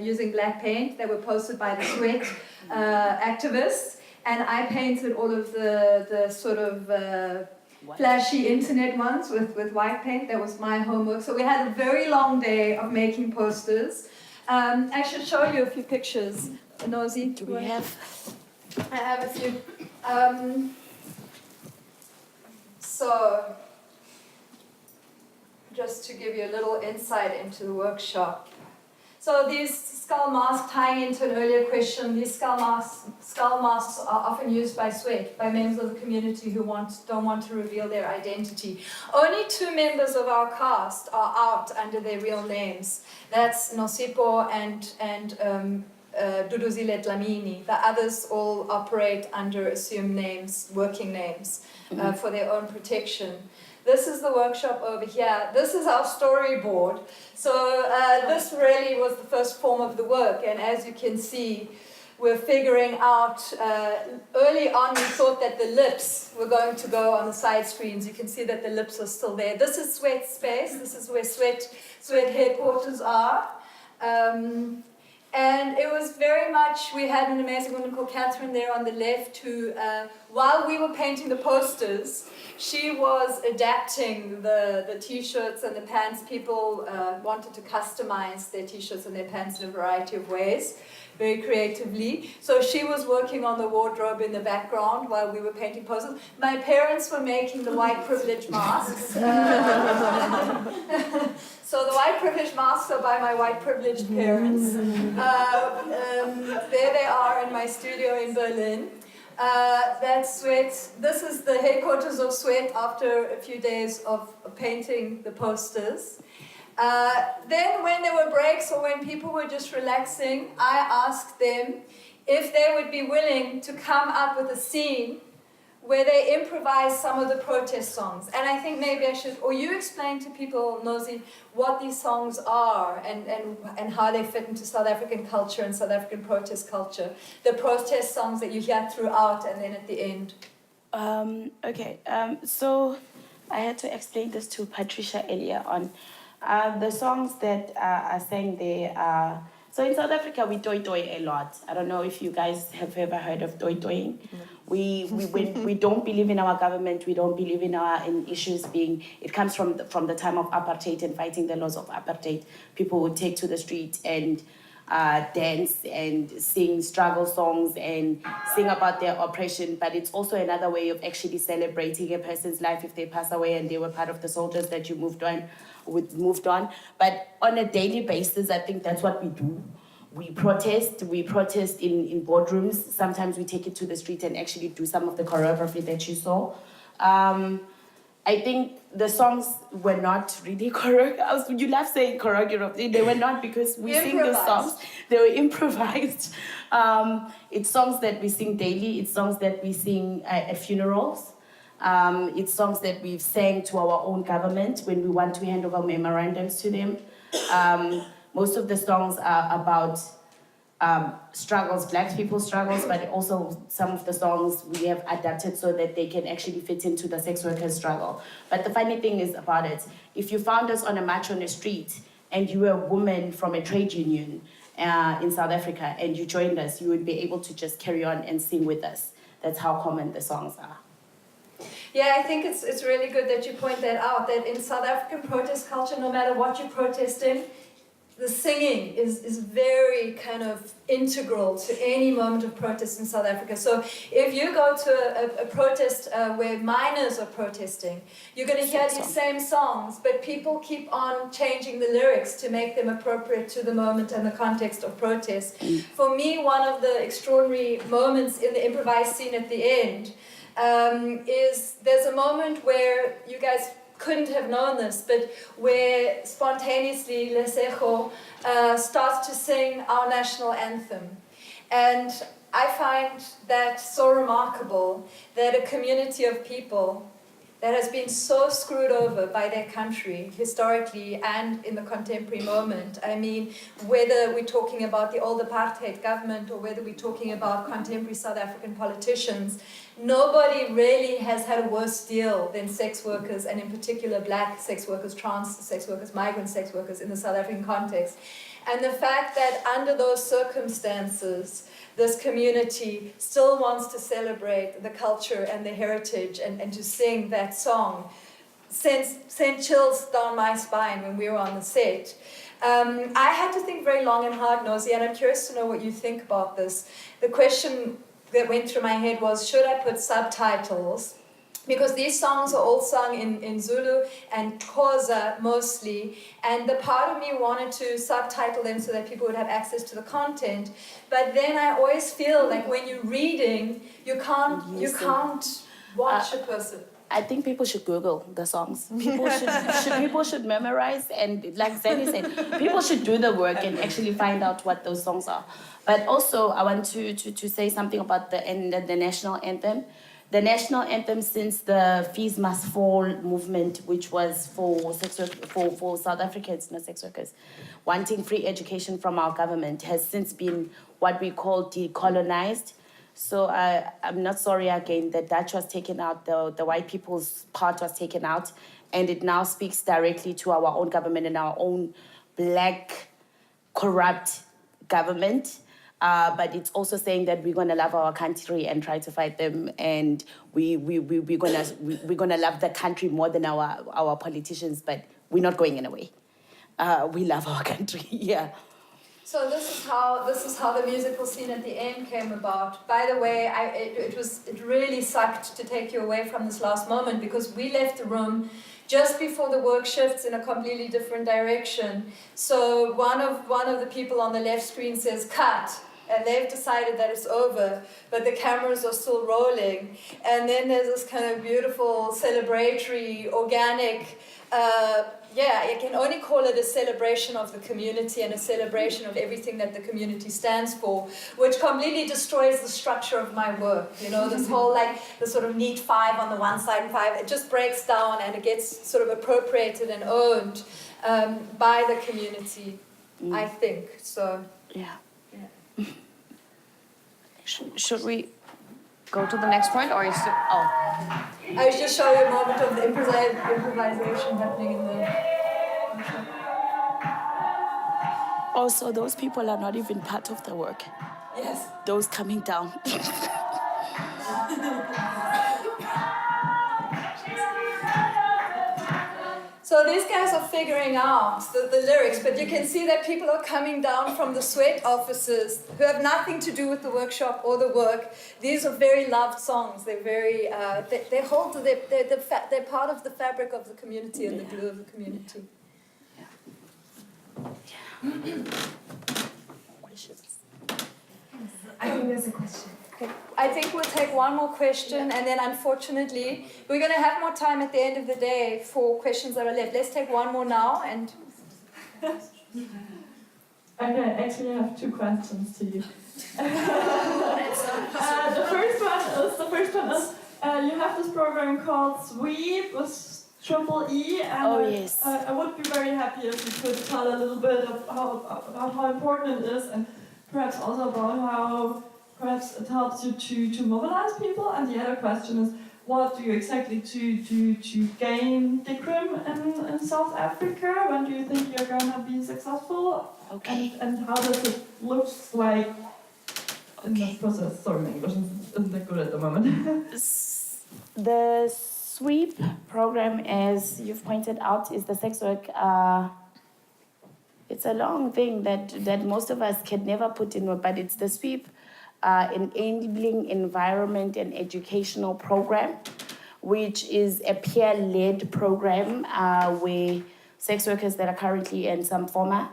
using black paint that were posted by the sweat activists, and I painted all of the sort of flashy internet ones with white paint. That was my homework. So we had a very long day of making posters. I should show you a few pictures. Nosy, do we have? I have a few. So, just to give you a little insight into the workshop. So these skull masks, tying into an earlier question, these skull masks are often used by sweat, by members of the community who don't want to reveal their identity. Only 2 members of our cast are out under their real names. That's NOSIPHO and Duduzile Dlamini. The others all operate under assumed names, working names, for their own protection. This is the workshop over here. This is our storyboard. So this really was the first form of the work, and as you can see, we're figuring out, early on we thought that the lips were going to go on the side screens. You can see that the lips are still there. This is Sweat Space. This is where Sweat headquarters are. And it was very much, we had an amazing woman called Catherine there on the left who, while we were painting the posters, she was adapting the t-shirts and the pants. People wanted to customize their t-shirts and their pants in a variety of ways, very creatively. So she was working on the wardrobe in the background while we were painting posters. My parents were making the white privilege masks. So the white privilege masks are by my white privileged parents. There they are in my studio in Berlin. That's Sweat. This is the headquarters of Sweat after a few days of painting the posters. Then when there were breaks or when people were just relaxing, I asked them if they would be willing to come up with a scene where they improvise some of the protest songs. And I think maybe I should, or you explain to people, Nosy, what these songs are and how they fit into South African culture and South African protest culture. The protest songs that you hear throughout and then at the end. So I had to explain this to Patricia earlier on. The songs that are sang there are... So in South Africa, we toy a lot. I don't know if you guys have ever heard of toying. We don't believe in our government. We don't believe in issues being... It comes from the time of apartheid and fighting the laws of apartheid. People would take to the street and dance and sing struggle songs and sing about their oppression. But it's also another way of actually celebrating a person's life if they pass away and they were part of the soldiers that you moved on. But on a daily basis, I think that's what we do. We protest in boardrooms. Sometimes we take it to the street and actually do some of the choreography that you saw. I think the songs were not really choreographed. You love saying choreographed. They were not, because we sing the songs. They were improvised. It's songs that we sing daily. It's songs that we sing at funerals. It's songs that we've sang to our own government when we want to hand over memorandums to them. Most of the songs are about struggles, Black people's struggles, but also some of the songs we have adapted so that they can actually fit into the sex workers' struggle. But the funny thing is about it, if you found us on a march on the street and you were a woman from a trade union in South Africa and you joined us, you would be able to just carry on and sing with us. That's how common the songs are. Yeah, I think it's really good that you point that out, that in South African protest culture, no matter what you're protesting, the singing is very kind of integral to any moment of protest in South Africa. So if you go to a protest where miners are protesting, you're going to hear these same songs, but people keep on changing the lyrics to make them appropriate to the moment and the context of protest. For me, one of the extraordinary moments in the improvised scene at the end is there's a moment where you guys couldn't have known this, but where spontaneously Lesego starts to sing our national anthem. And I find that so remarkable that a community of people that has been so screwed over by their country, historically and in the contemporary moment. I mean, whether we're talking about the old apartheid government or whether we're talking about contemporary South African politicians, nobody really has had a worse deal than sex workers, and in particular black sex workers, trans sex workers, migrant sex workers in the South African context. And the fact that under those circumstances, this community still wants to celebrate the culture and the heritage and to sing that song sent chills down my spine when we were on the set. I had to think very long and hard, Nosi, and I'm curious to know what you think about this. The question that went through my head was, should I put subtitles? Because these songs are all sung in Zulu and Xhosa mostly, and the part of me wanted to subtitle them so that people would have access to the content. But then I always feel like when you're reading, you can't watch a person. I think people should Google the songs. People should memorize, and like Zeni said, people should do the work and actually find out what those songs are. But also, I want to say something about the national anthem. The national anthem, since the Fees Must Fall movement, which was for South Africans, not sex workers, wanting free education from our government, has since been what we call decolonized. So I'm not sorry again that Dutch was taken out, the white people's part was taken out, and it now speaks directly to our own government and our own black, corrupt government. But it's also saying that we're gonna love our country and try to fight them, and we're gonna love the country more than our politicians, but we're not going anyway. We love our country, yeah. So this is how the musical scene at the end came about. By the way, it really sucked to take you away from this last moment, because we left the room just before the work shifts in a completely different direction. So one of the people on the left screen says cut, and they've decided that it's over, but the cameras are still rolling. And then there's this kind of beautiful celebratory, organic, I can only call it a celebration of the community and a celebration of everything that the community stands for, which completely destroys the structure of my work. You know, this whole the sort of neat 5 on the one side and 5, it just breaks down and it gets sort of appropriated and owned by the community, I think. So, yeah. Should we go to the next point, or is it? Oh, I was just showing you a moment of the improvisation happening in the. Also, those people are not even part of the work. Yes. Those coming down. So these guys are figuring out the lyrics, but you can see that people are coming down from the sweat offices who have nothing to do with the workshop or the work. These are very loved songs. They're very, they're part of the fabric of the community and the glue of the community. I think there's a question. Okay. I think we'll take one more question, and then unfortunately, we're going to have more time at the end of the day for questions that are left. Let's take one more now. And Okay, actually I have 2 questions to you. The first one is you have this program called Sweep with Triple E, and yes. I would be very happy if you could tell a little bit about how important it is, and perhaps also about how perhaps it helps you to mobilize people. And the other question is, what do you exactly to gain decrim in South Africa? When do you think you're going to be successful? Okay. And how does it look like in this process? Sorry, my English isn't that good at the moment. The SWEEP program, as you've pointed out, is the sex work. It's a long thing that most of us can never put in, but it's the SWEEP enabling environment and educational program, which is a peer-led program where sex workers that are currently and some former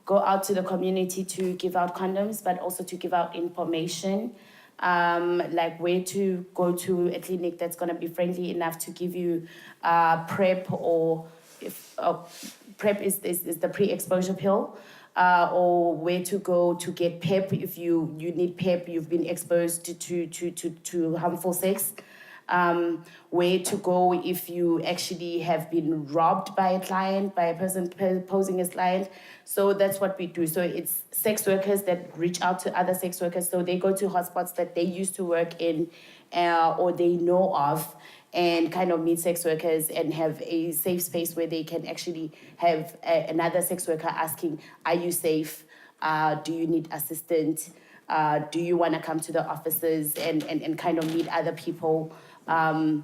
go out to the community to give out condoms, but also to give out information, like where to go to a clinic that's going to be friendly enough to give you PrEP, or if PrEP is the pre-exposure pill, or where to go to get PEP if you need PEP, you've been exposed to harmful sex. Where to go if you actually have been robbed by a client, by a person posing as client. So that's what we do. So it's sex workers that reach out to other sex workers. So they go to hotspots that they used to work in or they know of, and kind of meet sex workers and have a safe space where they can actually have another sex worker asking, are you safe? Do you need assistance? Do you want to come to the offices and kind of meet other people? That's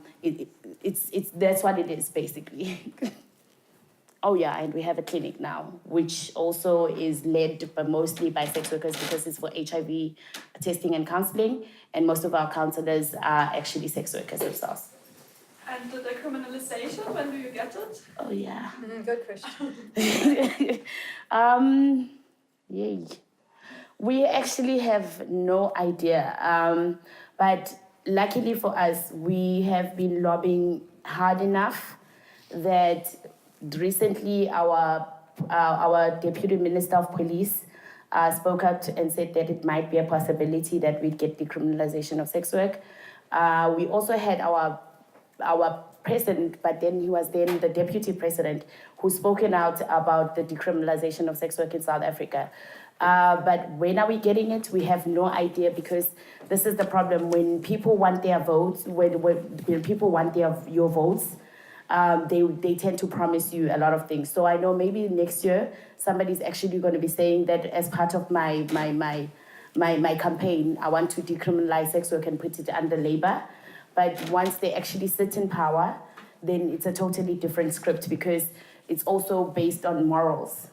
what it is, basically. Oh yeah, and we have a clinic now, which also is led but mostly by sex workers because it's for HIV testing and counseling, and most of our counselors are actually sex workers themselves. And the decriminalization, when do you get it? Oh yeah. Good question. Yay. We actually have no idea, but luckily for us, we have been lobbying hard enough that recently our Deputy Minister of Police spoke out and said that it might be a possibility that we'd get decriminalization of sex work. We also had our president, but then he was then the deputy president, who spoken out about the decriminalization of sex work in South Africa. But when are we getting it? We have no idea, because this is the problem. When people want their votes, when people want your votes, they tend to promise you a lot of things. So I know maybe next year somebody's actually going to be saying that as part of my campaign, I want to decriminalize sex work and put it under labor. But once they actually sit in power, then it's a totally different script, because it's also based on morals.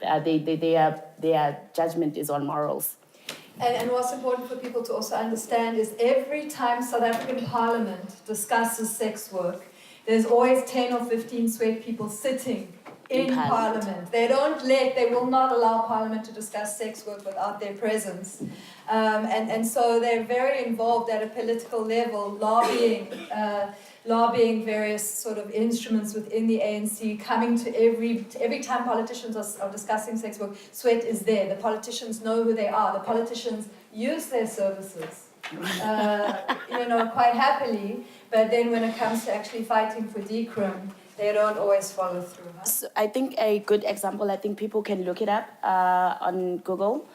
Their judgment is on morals. And what's important for people to also understand is every time South African Parliament discusses sex work, there's always 10 or 15 Sweat people sitting in Parliament. They will not allow Parliament to discuss sex work without their presence. And so they're very involved at a political level, lobbying various sort of instruments within the ANC, coming to every time politicians are discussing sex work, Sweat is there. The politicians know who they are. The politicians use their services, quite happily. But then when it comes to actually fighting for decrim, they don't always follow through. Huh? So I think a good example, I think people can look it up on Google.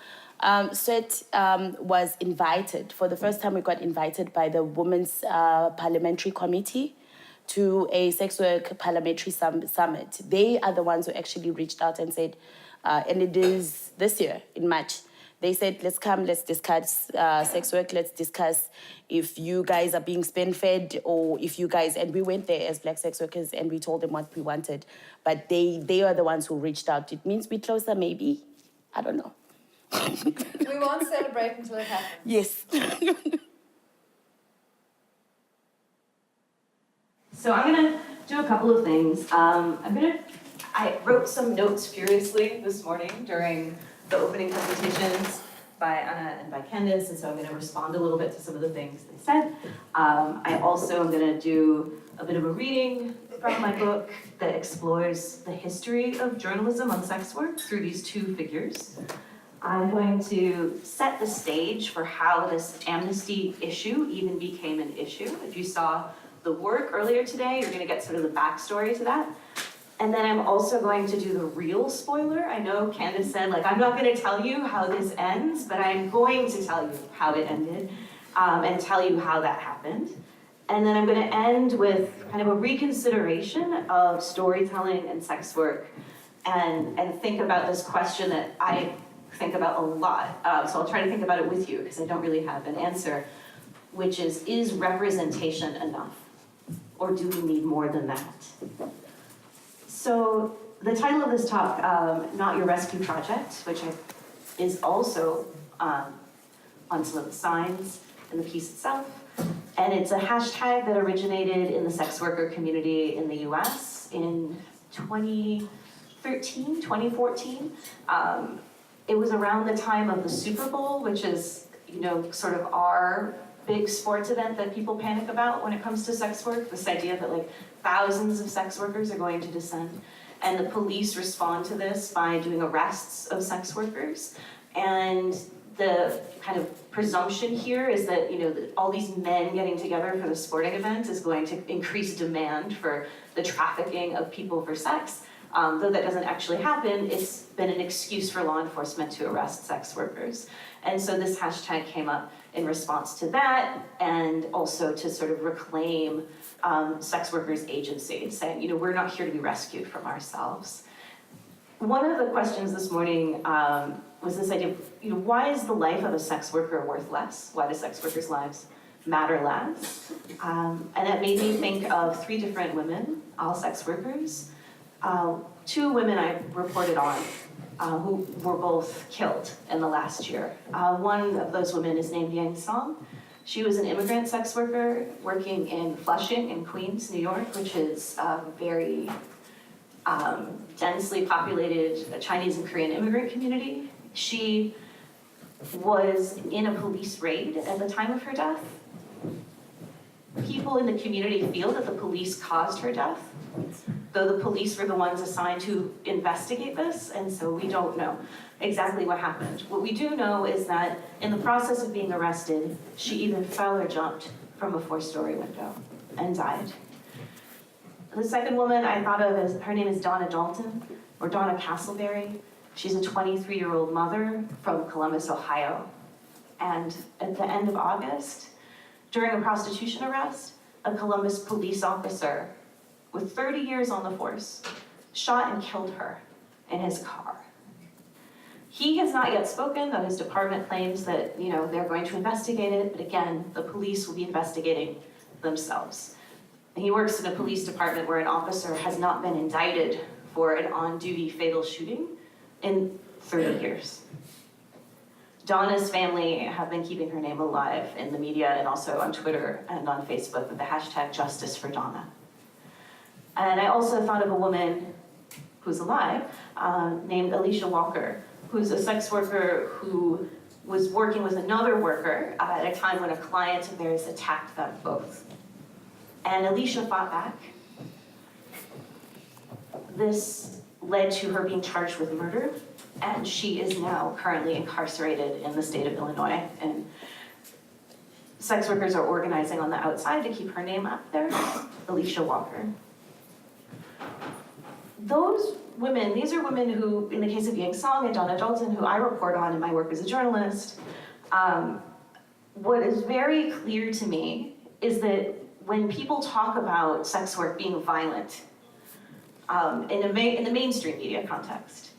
Sweat was invited, for the first time we got invited by the Women's Parliamentary Committee to a sex work parliamentary summit. They are the ones who actually reached out and said, and it is this year in March, they said, let's come, let's discuss sex work, let's discuss if you guys are being spoon-fed, or if you guys, and we went there as Black sex workers and we told them what we wanted. But they are the ones who reached out. It means we're closer, maybe. I don't know. We won't celebrate until it happens. Yes. So I'm gonna do a couple of things. I wrote some notes furiously this morning during the opening presentations by Änne and by Candice, and so I'm going to respond a little bit to some of the things they said. I also am going to do a bit of a reading from my book that explores the history of journalism on sex work through these two figures. I'm going to set the stage for how this amnesty issue even became an issue. If you saw the work earlier today, you're going to get sort of the backstory to that. And then I'm also going to do the real spoiler. I know Candice said, I'm not going to tell you how this ends, but I'm going to tell you how it ended and tell you how that happened. And then I'm going to end with kind of a reconsideration of storytelling and sex work and think about this question that I think about a lot. So I'll try to think about it with you because I don't really have an answer, which is representation enough? Or do we need more than that? So the title of this talk, Not Your Rescue Project, which is also on some of the signs in the piece itself. And it's a hashtag that originated in the sex worker community in the US in 2013, 2014. It was around the time of the Super Bowl, which is, sort of our big sports event that people panic about when it comes to sex work. This idea that thousands of sex workers are going to descend. And the police respond to this by doing arrests of sex workers. And the kind of presumption here is that, that all these men getting together for the sporting event is going to increase demand for the trafficking of people for sex. Though that doesn't actually happen, it's been an excuse for law enforcement to arrest sex workers. And so this hashtag came up in response to that, and also to sort of reclaim sex workers' agency, saying, you know, we're not here to be rescued from ourselves. One of the questions this morning was this idea of, you know, why is the life of a sex worker worth less? Why do sex workers' lives matter less? And that made me think of 3 different women, all sex workers. 2 women I reported on who were both killed in the last year. One of those women is named Yang Song. She was an immigrant sex worker working in Flushing in Queens, New York, which is a very densely populated Chinese and Korean immigrant community. She was in a police raid at the time of her death. People in the community feel that the police caused her death, though the police were the ones assigned to investigate this, and so we don't know exactly what happened. What we do know is that in the process of being arrested, she either fell or jumped from a 4-story window and died. The second woman I thought of as, her name is Donna Dalton, or Donna Castleberry. She's a 23-year-old mother from Columbus, Ohio. And at the end of August, during a prostitution arrest, a Columbus police officer with 30 years on the force shot and killed her in his car. He has not yet spoken, though his department claims that, you know, they're going to investigate it, but again, the police will be investigating themselves. He works in a police department where an officer has not been indicted for an on-duty fatal shooting in 30 years. Donna's family have been keeping her name alive in the media and also on Twitter and on Facebook with the hashtag Justice for Donna. And I also thought of a woman who's alive named Alicia Walker, who's a sex worker who was working with another worker at a time when a client of theirs attacked them both. And Alicia fought back. This led to her being charged with murder, and she is now currently incarcerated in the state of Illinois. And sex workers are organizing on the outside to keep her name up there, Alicia Walker. Those women, these are women who, in the case of Yang Song and Donna Dalton, who I report on in my work as a journalist, what is very clear to me is that when people talk about sex work being violent, in the mainstream media context,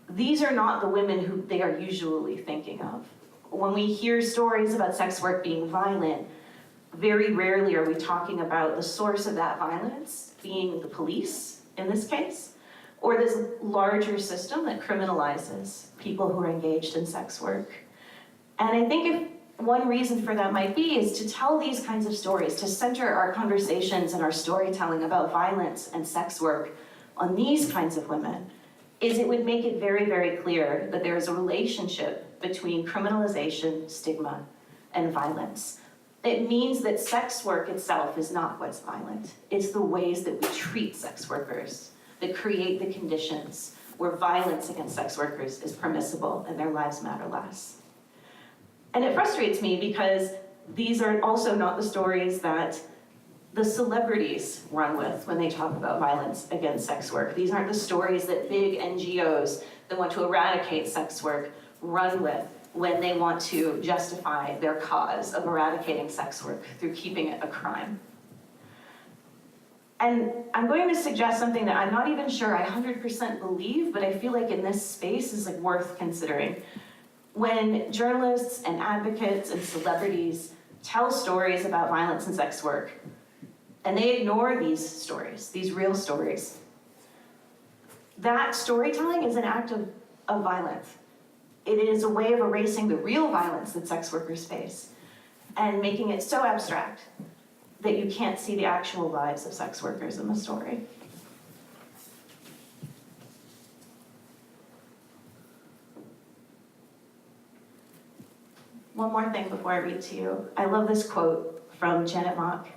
these are not the women who they are usually thinking of. When we hear stories about sex work being violent, very rarely are we talking about the source of that violence being the police, in this case, or this larger system that criminalizes people who are engaged in sex work. And I think if one reason for that might be is to tell these kinds of stories, to center our conversations and our storytelling about violence and sex work on these kinds of women, is it would make it very, very clear that there is a relationship between criminalization, stigma, and violence. It means that sex work itself is not what's violent. It's the ways that we treat sex workers that create the conditions where violence against sex workers is permissible and their lives matter less. And it frustrates me because these are also not the stories that the celebrities run with when they talk about violence against sex work. These aren't the stories that big NGOs that want to eradicate sex work run with when they want to justify their cause of eradicating sex work through keeping it a crime. And I'm going to suggest something that I'm not even sure I 100% believe, but I feel like in this space is like worth considering. When journalists and advocates and celebrities tell stories about violence and sex work, and they ignore these stories, these real stories, that storytelling is an act of violence. It is a way of erasing the real violence that sex workers face and making it so abstract that you can't see the actual lives of sex workers in the story. One more thing before I read to you. I love this quote from Janet Mock.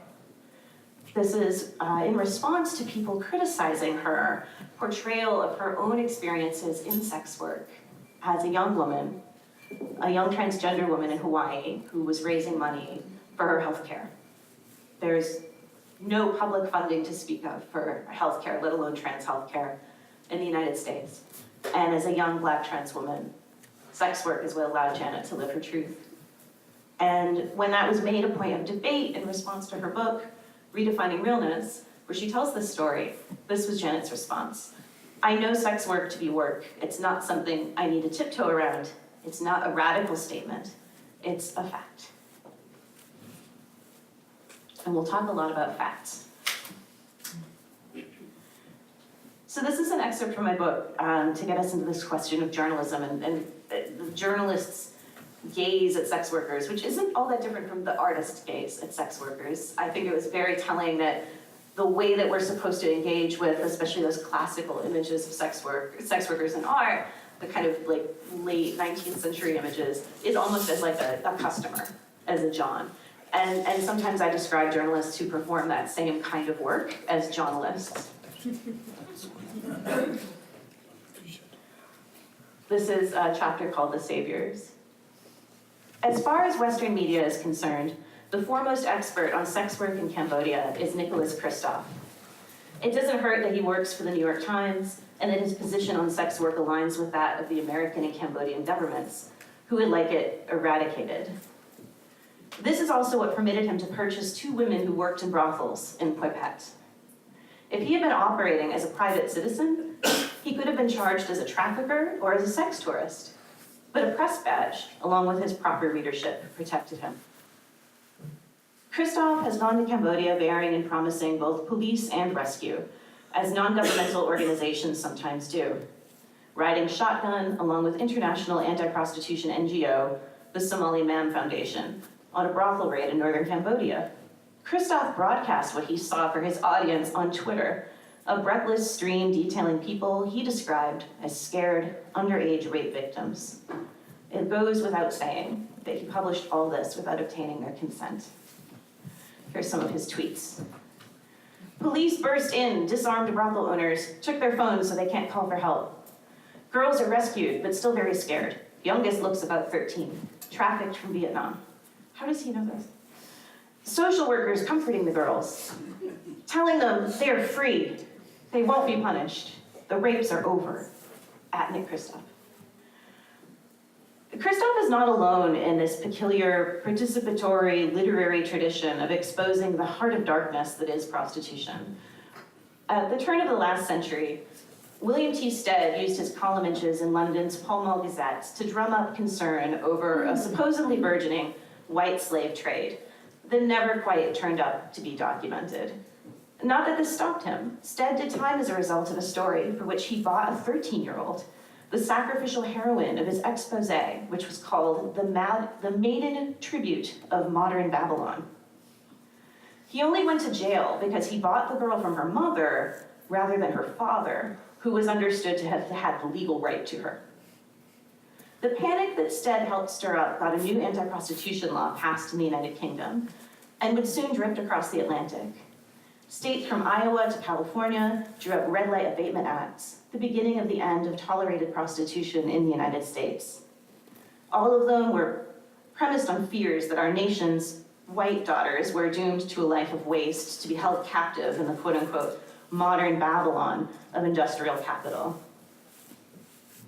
This is in response to people criticizing her portrayal of her own experiences in sex work as a young woman, a young transgender woman in Hawaii who was raising money for her health care. There's no public funding to speak of for healthcare, let alone trans healthcare in the United States. And as a young Black trans woman, sex work is what allowed Janet to live her truth. And when that was made a point of debate in response to her book, Redefining Realness, where she tells this story, this was Janet's response. I know sex work to be work. It's not something I need to tiptoe around. It's not a radical statement. It's a fact. And we'll talk a lot about facts. So this is an excerpt from my book to get us into this question of journalism and the journalists' gaze at sex workers, which isn't all that different from the artist's gaze at sex workers. I think it was very telling that the way that we're supposed to engage with, especially those classical images of sex workers in art, the kind of like late 19th century images, is almost as like a customer, as a John. And sometimes I describe journalists who perform that same kind of work as journalists. This is a chapter called The Saviors. As far as Western media is concerned, the foremost expert on sex work in Cambodia is Nicholas Kristof. It doesn't hurt that he works for the New York Times and that his position on sex work aligns with that of the American and Cambodian governments, who would like it eradicated. This is also what permitted him to purchase 2 women who worked in brothels in Poi Phet. If he had been operating as a private citizen, he could have been charged as a trafficker or as a sex tourist, but a press badge, along with his proper readership, protected him. Kristof has gone to Cambodia bearing and promising both police and rescue, as non-governmental organizations sometimes do, riding shotgun along with international anti-prostitution NGO, the Somali Mam Foundation, on a brothel raid in northern Cambodia. Kristof broadcast what he saw for his audience on Twitter, a breathless stream detailing people he described as scared, underage rape victims. It goes without saying that he published all this without obtaining their consent. Here's some of his tweets. Police burst in, disarmed brothel owners, took their phones so they can't call for help. Girls are rescued, but still very scared. Youngest looks about 13, trafficked from Vietnam. How does he know this? Social workers comforting the girls, telling them they are free, they won't be punished, the rapes are over, at Nick Kristof. Kristof is not alone in this peculiar participatory literary tradition of exposing the heart of darkness that is prostitution. At the turn of the last century, William T. Stead used his column inches in London's Pall Mall Gazette to drum up concern over a supposedly burgeoning white slave trade that never quite turned up to be documented. Not that this stopped him. Stead did time as a result of a story for which he bought a 13-year-old, the sacrificial heroine of his expose, which was called The Maiden Tribute of Modern Babylon. He only went to jail because he bought the girl from her mother rather than her father, who was understood to have had the legal right to her. The panic that Stead helped stir up got a new anti-prostitution law passed in the United Kingdom and would soon drift across the Atlantic. States from Iowa to California drew up red light abatement acts, the beginning of the end of tolerated prostitution in the United States. All of them were premised on fears that our nation's white daughters were doomed to a life of waste, to be held captive in the quote-unquote modern Babylon of industrial capital.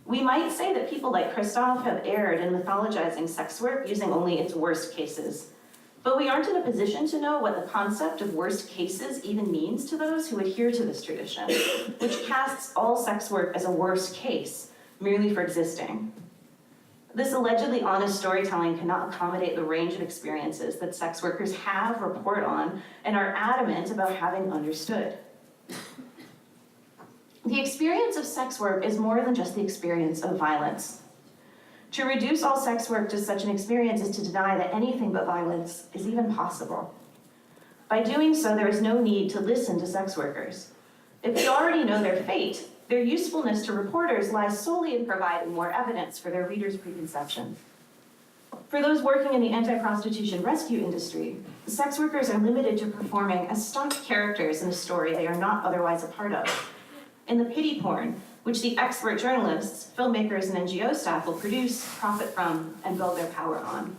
We might say that people like Kristof have erred in mythologizing sex work using only its worst cases. But we aren't in a position to know what the concept of worst cases even means to those who adhere to this tradition, which casts all sex work as a worst case, merely for existing. This allegedly honest storytelling cannot accommodate the range of experiences that sex workers have, report on, and are adamant about having understood. The experience of sex work is more than just the experience of violence. To reduce all sex work to such an experience is to deny that anything but violence is even possible. By doing so, there is no need to listen to sex workers. If we already know their fate, their usefulness to reporters lies solely in providing more evidence for their readers' preconception. For those working in the anti-prostitution rescue industry, sex workers are limited to performing as stock characters in a story they are not otherwise a part of. In the pity porn, which the expert journalists, filmmakers, and NGO staff will produce, profit from, and build their power on.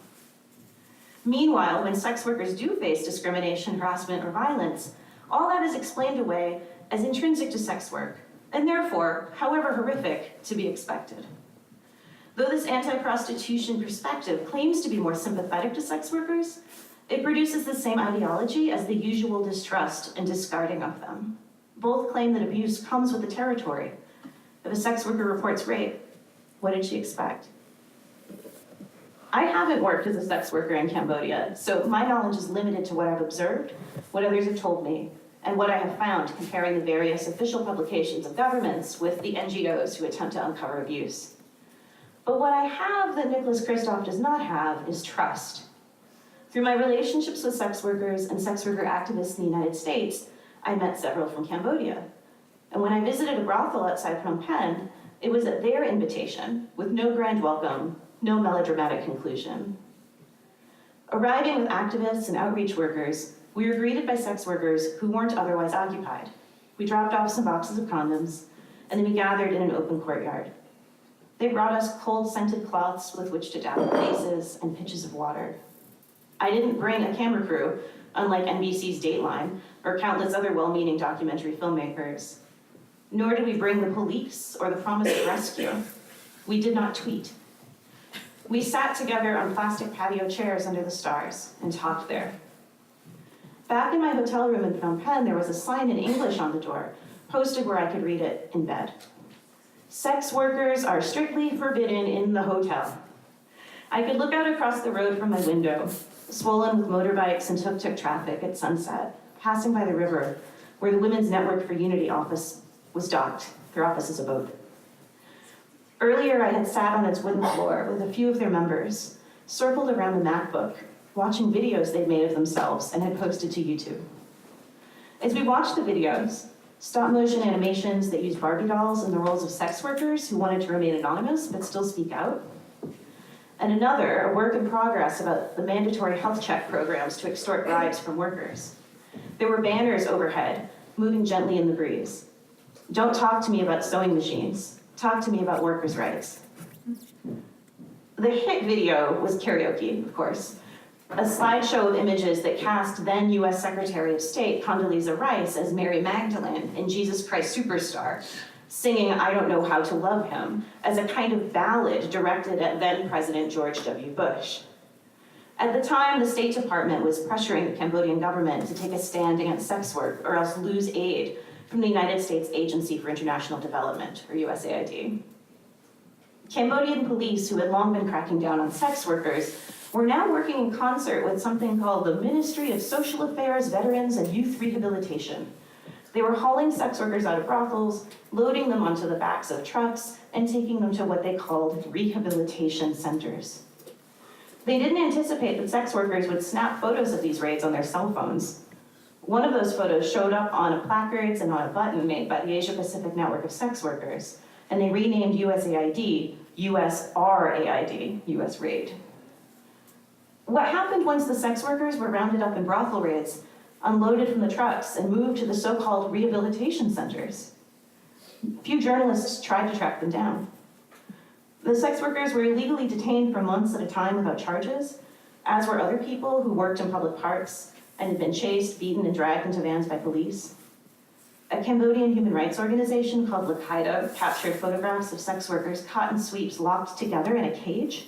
Meanwhile, when sex workers do face discrimination, harassment, or violence, all that is explained away as intrinsic to sex work, and therefore, however horrific, to be expected. Though this anti-prostitution perspective claims to be more sympathetic to sex workers, it produces the same ideology as the usual distrust and discarding of them. Both claim that abuse comes with the territory. If a sex worker reports rape, what did she expect? I haven't worked as a sex worker in Cambodia, so my knowledge is limited to what I've observed, what others have told me, and what I have found comparing the various official publications of governments with the NGOs who attempt to uncover abuse. But what I have that Nicholas Kristof does not have is trust. Through my relationships with sex workers and sex worker activists in the United States, I met several from Cambodia. And when I visited a brothel outside Phnom Penh, it was at their invitation, with no grand welcome, no melodramatic conclusion. Arriving with activists and outreach workers, we were greeted by sex workers who weren't otherwise occupied. We dropped off some boxes of condoms, and then we gathered in an open courtyard. They brought us cold scented cloths with which to dab our faces and pitchers of water. I didn't bring a camera crew, unlike NBC's Dateline or countless other well-meaning documentary filmmakers. Nor did we bring the police or the promise of rescue. We did not tweet. We sat together on plastic patio chairs under the stars and talked there. Back in my hotel room in Phnom Penh, there was a sign in English on the door, posted where I could read it in bed. Sex workers are strictly forbidden in the hotel. I could look out across the road from my window, swollen with motorbikes and tuk-tuk traffic at sunset, passing by the river, where the Women's Network for Unity office was docked. Their office is a boat. Earlier, I had sat on its wooden floor with a few of their members, circled around the MacBook, watching videos they'd made of themselves and had posted to YouTube. As we watched the videos, stop-motion animations that used Barbie dolls in the roles of sex workers who wanted to remain anonymous but still speak out, and another, a work in progress about the mandatory health check programs to extort bribes from workers. There were banners overhead, moving gently in the breeze. Don't talk to me about sewing machines. Talk to me about workers' rights. The hit video was karaoke, of course, a slideshow of images that cast then US Secretary of State Condoleezza Rice as Mary Magdalene in Jesus Christ Superstar, singing I Don't Know How to Love Him as a kind of ballad directed at then President George W. Bush. At the time, the State Department was pressuring the Cambodian government to take a stand against sex work or else lose aid from the United States Agency for International Development, or USAID. Cambodian police, who had long been cracking down on sex workers, were now working in concert with something called the Ministry of Social Affairs, Veterans, and Youth Rehabilitation. They were hauling sex workers out of brothels, loading them onto the backs of trucks, and taking them to what they called rehabilitation centers. They didn't anticipate that sex workers would snap photos of these raids on their cell phones. One of those photos showed up on placards and on a button made by the Asia Pacific Network of Sex Workers, and they renamed USAID, USRAID, US RAID. What happened once the sex workers were rounded up in brothel raids, unloaded from the trucks, and moved to the so-called rehabilitation centers? Few journalists tried to track them down. The sex workers were illegally detained for months at a time without charges, as were other people who worked in public parks and had been chased, beaten, and dragged into vans by police. A Cambodian human rights organization called Al-Qaeda captured photographs of sex workers caught in sweeps locked together in a cage,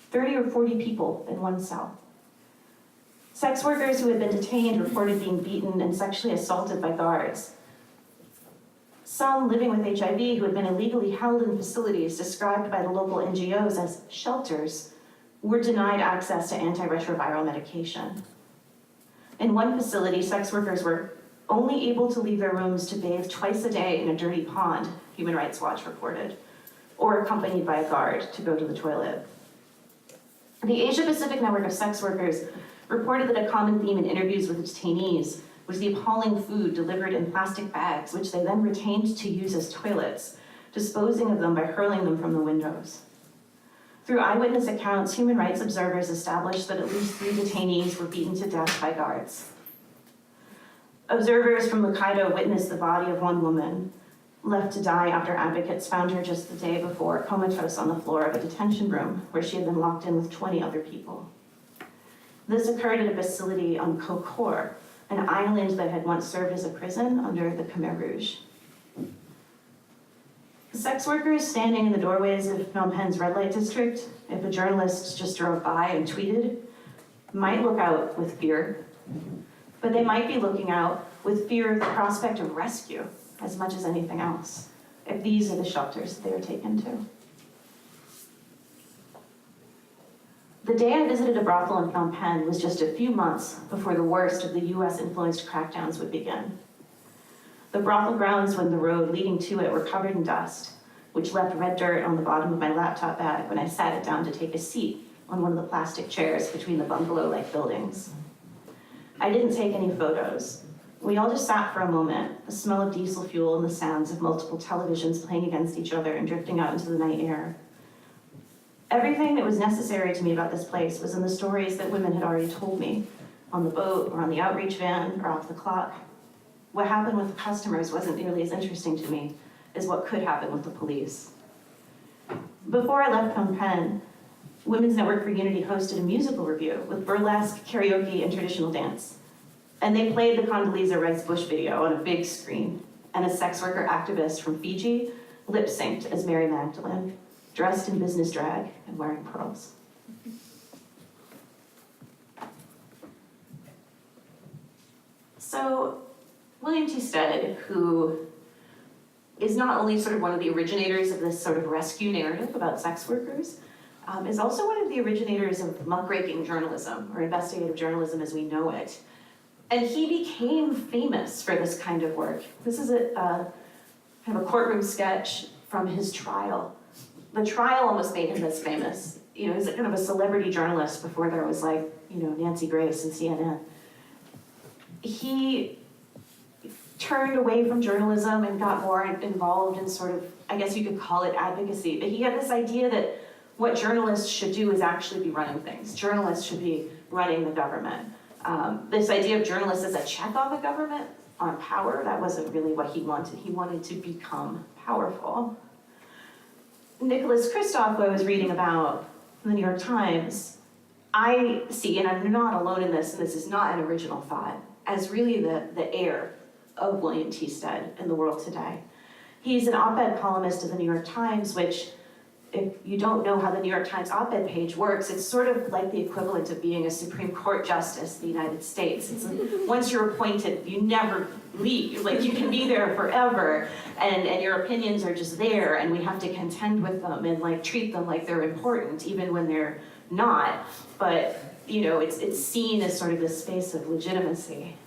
30 or 40 people in one cell. Sex workers who had been detained reported being beaten and sexually assaulted by guards. Some living with HIV who had been illegally held in facilities described by the local NGOs as shelters were denied access to antiretroviral medication. In one facility, sex workers were only able to leave their rooms to bathe twice a day in a dirty pond, Human Rights Watch reported, or accompanied by a guard to go to the toilet. The Asia Pacific Network of Sex Workers reported that a common theme in interviews with detainees was the appalling food delivered in plastic bags, which they then retained to use as toilets, disposing of them by hurling them from the windows. Through eyewitness accounts, human rights observers established that at least 3 detainees were beaten to death by guards. Observers from Al-Qaeda witnessed the body of one woman, left to die after advocates found her just the day before comatose on the floor of a detention room where she had been locked in with 20 other people. This occurred at a facility on Kokor, an island that had once served as a prison under the Khmer Rouge. Sex workers standing in the doorways of Phnom Penh's red light district, if a journalist just drove by and tweeted, might look out with fear, but they might be looking out with fear of the prospect of rescue as much as anything else, if these are the shelters they are taken to. The day I visited a brothel in Phnom Penh was just a few months before the worst of the US-influenced crackdowns would begin. The brothel grounds and the road leading to it were covered in dust, which left red dirt on the bottom of my laptop bag when I sat it down to take a seat on one of the plastic chairs between the bungalow-like buildings. I didn't take any photos. We all just sat for a moment, the smell of diesel fuel and the sounds of multiple televisions playing against each other and drifting out into the night air. Everything that was necessary to me about this place was in the stories that women had already told me, on the boat or on the outreach van or off the clock. What happened with the customers wasn't nearly as interesting to me as what could happen with the police. Before I left Phnom Penh, Women's Network for Unity hosted a musical review with burlesque, karaoke, and traditional dance. And they played the Condoleezza Rice Bush video on a big screen, and a sex worker activist from Fiji lip-synced as Mary Magdalene, dressed in business drag and wearing pearls. So, William T. Stead, who is not only sort of one of the originators of this sort of rescue narrative about sex workers, is also one of the originators of muckraking journalism, or investigative journalism as we know it. And he became famous for this kind of work. This is a kind of a courtroom sketch from his trial. The trial almost made him this famous. You know, he's kind of a celebrity journalist before there was like, you know, Nancy Grace and CNN. He turned away from journalism and got more involved in sort of, I guess you could call it advocacy, but he had this idea that what journalists should do is actually be running things. Journalists should be running the government. This idea of journalists as a check on the government, on power, that wasn't really what he wanted. He wanted to become powerful. Nicholas Kristof, who I was reading about in the New York Times, I see, and I'm not alone in this, and this is not an original thought, as really the heir of William T. Stead in the world today. He's an op-ed columnist of the New York Times, which, if you don't know how the New York Times op-ed page works, it's sort of like the equivalent of being a Supreme Court justice in the United States. It's like, once you're appointed, you never leave. Like, you can be there forever, and your opinions are just there, and we have to contend with them and like treat them like they're important, even when they're not. But you know, it's seen as sort of this space of legitimacy.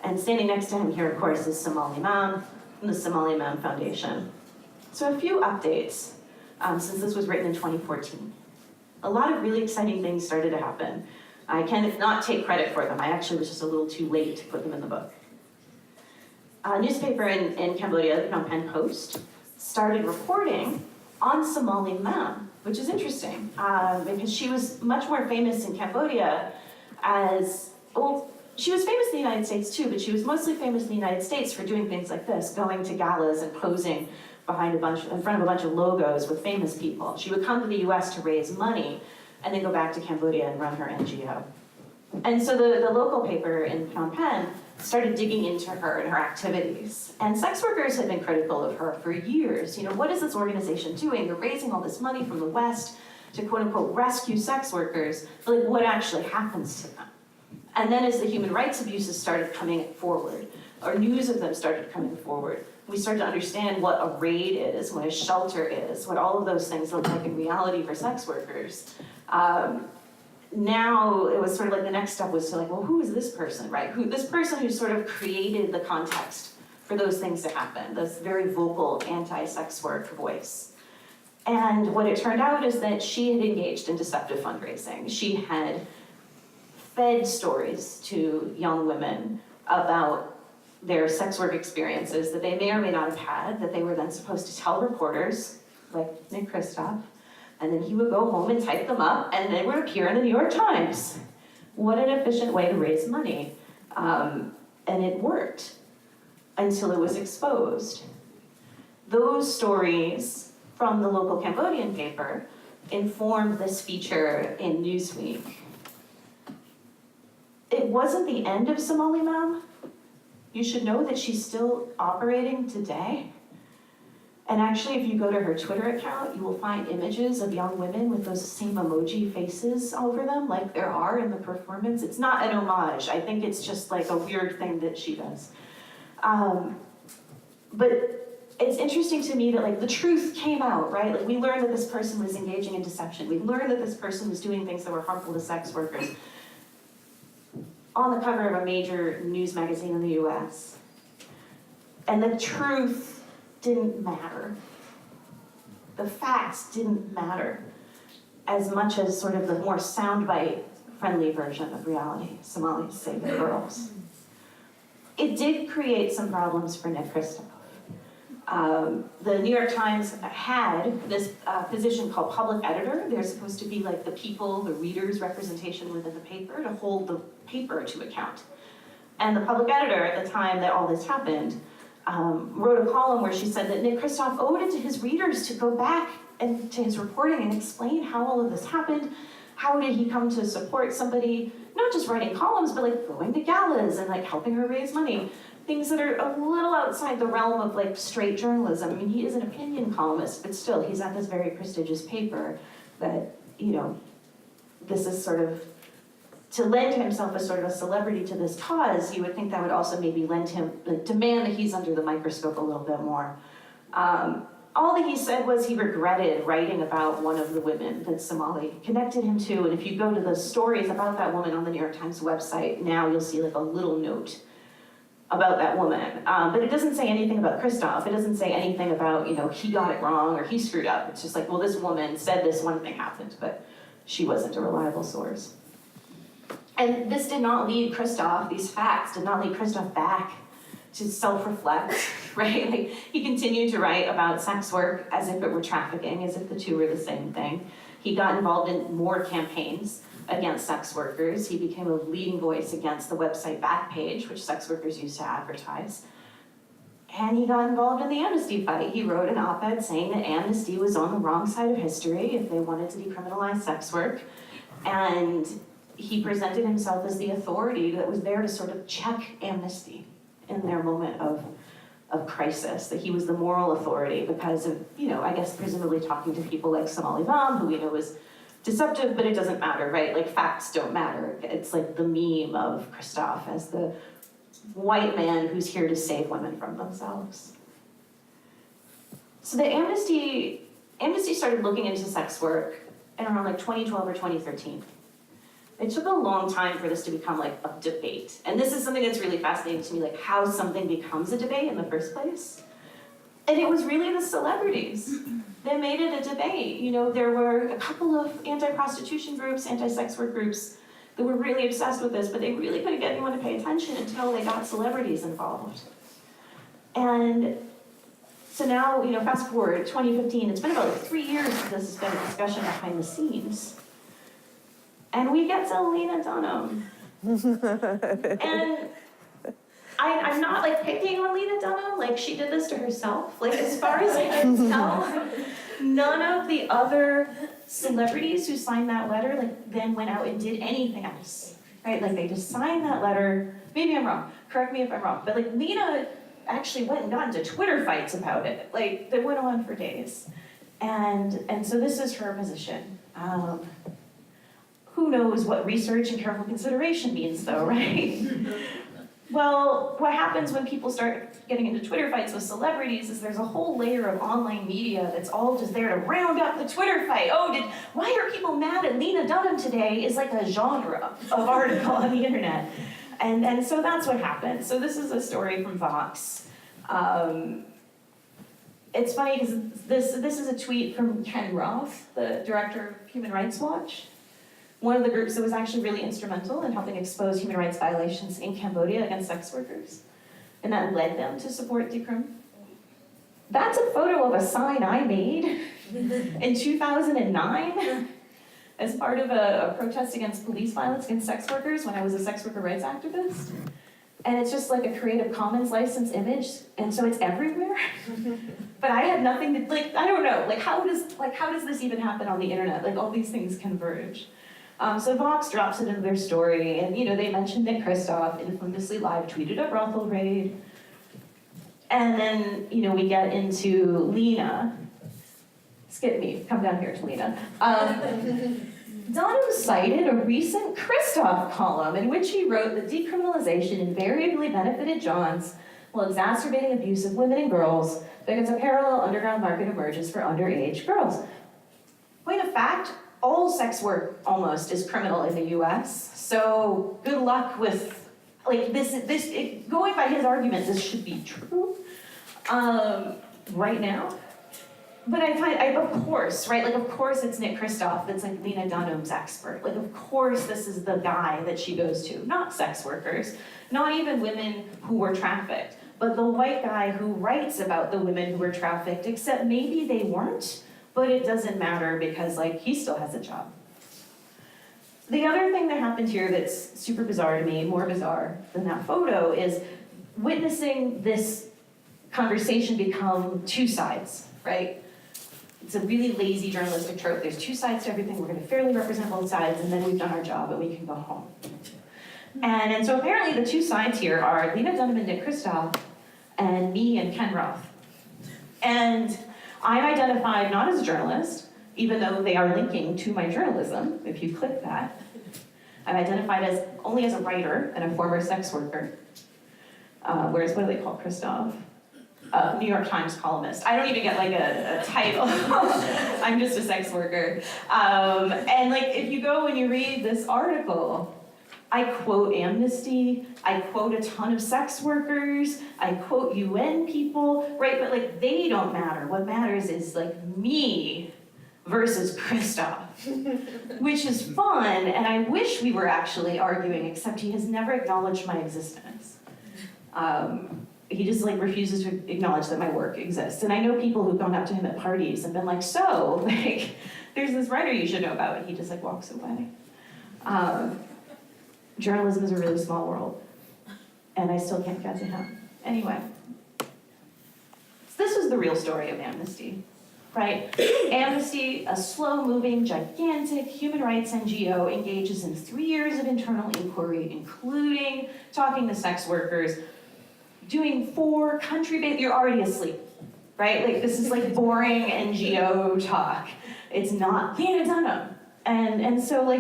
And standing next to him here, of course, is Somal Imam from the Somal Imam Foundation. So a few updates. Since this was written in 2014. A lot of really exciting things started to happen. I cannot take credit for them. I actually was just a little too late to put them in the book. A newspaper in Cambodia, the Phnom Penh Post, started reporting on Somal Imam, which is interesting because she was much more famous in Cambodia as, well, she was famous in the United States too, but she was mostly famous in the United States for doing things like this, going to galas and posing in front of a bunch of logos with famous people. She would come to the US to raise money and then go back to Cambodia and run her NGO. And so the local paper in Phnom Penh started digging into her and her activities. And sex workers had been critical of her for years. You know, what is this organization doing? They're raising all this money from the West to quote unquote rescue sex workers, but like what actually happens to them? And then as the human rights abuses started coming forward, or news of them started coming forward, we started to understand what a raid is, what a shelter is, what all of those things look like in reality for sex workers. Now it was sort of like the next step was to like, well, who is this person, right? This person who sort of created the context for those things to happen, this very vocal anti-sex work voice. And what it turned out is that she had engaged in deceptive fundraising. She had fed stories to young women about their sex work experiences that they may or may not have had, that they were then supposed to tell reporters, like Nick Kristof, and then he would go home and type them up, and they would appear in the New York Times. What an efficient way to raise money. And it worked until it was exposed. Those stories from the local Cambodian paper informed this feature in Newsweek. it wasn't the end of Somali Mom. You should know that she's still operating today. And actually, if you go to her Twitter account, you will find images of young women with those same emoji faces over them, like there are in the performance. It's not an homage. I think it's just like a weird thing that she does. But it's interesting to me that like the truth came out, right? Like we learned that this person was engaging in deception. We learned that this person was doing things that were harmful to sex workers on the cover of a major news magazine in the US. And the truth didn't matter. The facts didn't matter as much as sort of the more soundbite friendly version of reality, Somalis Save the Girls. It did create some problems for Nick Kristof. The New York Times had this position called public editor. They're supposed to be like the people, the readers' representation within the paper to hold the paper to account. And the public editor at the time that all this happened wrote a column where she said that Nick Kristof owed it to his readers to go back and to his reporting and explain how all of this happened. How did he come to support somebody, not just writing columns, but like going to galas and like helping her raise money. Things that are a little outside the realm of like straight journalism. I mean, he is an opinion columnist, but still he's at this very prestigious paper that, you know, this is sort of, to lend himself as sort of a celebrity to this cause, you would think that would also maybe lend him, demand that he's under the microscope a little bit more. All that he said was he regretted writing about one of the women that Somali connected him to, and if you go to the stories about that woman on the New York Times website, now you'll see like a little note about that woman. But it doesn't say anything about Kristof. It doesn't say anything about, you know, he got it wrong or he screwed up. It's just like, well, this woman said this one thing happened, but she wasn't a reliable source. And this did not lead Kristof, these facts did not lead Kristof back to self-reflect, right? Like, he continued to write about sex work as if it were trafficking, as if the two were the same thing. He got involved in more campaigns against sex workers. He became a leading voice against the website Backpage, which sex workers used to advertise. And he got involved in the amnesty fight. He wrote an op-ed saying that amnesty was on the wrong side of history if they wanted to decriminalize sex work. And he presented himself as the authority that was there to sort of check amnesty in their moment of crisis, that he was the moral authority because of, you know, I guess presumably talking to people like Somali Vam, who we know is deceptive, but it doesn't matter, right? Like, facts don't matter. It's like the meme of Kristof as the white man who's here to save women from themselves. So the amnesty started looking into sex work in around like 2012 or 2013. It took a long time for this to become like a debate. And this is something that's really fascinating to me, like how something becomes a debate in the first place. And it was really the celebrities that made it a debate. You know, there were a couple of anti-prostitution groups, anti-sex work groups that were really obsessed with this, but they really couldn't get anyone to pay attention until they got celebrities involved. And so now, you know, fast forward, 2015, it's been about 3 years since this has been a discussion behind the scenes. And we get to Lena Dunham. And I'm not like picking on Lena Dunham, like she did this to herself. Like, as far as I can tell, none of the other celebrities who signed that letter like then went out and did anything else, right? Like, they just signed that letter. Maybe I'm wrong, correct me if I'm wrong, but like Lena actually went and got into Twitter fights about it, like that went on for days. And so this is her position. Who knows what research and careful consideration means though, right? Well, what happens when people start getting into Twitter fights with celebrities is there's a whole layer of online media that's all just there to round up the Twitter fight. Oh, why are people mad at Lena Dunham today is like a genre of article on the internet. And so that's what happened. So this is a story from Vox. It's funny because this is a tweet from Ken Roth, the director of Human Rights Watch. One of the groups that was actually really instrumental in helping expose human rights violations in Cambodia against sex workers. And that led them to support decrim. That's a photo of a sign I made in 2009 as part of a protest against police violence against sex workers when I was a sex worker rights activist. And it's just like a Creative Commons license image, and so it's everywhere. But I had nothing to, like, I don't know, like how does this even happen on the internet? Like, all these things converge. So Vox drops it into their story, and they mentioned Nick Kristof infamously live tweeted a brothel raid. And then, we get into Lena. Skip me, come down here to Lena. Dunham cited a recent Kristof column in which he wrote that decriminalization invariably benefited Johns while exacerbating abuse of women and girls because a parallel underground market emerges for underage girls. Point of fact, all sex work almost is criminal in the US, so good luck with, going by his argument, this should be true right now. But of course, right, of course it's Nick Kristof that's Lena Dunham's expert. Of course this is the guy that she goes to, not sex workers, not even women who were trafficked, but the white guy who writes about the women who were trafficked, except maybe they weren't, but it doesn't matter because, he still has a job. The other thing that happened here that's super bizarre to me, more bizarre than that photo, is witnessing this conversation become two sides, right? It's a really lazy journalistic trope. There's two sides to everything. We're going to fairly represent both sides, and then we've done our job, and we can go home. And so apparently the two sides here are Lena Dunham and Nick Kristof, and me and Ken Roth. And I'm identified not as a journalist, even though they are linking to my journalism, if you click that. I'm identified only as a writer and a former sex worker. Whereas, what do they call Kristof? New York Times columnist. I don't even get a title. I'm just a sex worker. And if you go and you read this article, I quote Amnesty, I quote a ton of sex workers, I quote UN people, right? But they don't matter. What matters is me versus Kristof, which is fun, and I wish we were actually arguing, except he has never acknowledged my existence. He just refuses to acknowledge that my work exists. And I know people who've gone up to him at parties and been there's this writer you should know about, and he just walks away. Journalism is a really small world, and I still can't get to him. Anyway, so this was the real story of Amnesty, right? Amnesty, a slow-moving, gigantic human rights NGO, engages in 3 years of internal inquiry, including talking to sex workers, doing 4 country-based, you're already asleep, right? This is boring NGO talk. It's not Lena Dunham. And so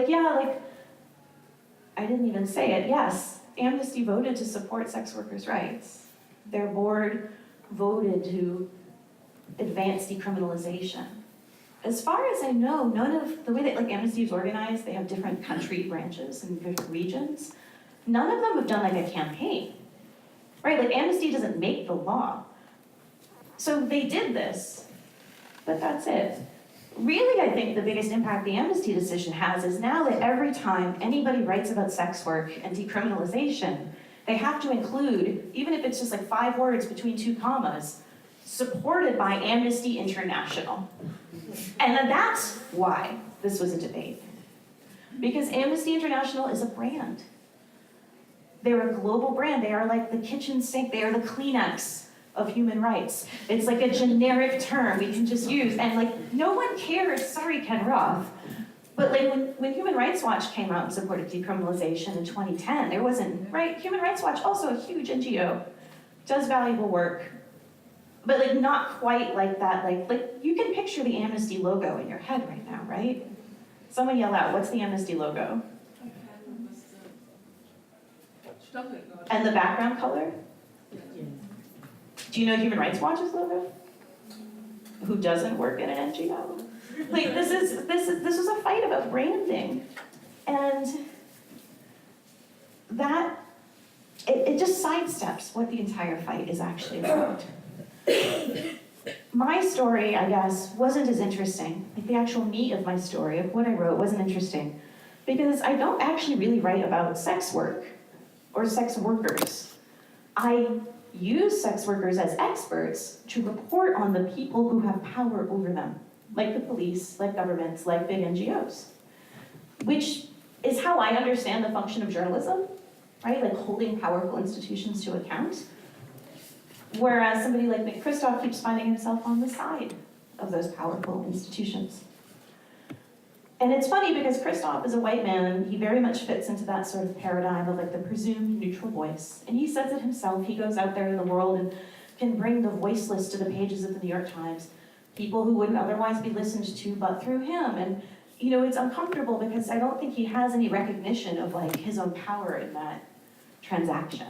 I didn't even say it, yes, Amnesty voted to support sex workers' rights. Their board voted to advance decriminalization. As far as I know, none of, the way that Amnesty is organized, they have different country branches and different regions. None of them have done a campaign, right? Amnesty doesn't make the law. So they did this, but that's it. Really, I think the biggest impact the Amnesty decision has is now that every time anybody writes about sex work and decriminalization, they have to include, even if it's just 5 words between 2 commas, supported by Amnesty International. And that's why this was a debate. Because Amnesty International is a brand. They're a global brand. They are the kitchen sink. They are the Kleenex of human rights. It's a generic term we can just use. And no one cares, sorry Ken Roth, but when Human Rights Watch came out and supported decriminalization in 2010, there wasn't, right? Human Rights Watch, also a huge NGO, does valuable work, but not quite like that. You can picture the Amnesty logo in your head right now, right? Someone yell out, what's the Amnesty logo? And the background color? Do you know Human Rights Watch's logo? Who doesn't work in an NGO? This was a fight about branding, and that it just sidesteps what the entire fight is actually about. My story, I guess, wasn't as interesting. The actual meat of my story, of what I wrote, wasn't interesting, because I don't actually really write about sex work or sex workers. I use sex workers as experts to report on the people who have power over them, like the police, like governments, like big NGOs, which is how I understand the function of journalism, right? Holding powerful institutions to account. Whereas somebody like Nick Kristof keeps finding himself on the side of those powerful institutions. And it's funny because Christoph is a white man. He very much fits into that sort of paradigm of like the presumed neutral voice. And he says it himself. He goes out there in the world and can bring the voiceless to the pages of the New York Times. People who wouldn't otherwise be listened to but through him. And you know, it's uncomfortable because I don't think he has any recognition of like his own power in that transaction.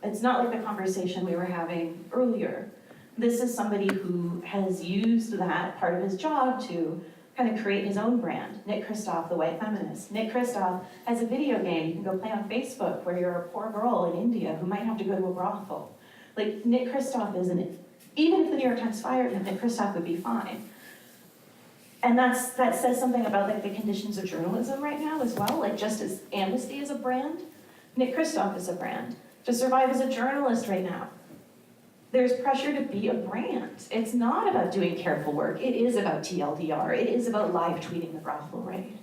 It's not like the conversation we were having earlier. This is somebody who has used that part of his job to kind of create his own brand. Nick Kristof, the white feminist. Nick Kristof has a video game you can go play on Facebook where you're a poor girl in India who might have to go to a brothel. Like, Nick Kristof even if the New York Times fired him, Nick Kristof would be fine. And that says something about like the conditions of journalism right now as well. Like, just as Amnesty is a brand, Nick Kristof is a brand. To survive as a journalist right now, there's pressure to be a brand. It's not about doing careful work. It is about TLDR. It is about live tweeting the brothel raid.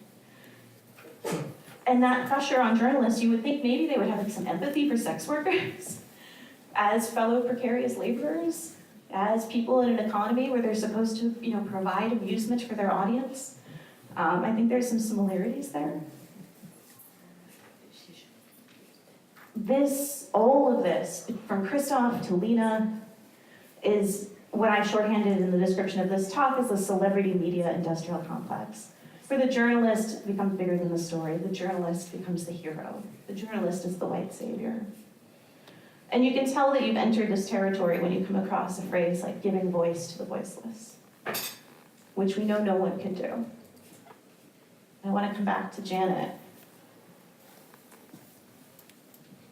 And that pressure on journalists, you would think maybe they would have like some empathy for sex workers as fellow precarious laborers, as people in an economy where they're supposed to, you know, provide amusement for their audience. I think there's some similarities there. All of this, from Christoph to Lena, is what I shorthanded in the description of this talk as the celebrity media industrial complex. For the journalist, it becomes bigger than the story. The journalist becomes the hero. The journalist is the white savior. And you can tell that you've entered this territory when you come across a phrase like giving voice to the voiceless, which we know no one can do. I want to come back to Janet.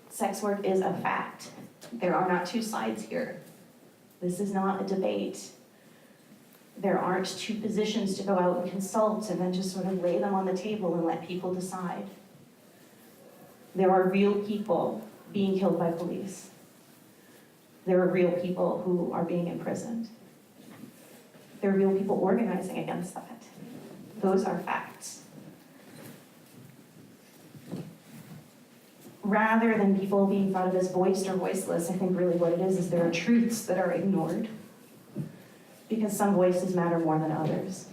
Sex work is a fact. There are not two sides here. This is not a debate. There aren't two positions to go out and consult and then just sort of lay them on the table and let people decide. There are real people being killed by police. There are real people who are being imprisoned. There are real people organizing against that. Those are facts. Rather than people being thought of as voiced or voiceless, I think really what it is there are truths that are ignored because some voices matter more than others.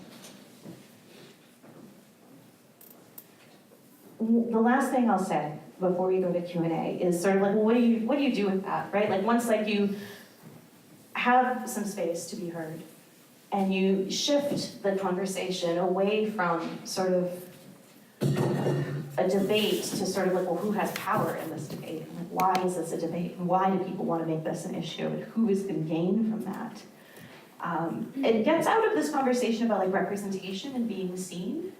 The last thing I'll say before we go to Q&A is sort of like, well, what do you do with that, right? Like, once like you have some space to be heard and you shift the conversation away from sort of a debate to sort of like, well, who has power in this debate? And like, why is this a debate? And why do people want to make this an issue? And who is going to gain from that? It gets out of this conversation about like representation and being seen,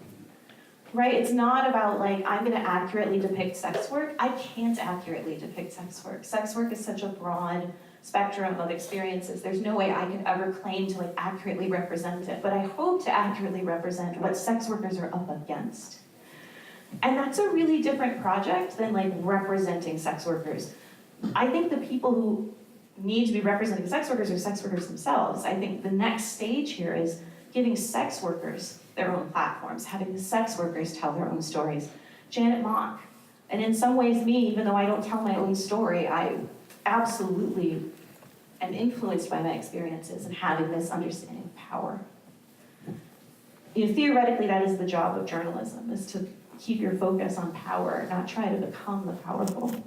right? It's not about like, I'm going to accurately depict sex work. I can't accurately depict sex work. Sex work is such a broad spectrum of experiences. There's no way I could ever claim to like accurately represent it, but I hope to accurately represent what sex workers are up against. And that's a really different project than like representing sex workers. I think the people who need to be representing sex workers are sex workers themselves. I think the next stage here is giving sex workers their own platforms, having the sex workers tell their own stories. Janet Mock, and in some ways me, even though I don't tell my own story, I absolutely am influenced by my experiences and having this understanding of power. You know, theoretically, that is the job of journalism, is to keep your focus on power, not try to become the powerful.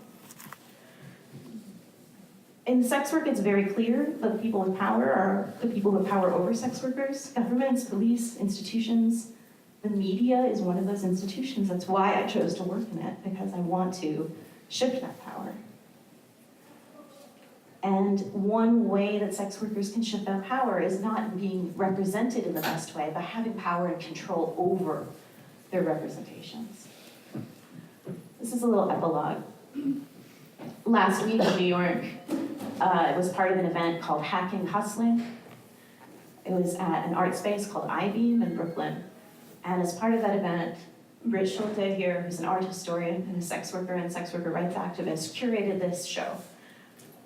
In sex work, it's very clear the people with power are the people with power over sex workers, governments, police, institutions. The media is one of those institutions. That's why I chose to work in it, because I want to shift that power. And one way that sex workers can shift that power is not being represented in the best way, but having power and control over their representations. This is a little epilogue. Last week in New York, it was part of an event called Hacking Hustling. It was at an art space called I-Beam in Brooklyn. And as part of that event, Britt Schulte here, who's an art historian and a sex worker and sex worker rights activist, curated this show.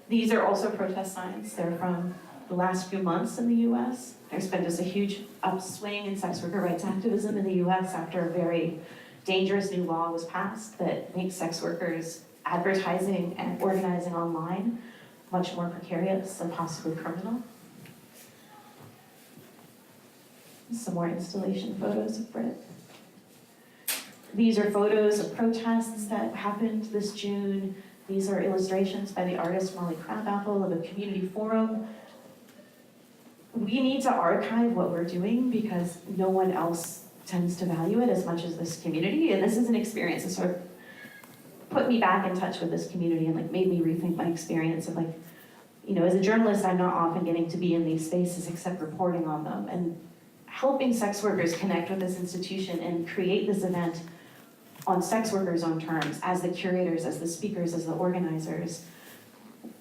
These are also protest signs. They're from the last few months in the US. There's been just a huge upswing in sex worker rights activism in the US after a very dangerous new law was passed that makes sex workers advertising and organizing online much more precarious and possibly criminal. Some more installation photos of Britt. These are photos of protests that happened this June. These are illustrations by the artist Molly Crabapple of a community forum. We need to archive what we're doing because no one else tends to value it as much as this community. And this is an experience that sort of put me back in touch with this community and like made me rethink my experience of like, you know, as a journalist, I'm not often getting to be in these spaces except reporting on them. And helping sex workers connect with this institution and create this event on sex workers' own terms, as the curators, as the speakers, as the organizers,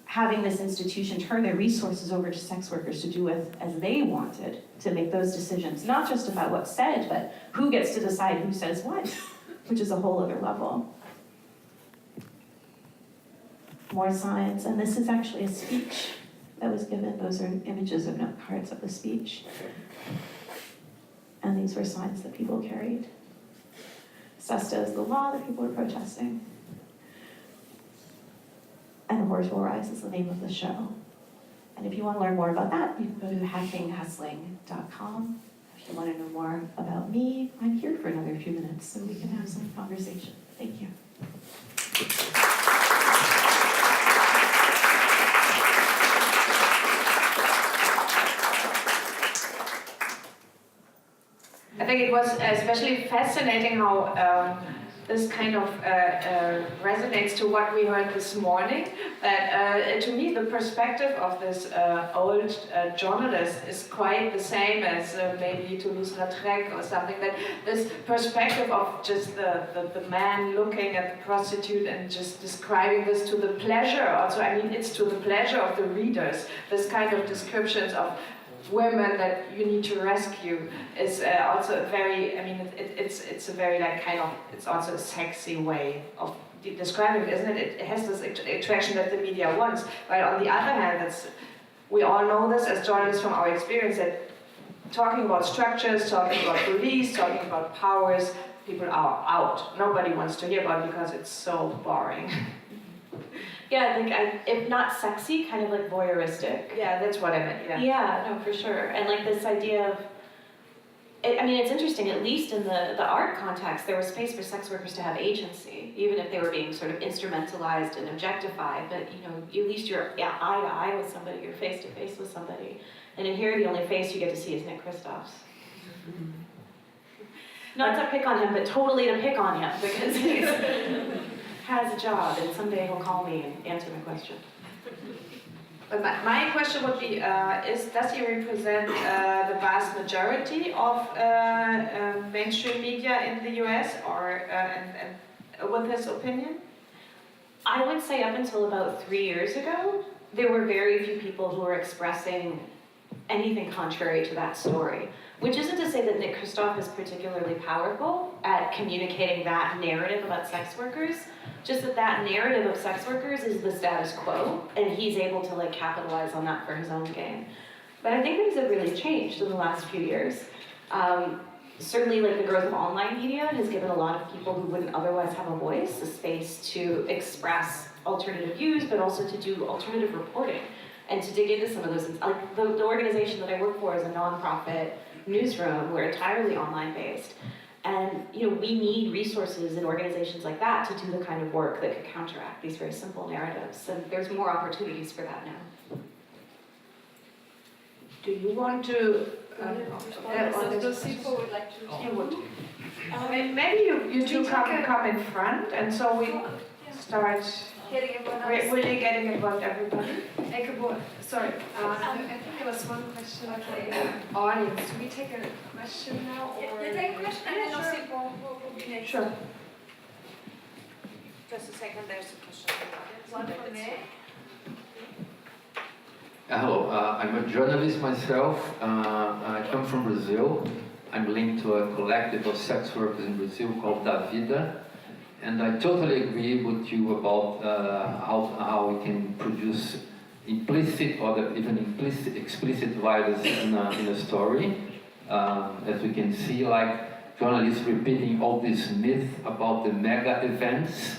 having this institution turn their resources over to sex workers to do with as they wanted, to make those decisions, not just about what's said, but who gets to decide who says what, which is a whole other level. More signs, and this is actually a speech that was given. Those are images of note cards of the speech. And these were signs that people carried. SESTA is the law that people were protesting. And Wars Will Rise is the name of the show. And if you want to learn more about that, you can go to hackinghustling.com. If you want to know more about me, I'm here for another few minutes so we can have some conversation. Thank you. I think it was especially fascinating how this kind of resonates to what we heard this morning. That to me, the perspective of this old journalist is quite the same as maybe Toulouse-Lautrec or something. That this perspective of just the man looking at the prostitute and just describing this to the pleasure. Also, I mean, it's to the pleasure of the readers. This kind of descriptions of women that you need to rescue is also a very, I mean, it's a very like kind of, it's also a sexy way of describing it, isn't it? It has this attraction that the media wants. But on the other hand, we all know this as journalists from our experience, that talking about structures, talking about police, talking about powers, people are out. Nobody wants to hear about it because it's so boring. Yeah, like if not sexy, kind of like voyeuristic. Yeah, that's what I meant, yeah. Yeah, no, for sure. And like this idea of, I mean, it's interesting, at least in the art context, there was space for sex workers to have agency, even if they were being sort of instrumentalized and objectified. But, you know, at least you're eye to eye with somebody, you're face to face with somebody. And in here, the only face you get to see is Nick Kristoff's. Not to pick on him, but totally to pick on him, because he has a job, and someday he'll call me and answer my question. But my question would be, does he represent the vast majority of mainstream media in the US, or and with his opinion? I would say up until about 3 years ago, there were very few people who were expressing anything contrary to that story. Which isn't to say that Nick Kristoff is particularly powerful at communicating that narrative about sex workers, just that narrative of sex workers is the status quo, and he's able to like capitalize on that for his own gain. But I think things have really changed in the last few years. Certainly like the growth of online media has given a lot of people who wouldn't otherwise have a voice, a space to express alternative views, but also to do alternative reporting and to dig into some of those. Like the organization that I work for is a nonprofit newsroom. We're entirely online based. And you know, we need resources and organizations like that to do the kind of work that could counteract these very simple narratives. And there's more opportunities for that now. Do you want to... NOSIPHO would like to... maybe you two come in front, and so we start really getting involved everybody. Elke, sorry, I think there was one question for the audience. Do we take a question now? Or You take a question and then NOSIPHO will be next. Sure. Just a second, there's a question from the audience. One from me. Hello, I'm a journalist myself. I come from Brazil. I'm linked to a collective of sex workers in Brazil called Da Vida. And I totally agree with you about how we can produce implicit or even explicit violence in a story. As we can see, like journalists repeating all these myths about the mega events,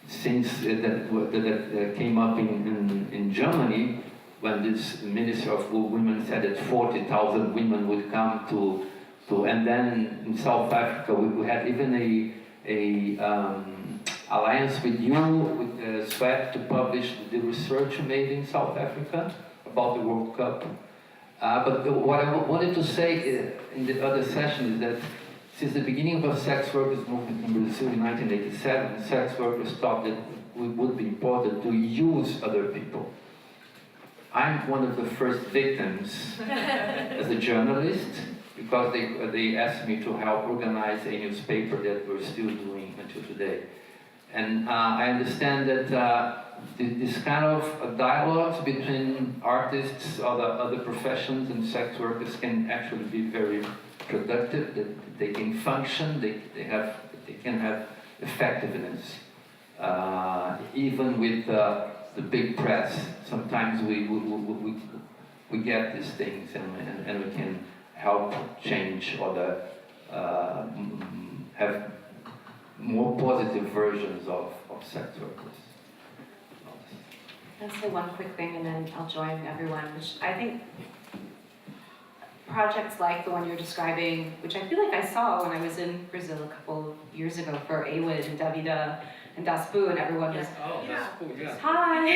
since that came up in Germany, when this Minister of Women said that 40,000 women would come to, and then in South Africa we had even alliance with you, with SWEP, to publish the research made in South Africa about the World Cup. But what I wanted to say in the other session is that since the beginning of the sex workers movement in Brazil in 1987, sex workers thought that it would be important to use other people. I'm one of the first victims as a journalist, because they asked me to help organize a newspaper that we're still doing until today. And I understand that this kind of dialogues between artists, other professions, and sex workers can actually be very productive, that they can function, they can have effectiveness. Even with the big press, sometimes we get these things and we can help change or have more positive versions of sex workers. I'll say one quick thing and then I'll join everyone, which I think projects like the one you're describing, which I feel like I saw when I was in Brazil a couple of years ago for AWID and Davida and Das Buhr, and everyone was, oh, that's cool, yeah. Hi!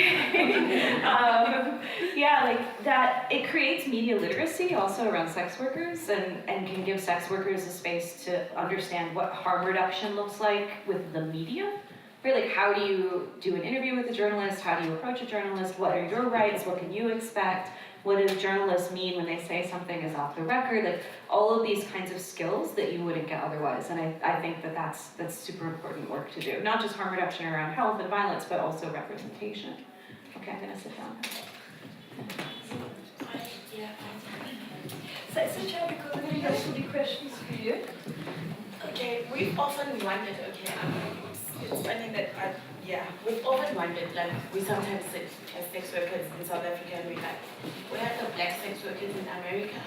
Yeah, like that, it creates media literacy also around sex workers and can give sex workers a space to understand what harm reduction looks like with the media. Right, like how do you do an interview with a journalist? How do you approach a journalist? What are your rights? What can you expect? What does journalists mean when they say something is off the record? Like all of these kinds of skills that you wouldn't get otherwise. And I think that that's super important work to do. Not just harm reduction around health and violence, but also representation. Okay, I'm gonna sit down. So Chair, because I'm going to go through the questions for you. Okay, we've often wondered, it's funny that, we've often wondered, like, we sometimes sit as sex workers in South Africa and we're like, where are the black sex workers in America?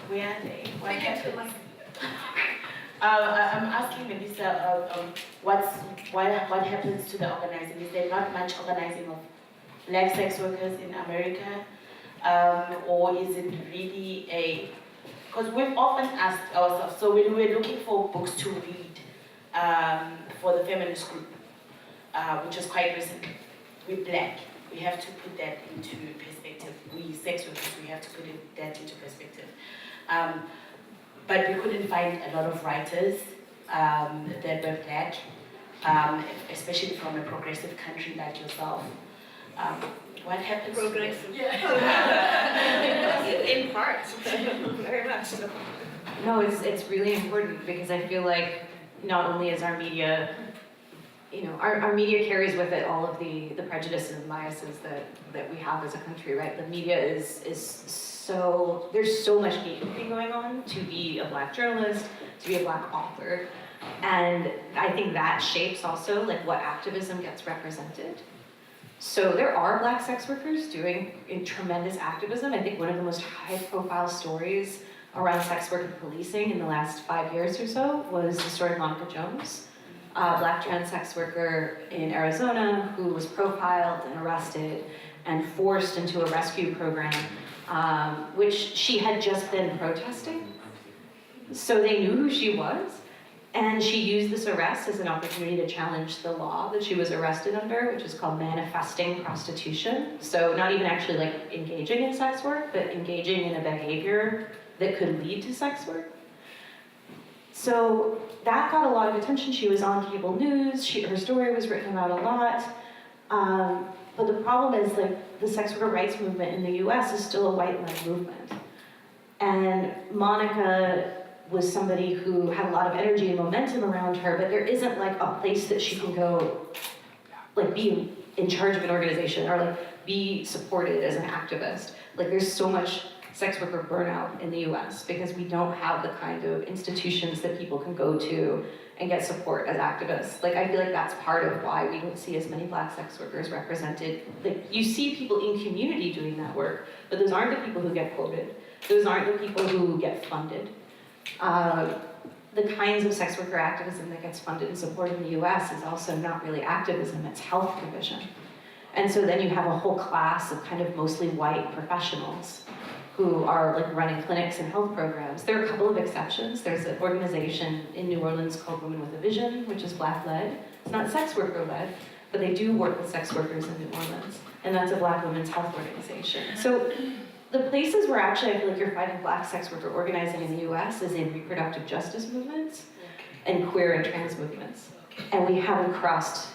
Where are they? What happens? I'm asking Melissa, what happens to the organizing? Is there not much organizing of black sex workers in America? Or is it really because we've often asked ourselves, so when we're looking for books to read for the feminist group, which is quite recent, we're black. We have to put that into perspective. We sex workers, we have to put that into perspective. But we couldn't find a lot of writers that were black, especially from a progressive country like yourself. What happens? Progressive. Yeah. In part, very much so. No, it's really important because I feel like not only is our media, our media carries with it all of the prejudices and biases that we have as a country, right? The media is so, there's so much gatekeeping going on to be a black journalist, to be a black author. And I think that shapes also like what activism gets represented. So there are black sex workers doing tremendous activism. I think one of the most high-profile stories around sex work and policing in the last 5 years or so was the story of Monica Jones, a black trans sex worker in Arizona who was profiled and arrested and forced into a rescue program, which she had just been protesting. So they knew who she was. And she used this arrest as an opportunity to challenge the law that she was arrested under, which is called manifesting prostitution. So not even actually like engaging in sex work, but engaging in a behavior that could lead to sex work. So that got a lot of attention. She was on cable news. Her story was written about a lot. But the problem is like the sex worker rights movement in the US is still a white-led movement. And Monica was somebody who had a lot of energy and momentum around her, but there isn't like a place that she can go, like be in charge of an organization or like be supported as an activist. Like there's so much sex worker burnout in the US because we don't have the kind of institutions that people can go to and get support as activists. Like I feel like that's part of why we don't see as many black sex workers represented. Like you see people in community doing that work, but those aren't the people who get quoted. Those aren't the people who get funded. The kinds of sex worker activism that gets funded and supported in the US is also not really activism, it's health provision. And so then you have a whole class of kind of mostly white professionals who are like running clinics and health programs. There are a couple of exceptions. There's an organization in New Orleans called Women with a Vision, which is Black-led. It's not sex worker-led, but they do work with sex workers in New Orleans, and that's a Black women's health organization. So the places where actually I feel like you're finding Black sex worker organizing in the US is in reproductive justice movements and queer and trans movements. And we haven't crossed,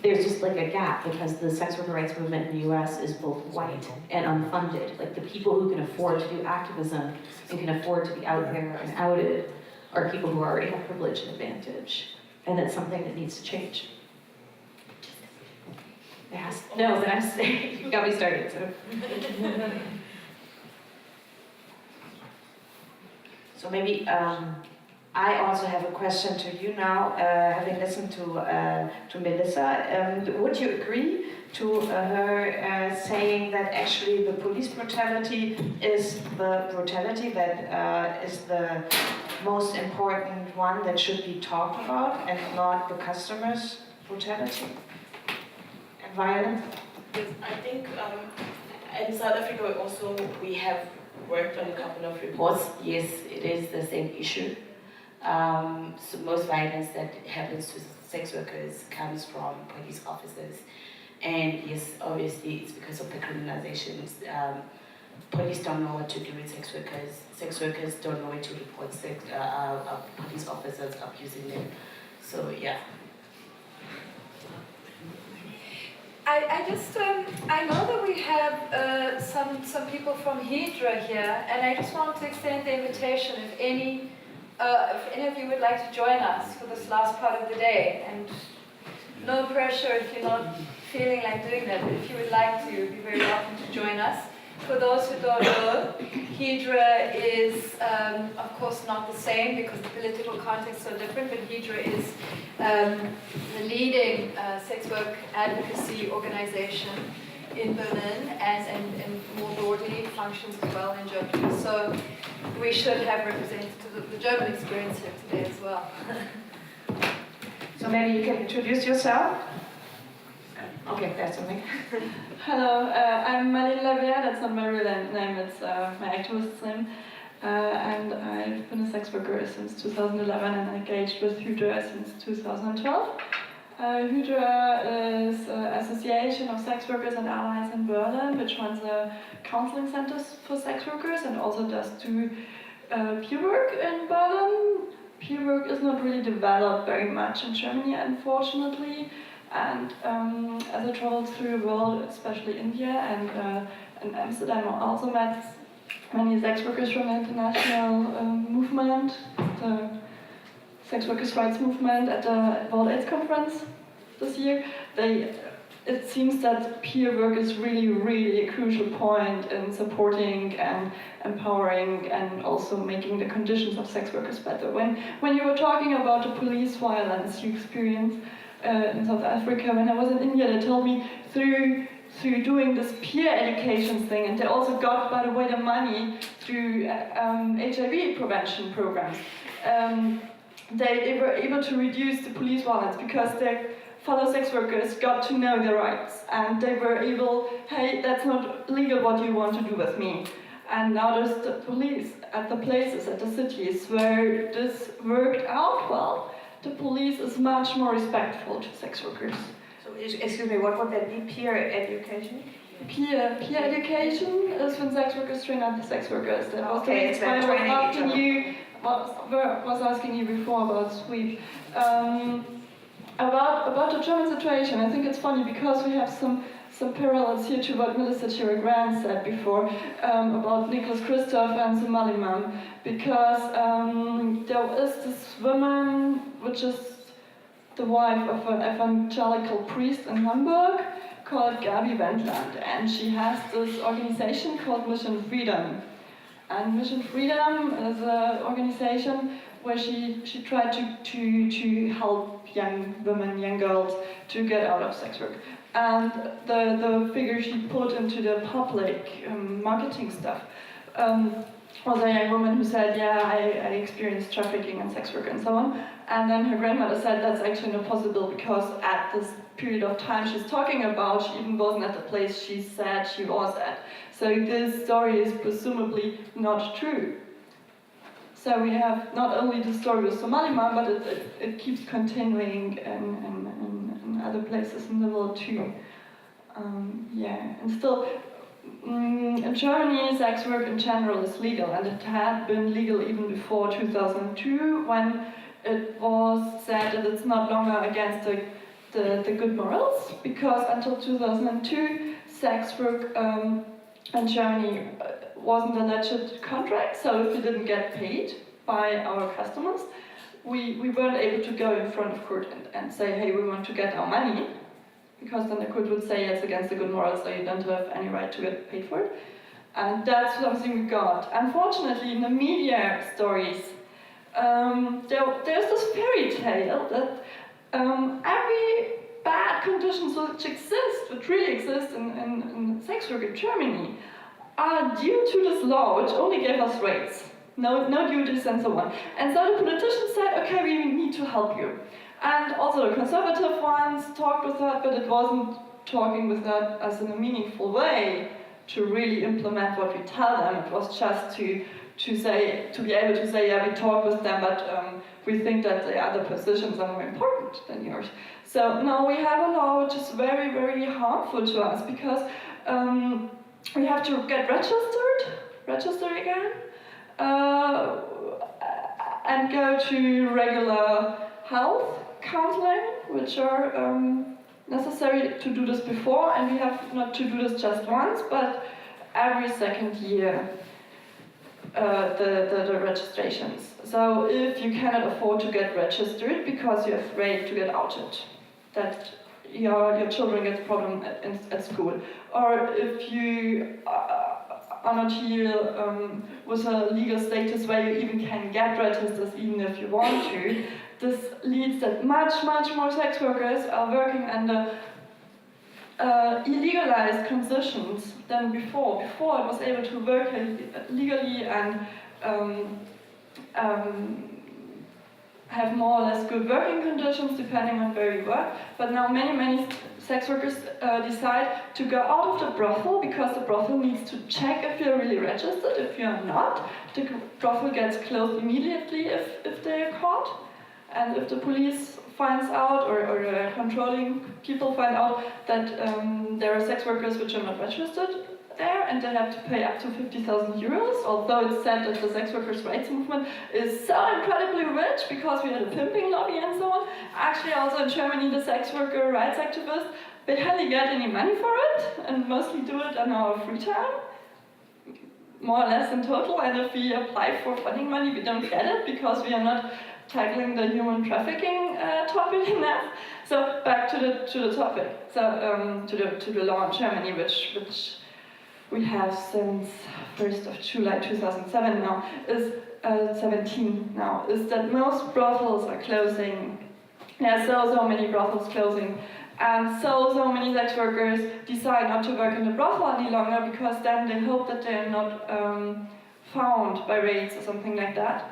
there's just like a gap because the sex worker rights movement in the US is both white and unfunded. Like the people who can afford to do activism and can afford to be out there and outed are people who already have privilege and advantage. And it's something that needs to change. Yes. No, but I'm saying, you got me started, so. So maybe I also have a question to you now, having listened to Melissa. Would you agree to her saying that actually the police brutality is the brutality that is the most important one that should be talked about and not the customer's brutality and violence? Yes, I think in South Africa also we have worked on a couple of reports. Yes, it is the same issue. So most violence that happens to sex workers comes from police officers. And yes, obviously it's because of the criminalizations. Police don't know what to do with sex workers. Sex workers don't know where to report police officers abusing them. So yeah. I know that we have some people from Hydra here, and I just want to extend the invitation if any of you would like to join us for this last part of the day. And no pressure if you're not feeling like doing that, but if you would like to, you'd be very welcome to join us. For those who don't know, Hydra is, of course, not the same because the political context is so different, but Hydra is the leading sex work advocacy organization in Berlin and more broadly functions as well in Germany. So we should have representatives of the German experience here today as well. So maybe you can introduce yourself. Okay, that's something. Hello, I'm Marlene Laver, that's not my real name, it's my activist name. And I've been a sex worker since 2011 and engaged with Hydra since 2012. Hydra is an association of sex workers and allies in Berlin, which runs counseling centers for sex workers and also does do peer work in Berlin. Peer work is not really developed very much in Germany, unfortunately. And as I traveled through the world, especially India and in Amsterdam, I also met many sex workers from the international movement, the sex workers' rights movement at the World AIDS Conference this year. It seems that peer work is really a crucial point in supporting and empowering and also making the conditions of sex workers better. When you were talking about the police violence you experience in South Africa, when I was in India, they told me through doing this peer education thing, and they also got, by the way, the money through HIV prevention programs. They were able to reduce the police violence because their fellow sex workers got to know their rights, and they were able, hey, that's not legal what you want to do with me. And now there's the police at the places, at the cities where this worked out well. The police is much more respectful to sex workers. So, excuse me, what would that be? Peer education? Peer education is when sex workers train other sex workers. That was okay, it's that training. Was asking you before about sweep. About the German situation, I think it's funny because we have some parallels here to what Melissa GIRA GRANT said before about Nicholas Christoph and Somaliman, because there is this woman which is the wife of an evangelical priest in Hamburg called Gabi Wendland, and she has this organization called Mission Freedom. And Mission Freedom is an organization where she tried to help young women, young girls to get out of sex work. And the figure she put into the public marketing stuff was a young woman who said, yeah, I experienced trafficking and sex work and so on. And then her grandmother said that's actually not possible because at this period of time she's talking about, she even wasn't at the place she said she was at. So this story is presumably not true. So we have not only the story with Somalima, but it keeps continuing in other places in the world too. Yeah, and still, in Germany, sex work in general is legal, and it had been legal even before 2002, when it was said that it's not longer against the good morals, because until 2002, sex work in Germany wasn't a legit contract, so if we didn't get paid by our customers, we weren't able to go in front of court and say, hey, we want to get our money, because then the court would say it's against the good morals, so you don't have any right to get paid for it. And that's something we got. Unfortunately, in the media stories, there's this fairy tale that every bad conditions which really exist in sex work in Germany, are due to this law, which only gave us rights, no duties and so on. And so the politicians said, okay, we need to help you. And also the conservative ones talked with that, but it wasn't talking with that as in a meaningful way to really implement what we tell them. It was just to be able to say, yeah, we talk with them, but we think that the other positions are more important than yours. So now we have a law which is very, very harmful to us, because we have to get register again, and go to regular health counseling, which are necessary to do this before, and we have not to do this just once, but every second year, the registrations. So if you cannot afford to get registered because you're afraid to get outed, that your children get a problem at school, or if you are not here with a legal status where you even can get registered even if you want to, this leads that much more sex workers are working under illegalized conditions than before. Before it was able to work legally and have more or less good working conditions depending on where you work. But now many sex workers decide to go out of the brothel because the brothel needs to check if you're really registered. If you're not, the brothel gets closed immediately if they're caught. And if the police finds out, or controlling people find out that there are sex workers which are not registered there, and they have to pay up to 50,000 euros, although it's said that the sex workers' rights movement is so incredibly rich because we had a pimping lobby and so on. Actually, also in Germany, the sex worker rights activists barely get any money for it, and mostly do it in our free time, more or less in total. And if we apply for funding money, we don't get it because we are not tackling the human trafficking topic enough. So back to the topic. So to the law in Germany, which we have since 1st of July 2007 now, is 17 now, is that most brothels are closing. There are so many brothels closing, and so many sex workers decide not to work in the brothel any longer because then they hope that they are not found by raids or something like that,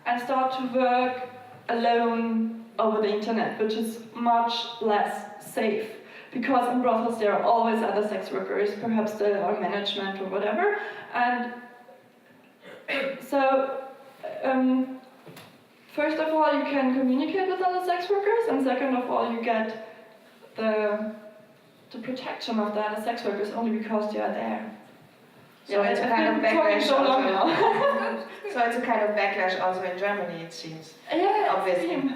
and start to work alone over the internet, which is much less safe. Because in brothels there are always other sex workers, perhaps there are management or whatever. And so, first of all, you can communicate with other sex workers, and second of all, you get the protection of the other sex workers only because they are there. So it's a kind of backlash also. So it's a kind of backlash also in Germany, it seems. Yeah, obviously.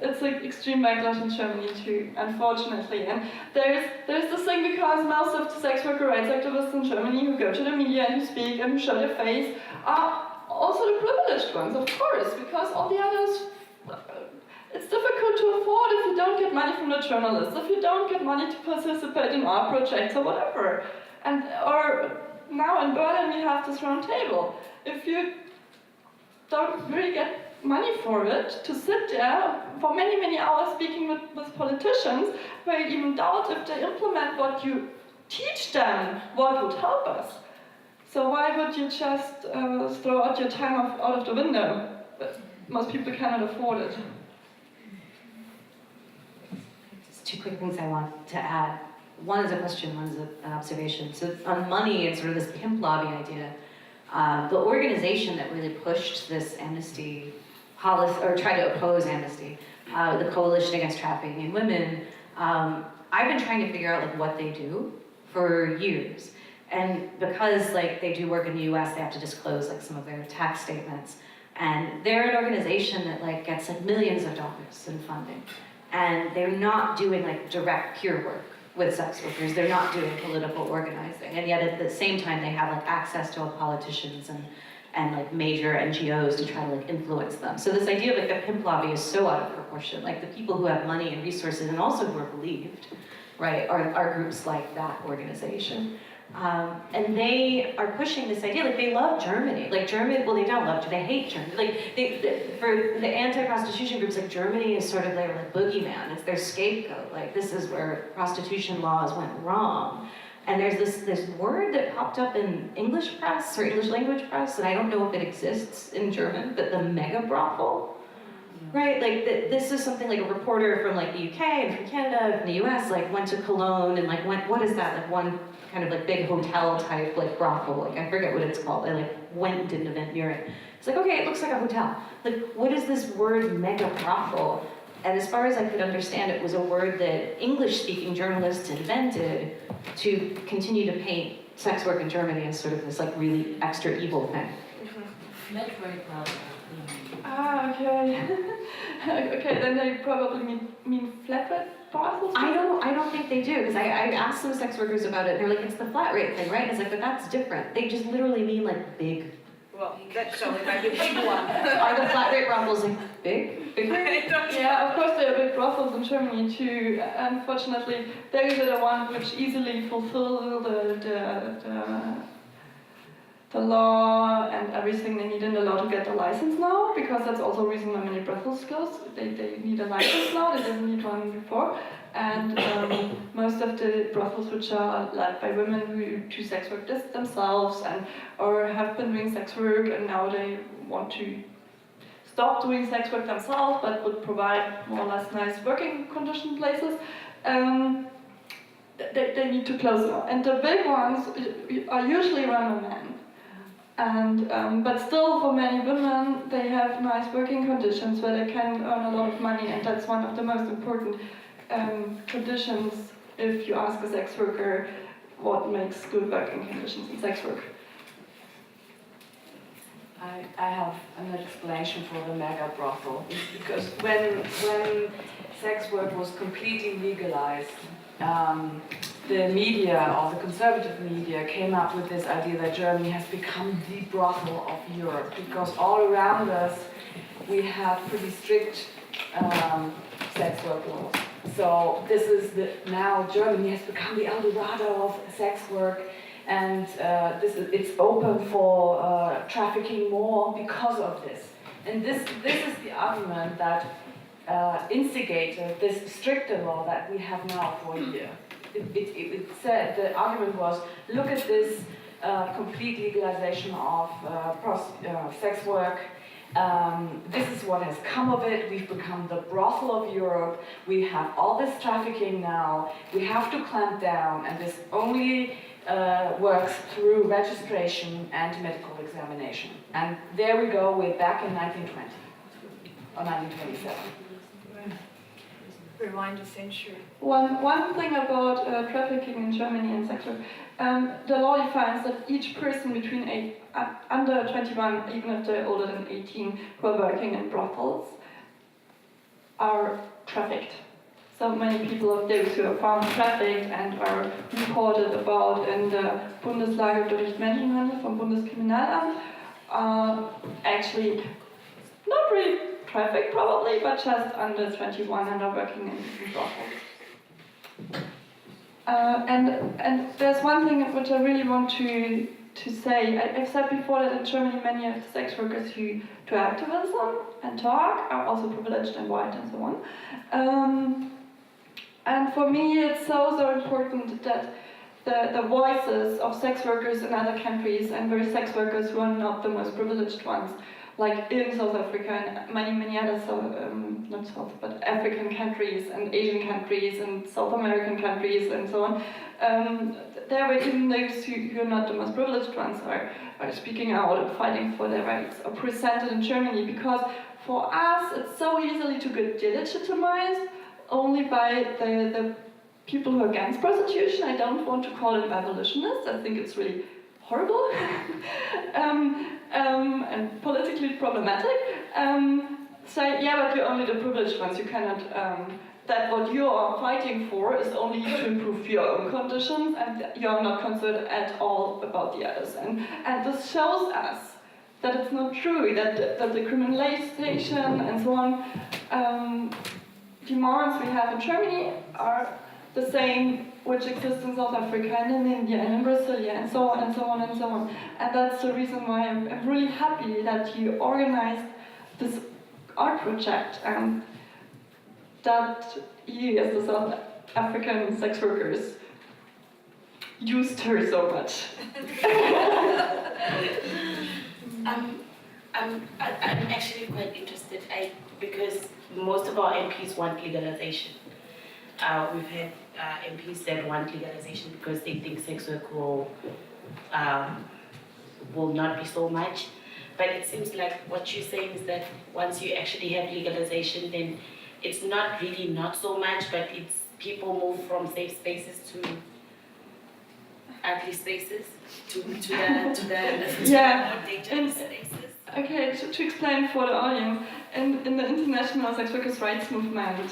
It's like extreme backlash in Germany too, unfortunately. And there's this thing because most of the sex worker rights activists in Germany who go to the media and who speak and who show their face are also the privileged ones, of course, because all the others, it's difficult to afford if you don't get money from the journalists, if you don't get money to participate in art projects or whatever. And or now in Berlin we have this round table. If you don't really get money for it, to sit there for many hours speaking with politicians where you even doubt if they implement what you teach them, what would help us. So why would you just throw out your time out of the window? But most people cannot afford it. Just two quick things I want to add. One is a question, one is an observation. So on money and sort of this pimp lobby idea, the organization that really pushed this amnesty policy, or tried to oppose amnesty, the Coalition Against Trafficking in Women, I've been trying to figure out like what they do for years. And because like they do work in the US, they have to disclose like some of their tax statements. And they're an organization that like gets like millions of dollars in funding. And they're not doing like direct peer work with sex workers. They're not doing political organizing. And yet at the same time, they have like access to all politicians and like major NGOs to try to like influence them. So this idea of like the pimp lobby is so out of proportion. Like the people who have money and resources and also who are believed, right, are groups like that organization. And they are pushing this idea, like they love Germany. Like Germany, well they don't love Germany, they hate Germany. Like for the anti-prostitution groups, like Germany is sort of their like boogeyman, it's their scapegoat. Like this is where prostitution laws went wrong. And there's this word that popped up in English press or English language press, and I don't know if it exists in German, but the mega brothel. Right, like this is something like a reporter from like the UK and from Canada, from the US, like went to Cologne and like went, what is that, like one kind of like big hotel type like brothel, like I forget what it's called, I like went and did an event near it. It's like, okay, it looks like a hotel. Like what is this word mega brothel? And as far as I could understand, it was a word that English-speaking journalists invented to continue to paint sex work in Germany as sort of this like really extra evil thing. Ah, okay. Okay, then they probably mean flat rate brothels? I don't think they do, because I asked some sex workers about it, and they're like, it's the flat rate thing, right? And it's like, but that's different. They just literally mean like big. Well, that's so it might be a big one. Are the flat rate brothels like big? Yeah, of course there are big brothels in Germany too. Unfortunately, those are the ones which easily fulfill the law and everything they need in the law to get the license now, because that's also a reason why many brothels close. They need a license now, they didn't need one before. And most of the brothels which are led by women who do sex work themselves or have been doing sex work and now they want to stop doing sex work themselves but would provide more or less nice working condition places, they need to close now. And the big ones are usually run by men. And, but still for many women, they have nice working conditions where they can earn a lot of money, and that's one of the most important conditions if you ask a sex worker what makes good working conditions in sex work. I have an explanation for the mega brothel, because when sex work was completely legalized, the media, or the conservative media, came up with this idea that Germany has become the brothel of Europe, because all around us we have pretty strict sex work laws. So this is now Germany has become the El Dorado of sex work, and it's open for trafficking more because of this. And this is the argument that instigated this stricter law that we have now for a year. It said, the argument was, look at this complete legalization of sex work. This is what has come of it. We've become the brothel of Europe. We have all this trafficking now. We have to clamp down, and this only works through registration and medical examination. And there we go, we're back in 1920, or 1927. Rewind a century. One thing about trafficking in Germany and sex work, the law defines that each person between under 21, even if they're older than 18, who are working in brothels, are trafficked. So many people of those who are found trafficked and are reported about in the Bundeslage durch Menschenhandel vom Bundeskriminalamt are actually not really trafficked probably, but just under 21 and are working in brothels. And there's one thing which I really want to say. I've said before that in Germany many of the sex workers who do activism and talk are also privileged and white and so on. And for me it's so important that the voices of sex workers in other countries, and where sex workers who are not the most privileged ones, like in South Africa and many other not South, but African countries and Asian countries and South American countries and so on. There were even those who are not the most privileged ones are speaking out and fighting for their rights, are presented in Germany, because for us it's so easily to get delegitimized only by the people who are against prostitution. I don't want to call them abolitionists. I think it's really horrible and politically problematic. Say, yeah, but you're only the privileged ones. You cannot. That what you are fighting for is only to improve your own conditions, and you're not concerned at all about the others. And this shows us that it's not true, that the criminalization and so on demands we have in Germany are the same which exist in South Africa and in India and in Brazil and so on and so on and so on. And that's the reason why I'm really happy that you organized this art project and that you, as the South African sex workers, used her so much. I'm actually quite interested because most of our MPs want legalization. We've had MPs that want legalization because they think sex work will not be so much. But it seems like what you're saying is that once you actually have legalization, then it's not really not so much, but it's people move from safe spaces to ugly spaces to the yeah. more dangerous spaces. Okay, to explain for the audience, in the international sex workers' rights movement,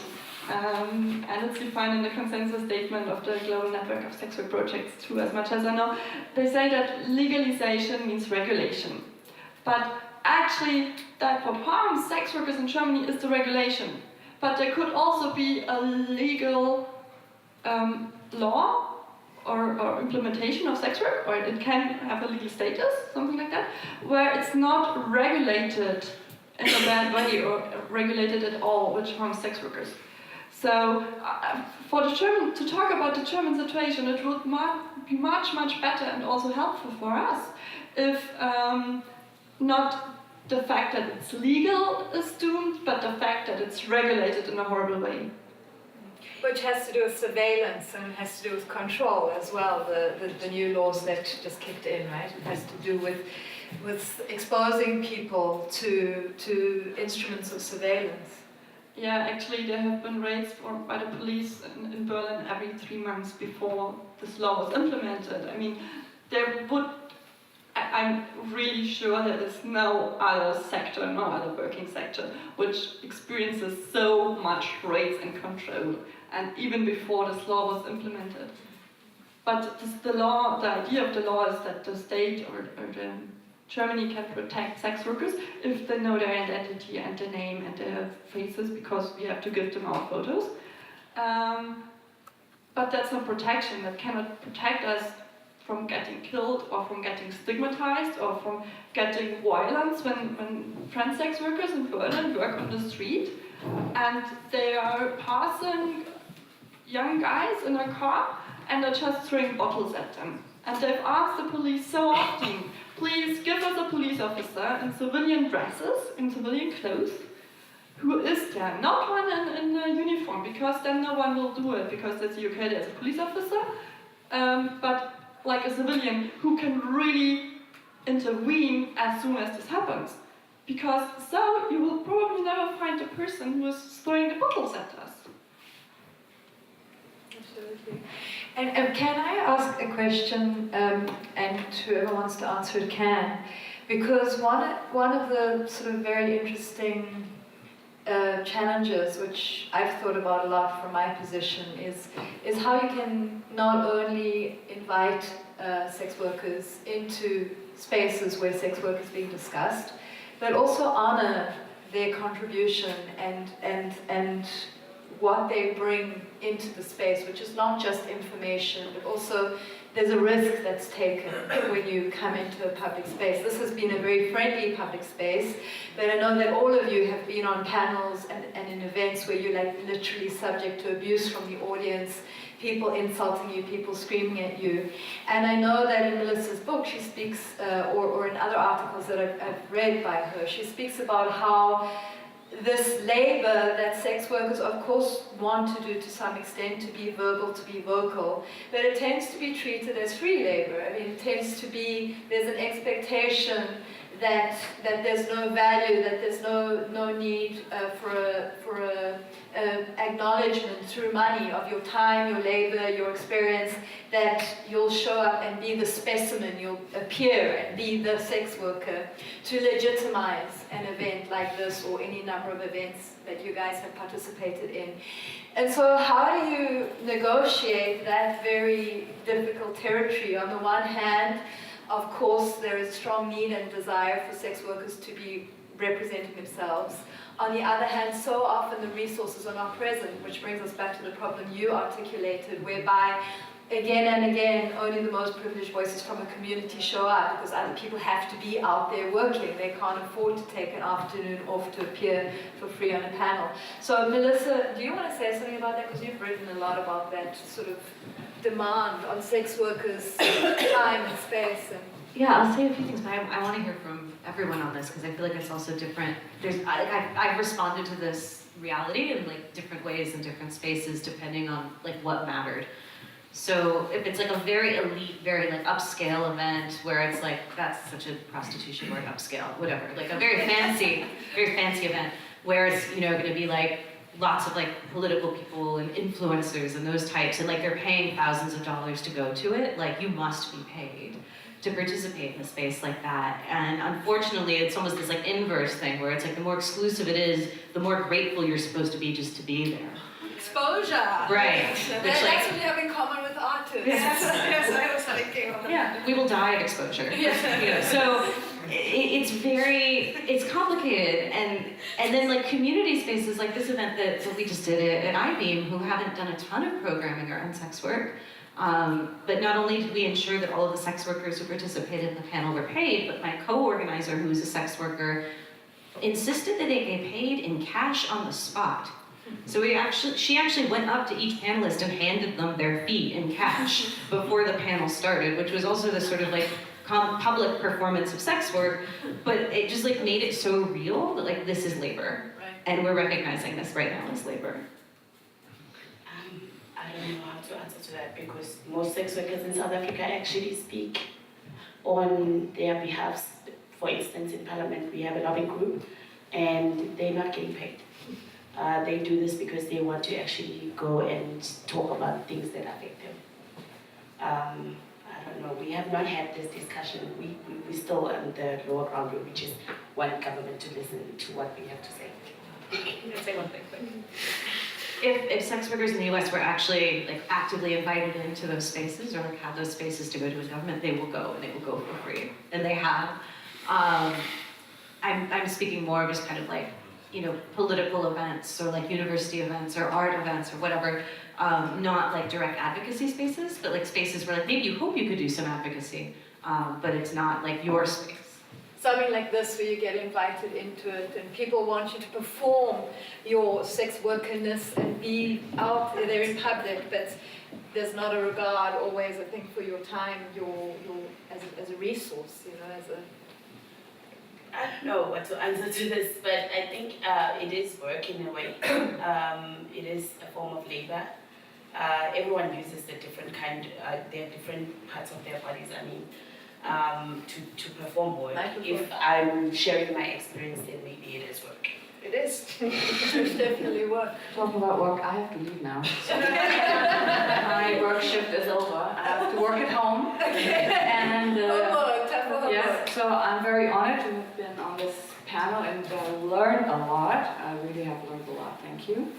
and it's defined in the consensus statement of the Global Network of Sex Work Projects too, as much as I know, they say that legalization means regulation. But actually, that what harms sex workers in Germany is the regulation. But there could also be a legal law or implementation of sex work, or it can have a legal status, something like that, where it's not regulated in a bad way or regulated at all, which harms sex workers. So for the German, to talk about the German situation, it would be much better and also helpful for us if not the fact that it's legal is doomed, but the fact that it's regulated in a horrible way. Which has to do with surveillance and has to do with control as well, the new laws that just kicked in, right? It has to do with exposing people to instruments of surveillance. Yeah, actually there have been raids by the police in Berlin every 3 months before this law was implemented. I mean, I'm really sure there is no other sector, no other working sector, which experiences so much raids and control, and even before this law was implemented. But the idea of the law is that the state or Germany can protect sex workers if they know their identity and their name and their faces, because we have to give them our photos. But that's not protection. That cannot protect us from getting killed or from getting stigmatized or from getting violence when trans sex workers in Berlin work on the street and they are passing young guys in a car and they're just throwing bottles at them. And they've asked the police so often, please give us a police officer in civilian dresses, in civilian clothes. Who is there? Not one in a uniform, because then no one will do it, because that's the UK, there's a police officer. But like a civilian who can really intervene as soon as this happens. Because so you will probably never find the person who is throwing the bottles at us. Absolutely. And can I ask a question, and whoever wants to answer it can, because one of the sort of very interesting challenges, which I've thought about a lot from my position, is how you can not only invite sex workers into spaces where sex work is being discussed, but also honor their contribution and what they bring into the space, which is not just information, but also there's a risk that's taken when you come into a public space. This has been a very friendly public space, but I know that all of you have been on panels and in events where you're like literally subject to abuse from the audience, people insulting you, people screaming at you. And I know that in Melissa's book, she speaks, or in other articles that I've read by her, she speaks about how this labor that sex workers of course want to do to some extent, to be verbal, to be vocal, but it tends to be treated as free labor. I mean, it tends to be, there's an expectation that there's no value, that there's no need for a acknowledgement through money of your time, your labor, your experience, that you'll show up and be the specimen, you'll appear and be the sex worker to legitimize an event like this or any number of events that you guys have participated in. And so how do you negotiate that very difficult territory? On the one hand, of course, there is strong need and desire for sex workers to be representing themselves. On the other hand, so often the resources are not present, which brings us back to the problem you articulated, whereby again and again, only the most privileged voices from a community show up because other people have to be out there working. They can't afford to take an afternoon off to appear for free on a panel. So Melissa, do you want to say something about that? Because you've written a lot about that sort of demand on sex workers' time and space. And yeah, I'll say a few things, but I want to hear from everyone on this because I feel like it's also different. I've responded to this reality in like different ways in different spaces depending on like what mattered. So if it's like a very elite, very like upscale event where it's like, that's such a prostitution word, upscale, whatever, like a very fancy event where it's, you know, going to be like lots of like political people and influencers and those types, and like they're paying thousands of dollars to go to it, like you must be paid to participate in a space like that. And unfortunately, it's almost this like inverse thing where it's like the more exclusive it is, the more grateful you're supposed to be just to be there. Exposure. Right. That's what we have in common with artists. Yes, I was thinking of that. Yeah, we will die of exposure. Yes. You know, so it's complicated, and then like community spaces like this event that we just did at iBeam, who haven't done a ton of programming around sex work, but not only did we ensure that all of the sex workers who participated in the panel were paid, but my co-organizer, who is a sex worker, insisted that they get paid in cash on the spot. So she actually went up to each panelist and handed them their fee in cash before the panel started, which was also this sort of like public performance of sex work, but it just like made it so real that like this is labor, right. And we're recognizing this right now as labor. I don't know how to answer to that because most sex workers in South Africa actually speak on their behalf. For instance, in Parliament we have a lobbying group and they're not getting paid. They do this because they want to actually go and talk about things that affect them. I don't know, we have not had this discussion. We still on the lower ground rule, which is want government to listen to what we have to say. You can say one thing, but if sex workers in the US were actually like actively invited into those spaces or like have those spaces to go to a government, they will go and they will go for free. And they have. I'm speaking more just kind of like, you know, political events or like university events or art events or whatever, not like direct advocacy spaces, but like spaces where like maybe you hope you could do some advocacy, but it's not like your space. Something like this where you get invited into it and people want you to perform your sex workerness and be out there in public, but there's not a regard always, I think, for your time, your as a resource, you know, as a... I don't know what to answer to this, but I think it is work in a way. It is a form of labor. Everyone uses the different kind, their different parts of their bodies, I mean, to perform work. If I'm sharing my experience, then maybe it is work. It is. It's definitely work. Talking about work, I have to leave now. My work shift is over. I have to work at home. And yes, so I'm very honored to have been on this panel and learned a lot. I really have learned a lot. Thank you.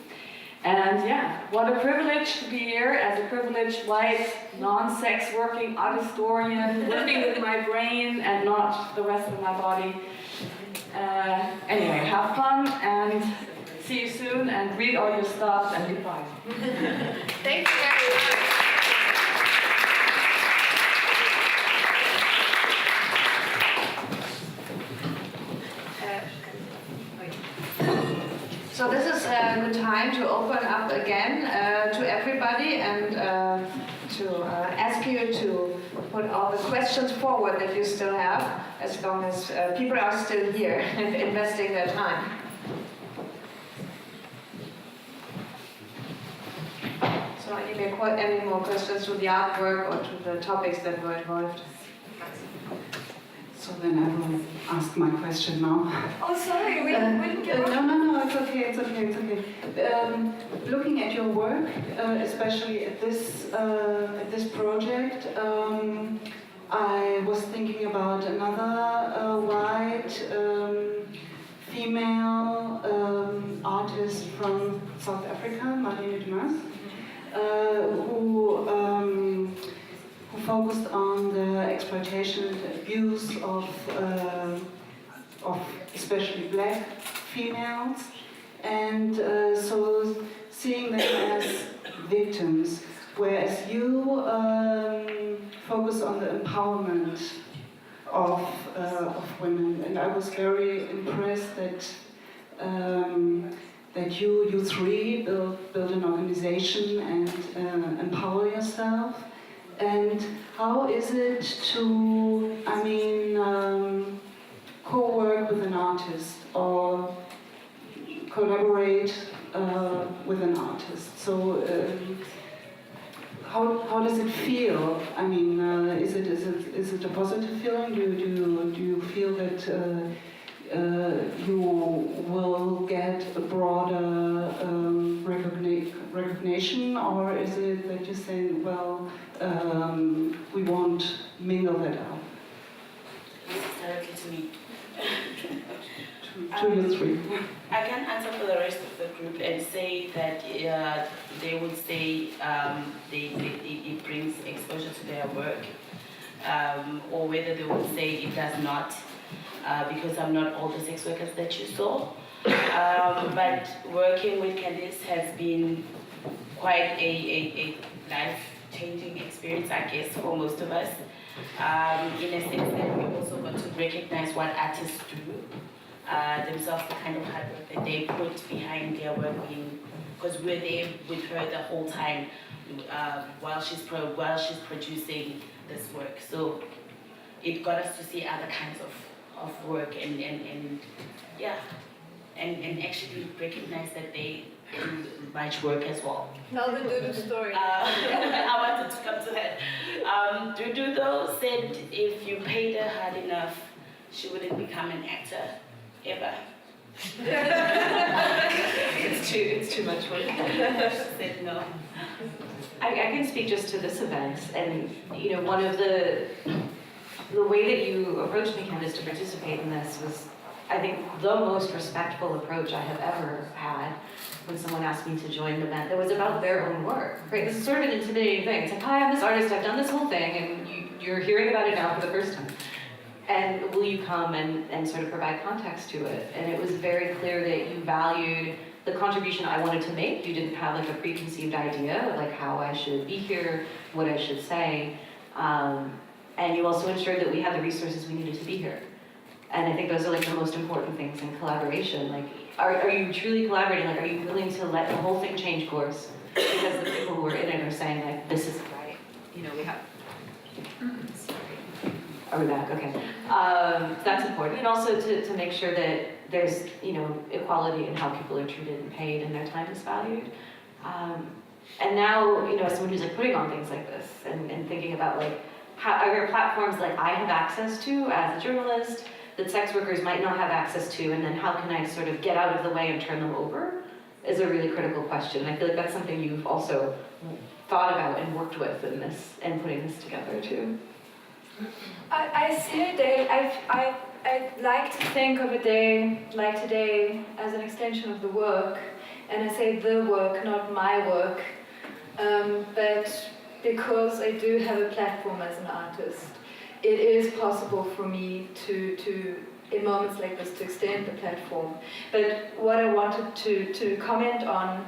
And yeah, what a privilege to be here as a privileged white, non-sex working art historian, working with my brain and not the rest of my body. Anyway, have fun and see you soon and read all your stuff and goodbye. Thank you very much. So this is a good time to open up again to everybody and to ask you to put all the questions forward that you still have, as long as people are still here and investing their time. So any more questions to the artwork or to the topics that were involved? So then I will ask my question now. Oh, sorry, we didn't get No, it's okay. Looking at your work, especially at this project, I was thinking about another white female artist from South Africa, Marlene Dumas, who focused on the exploitation and abuse of especially black females, and so seeing them as victims, whereas you focus on the empowerment of women. And I was very impressed that that you three build an organization and empower yourself. And how is it to, co-work with an artist or collaborate with an artist? So how does it feel? Is it a positive feeling? Do you feel that you will get a broader recognition, or is it that you say, well, we won't mingle that up? Directly to me. To you three. I can answer for the rest of the group and say that they would say it brings exposure to their work, or whether they would say it does not, because I'm not all the sex workers that you saw. But working with Candice has been quite a life-changing experience, I guess, for most of us. In a sense that we also got to recognize what artists do themselves, the kind of hard work that they put behind their work, because we're there with her the whole time while she's producing this work. So it got us to see other kinds of work and actually recognize that they do much work as well. Now the Dudu story. I wanted to come to that. Dudu though said if you paid her hard enough, she wouldn't become an actor, ever. It's too much work. Said no. I can speak just to this event, and one of the way that you approached me, Candice, to participate in this was, I think, the most respectful approach I have ever had when someone asked me to join an event that was about their own work. Right? This is sort of an intimidating thing. It's like, hi, I'm this artist, I've done this whole thing, and you're hearing about it now for the first time. And will you come and sort of provide context to it? And it was very clear that you valued the contribution I wanted to make. You didn't have like a preconceived idea of like how I should be here, what I should say. And you also ensured that we had the resources we needed to be here. And I think those are like the most important things in collaboration. Like, are you truly collaborating? Like, are you willing to let the whole thing change course? Because the people who are in it are saying like, this isn't right. We have, sorry. Are we back? Okay. That's important. And also to make sure that there's, equality in how people are treated and paid and their time is valued. And now, as someone who's like putting on things like this and thinking about like, how are there platforms like I have access to as a journalist that sex workers might not have access to, and then how can I sort of get out of the way and turn them over, is a really critical question. And I feel like that's something you've also thought about and worked with in this and putting this together too. I see a day, I like to think of a day like today as an extension of the work, and I say the work, not my work, but because I do have a platform as an artist, it is possible for me to in moments like this to extend the platform. But what I wanted to comment on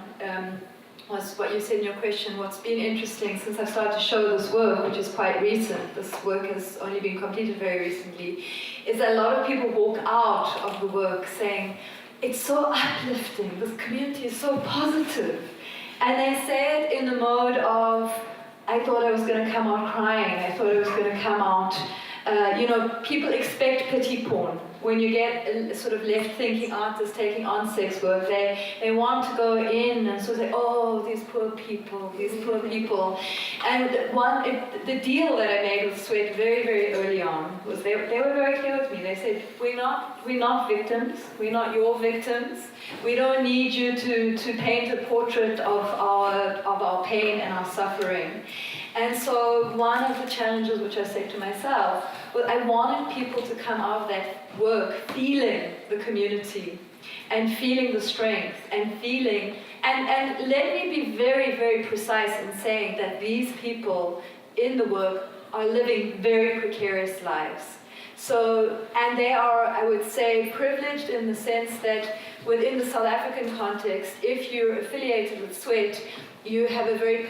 was what you said in your question. What's been interesting since I started to show this work, which is quite recent, this work has only been completed very recently, is that a lot of people walk out of the work saying, it's so uplifting, this community is so positive. And they say it in the mode of, I thought I was going to come out crying, I thought I was going to come out, people expect pity porn. When you get a sort of left-thinking artists taking on sex work, they want to go in and sort of say, oh, these poor people, these poor people. And the deal that I made with Sweat very, very early on was they were very clear with me. They said, we're not victims, we're not your victims. We don't need you to paint a portrait of our pain and our suffering. And so one of the challenges which I said to myself was I wanted people to come out of that work feeling the community and feeling the strength and feeling, and let me be very, very precise in saying that these people in the work are living very precarious lives. So, and they are, I would say, privileged in the sense that within the South African context, if you're affiliated with Sweat, you have a very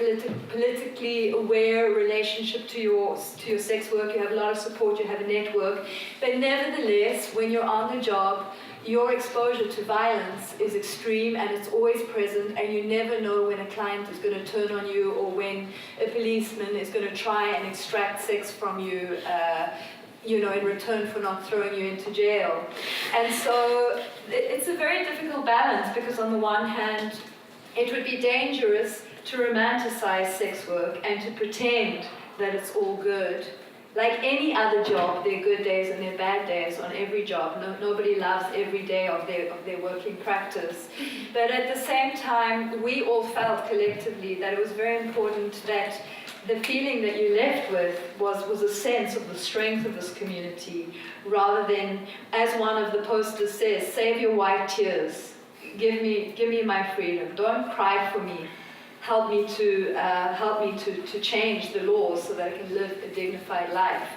politically aware relationship to your sex work, you have a lot of support, you have a network, but nevertheless, when you're on the job, your exposure to violence is extreme and it's always present, and you never know when a client is going to turn on you or when a policeman is going to try and extract sex from you, in return for not throwing you into jail. And so it's a very difficult balance, because on the one hand, it would be dangerous to romanticize sex work and to pretend that it's all good. Like any other job, there are good days and there are bad days on every job. Nobody loves every day of their working practice. But at the same time, we all felt collectively that it was very important that the feeling that you left with was a sense of the strength of this community, rather than, as one of the posters says, save your white tears. Give me my freedom. Don't cry for me. Help me to change the laws so that I can live a dignified life.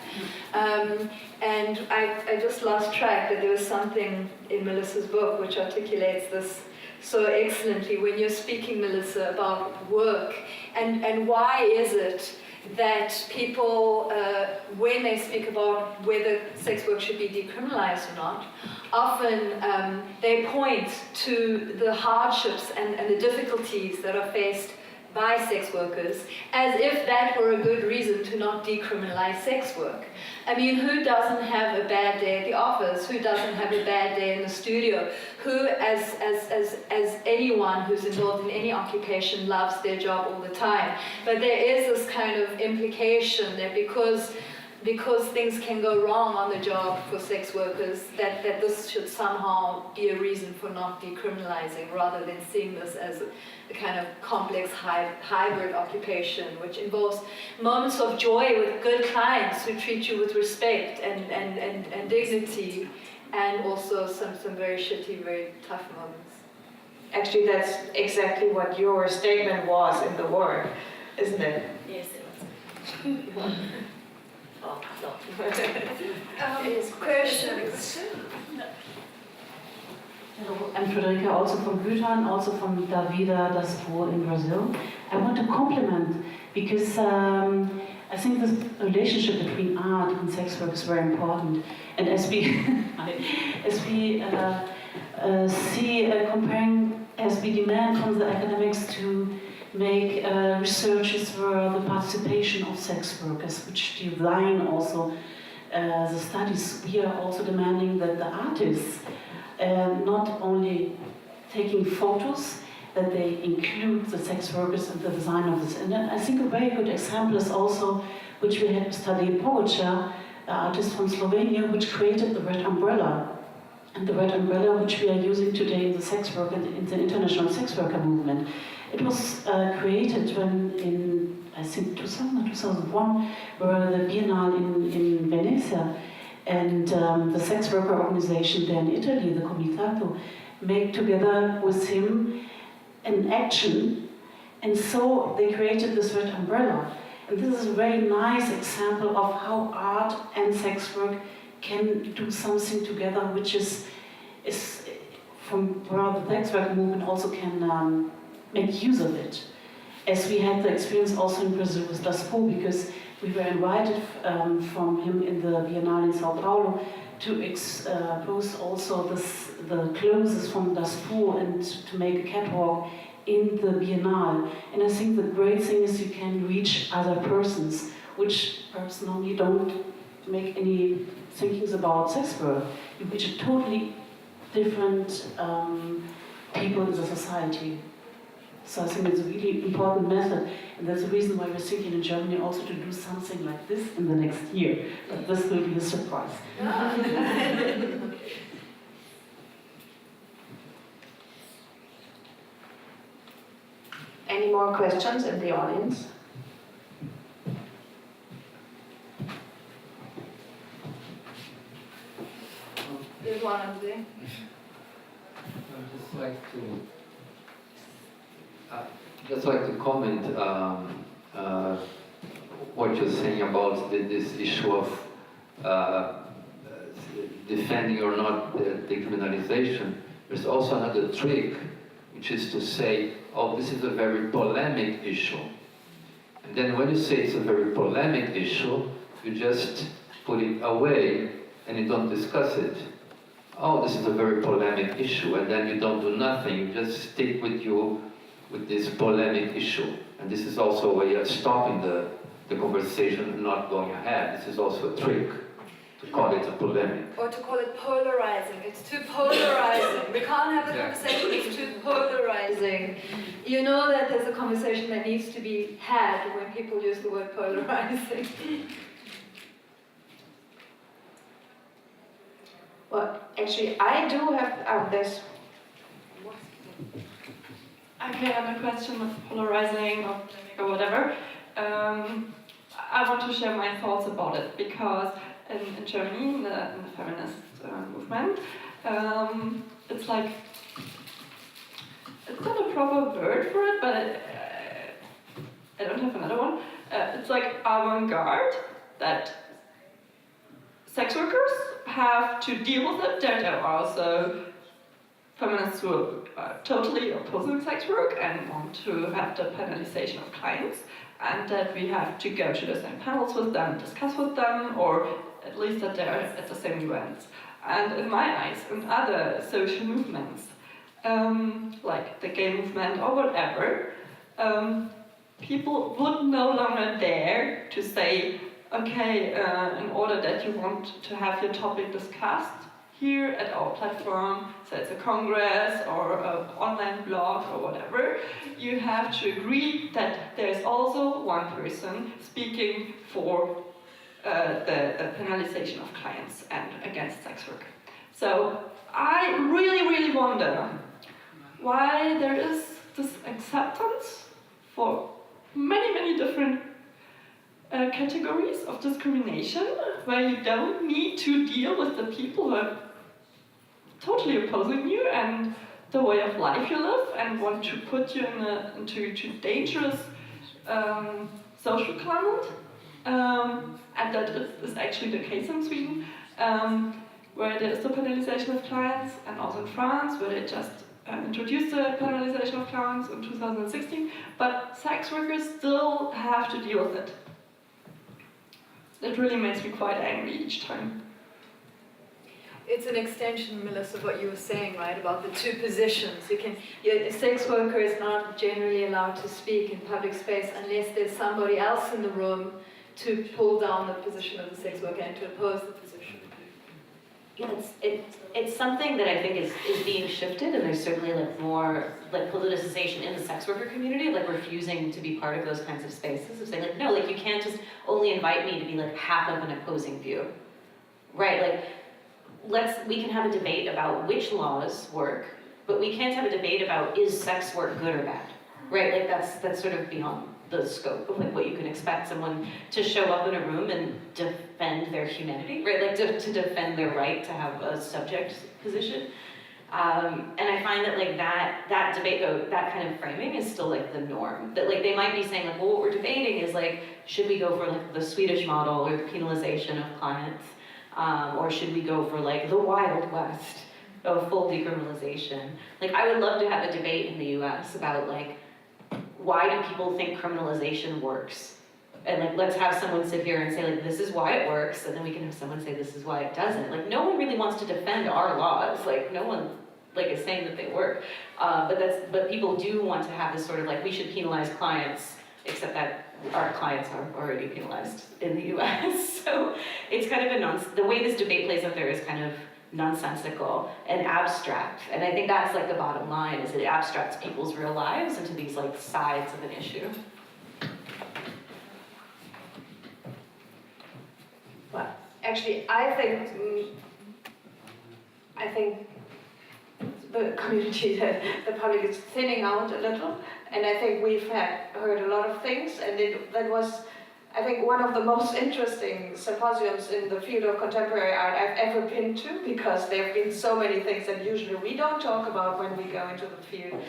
And I just lost track that there was something in Melissa's book which articulates this so excellently. When you're speaking, Melissa, about work and why is it that people, when they speak about whether sex work should be decriminalized or not, often they point to the hardships and the difficulties that are faced by sex workers, as if that were a good reason to not decriminalize sex work. I mean, who doesn't have a bad day at the office? Who doesn't have a bad day in the studio? Who, as anyone who's involved in any occupation, loves their job all the time? But there is this kind of implication that because things can go wrong on the job for sex workers, that this should somehow be a reason for not decriminalizing, rather than seeing this as a kind of complex hybrid occupation, which involves moments of joy with good clients who treat you with respect and dignity, and also some very shitty, very tough moments. Actually, that's exactly what your statement was in the work, isn't it? Yes, it was. Oh, no. Questions? Hello, I'm Frederica, also from Bhutan, also from Davida das Buhr in Brazil. I want to compliment, because I think this relationship between art and sex work is very important. And as we demand from the academics to make researches for the participation of sex workers, which design also the studies, we are also demanding that the artists not only taking photos, that they include the sex workers in the design of this. And I think a very good example is also, which we had studied Pogača, the artist from Slovenia, which created the Red Umbrella. And the Red Umbrella, which we are using today in the sex work and in the international sex worker movement. It was created when in, I think, 2000 or 2001, were the Biennale in Venice. And the sex worker organization there in Italy, the Comitato, made together with him an action, and so they created this Red Umbrella. And this is a very nice example of how art and sex work can do something together which is from where the sex work movement also can make use of it. As we had the experience also in Brazil with Bohr, because we were invited from him in the Biennale in Sao Paulo to expose also the clothes from Bohr and to make a catwalk in the Biennale. And I think the great thing is you can reach other persons, which perhaps normally don't make any thinkings about sex work. You reach a totally different people in the society. So I think it's a really important method, and that's the reason why we're thinking in Germany also to do something like this in the next year. But this will be a surprise. Any more questions in the audience? There's one over there. I'd just like to comment what you're saying about this issue of defending or not the decriminalization. There's also another trick, which is to say, oh, this is a very polemic issue. And then when you say it's a very polemic issue, you just put it away and you don't discuss it. Oh, this is a very polemic issue, and then you don't do nothing. You just stick with this polemic issue. And this is also a way of stopping the conversation and not going ahead. This is also a trick, to call it a polemic. Or to call it polarizing. It's too polarizing. We can't have a conversation, it's too polarizing. You know that there's a conversation that needs to be had when people use the word polarizing. Well, actually, I do have this. Okay, I have a question of polarizing or polemic or whatever. I want to share my thoughts about it because in Germany, in the feminist movement, it's like, it's not a proper word for it, but I don't have another one. It's like avant-garde, that sex workers have to deal with it. There are also feminists who are totally opposing sex work and want to have the penalization of clients, and that we have to go to the same panels with them, discuss with them, or at least that they're at the same events. And in my eyes, in other social movements, like the gay movement or whatever, people would no longer dare to say, okay, in order that you want to have your topic discussed here at our platform, so it's a congress or an online blog or whatever, you have to agree that there's also one person speaking for the penalization of clients and against sex work. So I really, really wonder why there is this acceptance for many, many different categories of discrimination, where you don't need to deal with the people who are totally opposing you and the way of life you live and want to put you into dangerous social climate. And that is actually the case in Sweden, where there is the penalization of clients, and also in France, where they just introduced the penalization of clients in 2016, but sex workers still have to deal with it. It really makes me quite angry each time. It's an extension, Melissa, of what you were saying, right, about the two positions. A sex worker is not generally allowed to speak in public space unless there's somebody else in the room to pull down the position of the sex worker and to oppose the position. Yeah, it's something that I think is being shifted, and there's certainly more politicization in the sex worker community, refusing to be part of those kinds of spaces, of saying no, you can't just only invite me to be half of an opposing view, right? We can have a debate about which laws work, but we can't have a debate about is sex work good or bad, right? That's sort of beyond the scope of what you can expect someone to show up in a room and defend their humanity, right? To defend their right to have a subject position. And I find that that debate, though, that kind of framing is still the norm. That they might be saying what we're debating is should we go for the Swedish model or the penalization of clients? Or should we go for like the Wild West of full decriminalization? Like, I would love to have a debate in the US about like, why do people think criminalization works? And like, let's have someone sit here and say like, this is why it works, and then we can have someone say this is why it doesn't. Like, no one really wants to defend our laws. Like, no one like is saying that they work. But people do want to have this sort of like, we should penalize clients, except that our clients are already penalized in the US. So it's kind of the way this debate plays out there is kind of nonsensical and abstract. And I think that's like the bottom line, is it abstracts people's real lives into these like sides of an issue. Well, actually, I think the community, the public is thinning out a little, and I think we've heard a lot of things, and that was, I think, one of the most interesting symposiums in the field of contemporary art I've ever been to, because there have been so many things that usually we don't talk about when we go into the field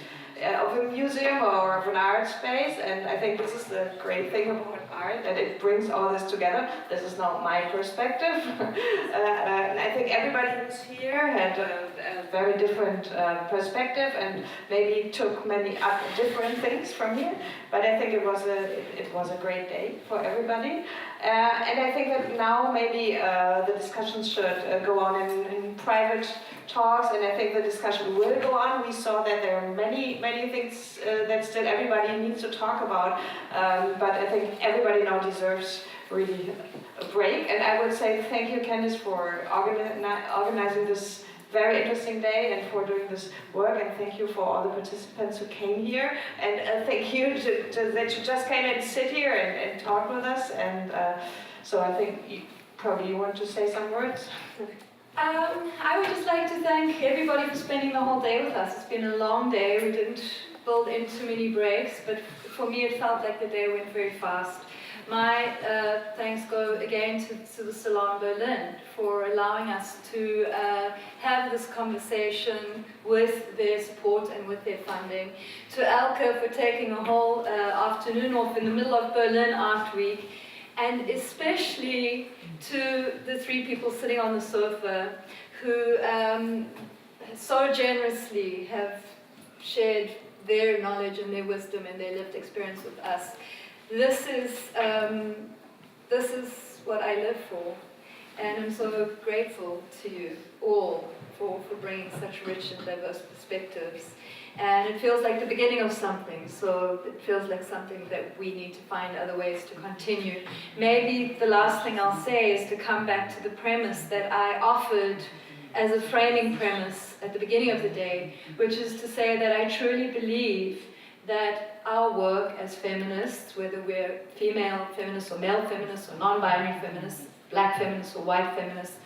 of a museum or of an art space, and I think this is the great thing about art, that it brings all this together. This is not my perspective. And I think everybody who's here had a very different perspective, and maybe took many different things from here, but I think it was a great day for everybody. And I think that now maybe the discussions should go on in private talks, and I think the discussion will go on. We saw that there are many things that still everybody needs to talk about, but I think everybody now deserves really a break. And I would say thank you, Candice, for organizing this very interesting day and for doing this work, and thank you for all the participants who came here, and thank you that you just came and sit here and talk with us. And so I think you want to say some words. I would just like to thank everybody for spending the whole day with us. It's been a long day. We didn't build in too many breaks, but for me it felt like the day went very fast. My thanks go again to the Salon Berlin for allowing us to have this conversation with their support and with their funding. To Elke for taking a whole afternoon off in the middle of Berlin Art Week, and especially to the three people sitting on the sofa who so generously have shared their knowledge and their wisdom and their lived experience with us. This is what I live for, and I'm so grateful to you all for bringing such rich and diverse perspectives. And it feels like the beginning of something, so it feels like something that we need to find other ways to continue. Maybe the last thing I'll say is to come back to the premise that I offered as a framing premise at the beginning of the day, which is to say that I truly believe that our work as feminists, whether we're female feminists or male feminists or non-binary feminists, black feminists or white feminists,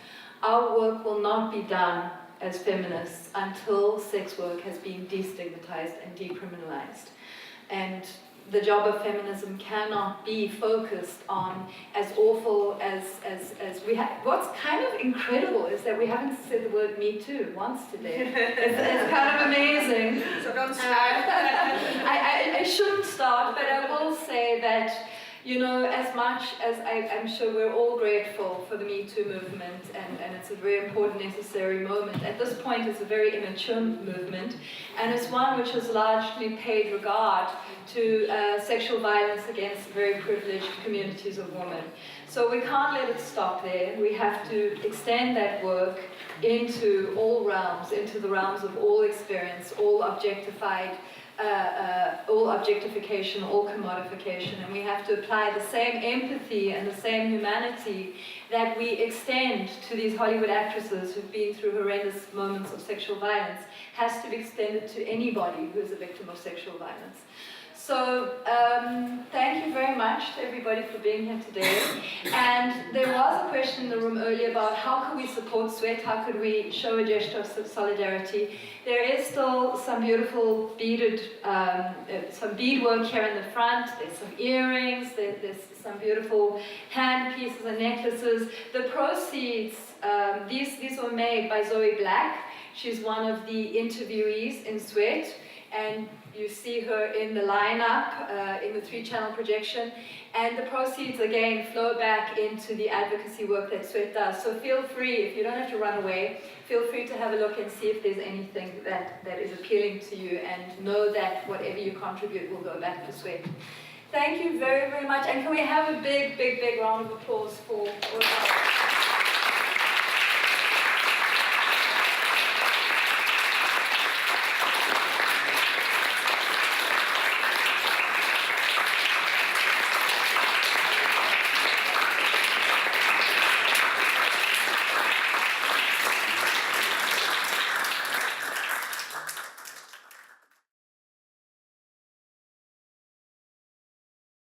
our work will not be done as feminists until sex work has been destigmatized and decriminalized. And the job of feminism cannot be focused on as awful as we have. What's kind of incredible is that we haven't said the word Me Too once today. It's kind of amazing. So don't start. I shouldn't start, but I will say that, you know, as much as I'm sure we're all grateful for the Me Too movement, and it's a very important, necessary moment. At this point, it's a very immature movement, and it's one which has largely paid regard to sexual violence against very privileged communities of women. So we can't let it stop there. We have to extend that work into all realms, into the realms of all experience, all objectified, all objectification, all commodification, and we have to apply the same empathy and the same humanity that we extend to these Hollywood actresses who've been through horrendous moments of sexual violence, has to be extended to anybody who is a victim of sexual violence. So thank you very much to everybody for being here today. And there was a question in the room earlier about how could we support Sweat, how could we show a gesture of solidarity. There is still some beautiful beaded, some beadwork here in the front. There's some earrings, there's some beautiful hand pieces and necklaces. The proceeds, these were made by Zoe Black. She's one of the interviewees in Sweat. and you see her in the lineup in the 3-channel projection, and the proceeds again flow back into the advocacy work that Sweat does. So feel free, if you don't have to run away, feel free to have a look and see if there's anything that is appealing to you, and know that whatever you contribute will go back to Sweat. Thank you very, very much, and can we have a big, big, big round of applause for all of our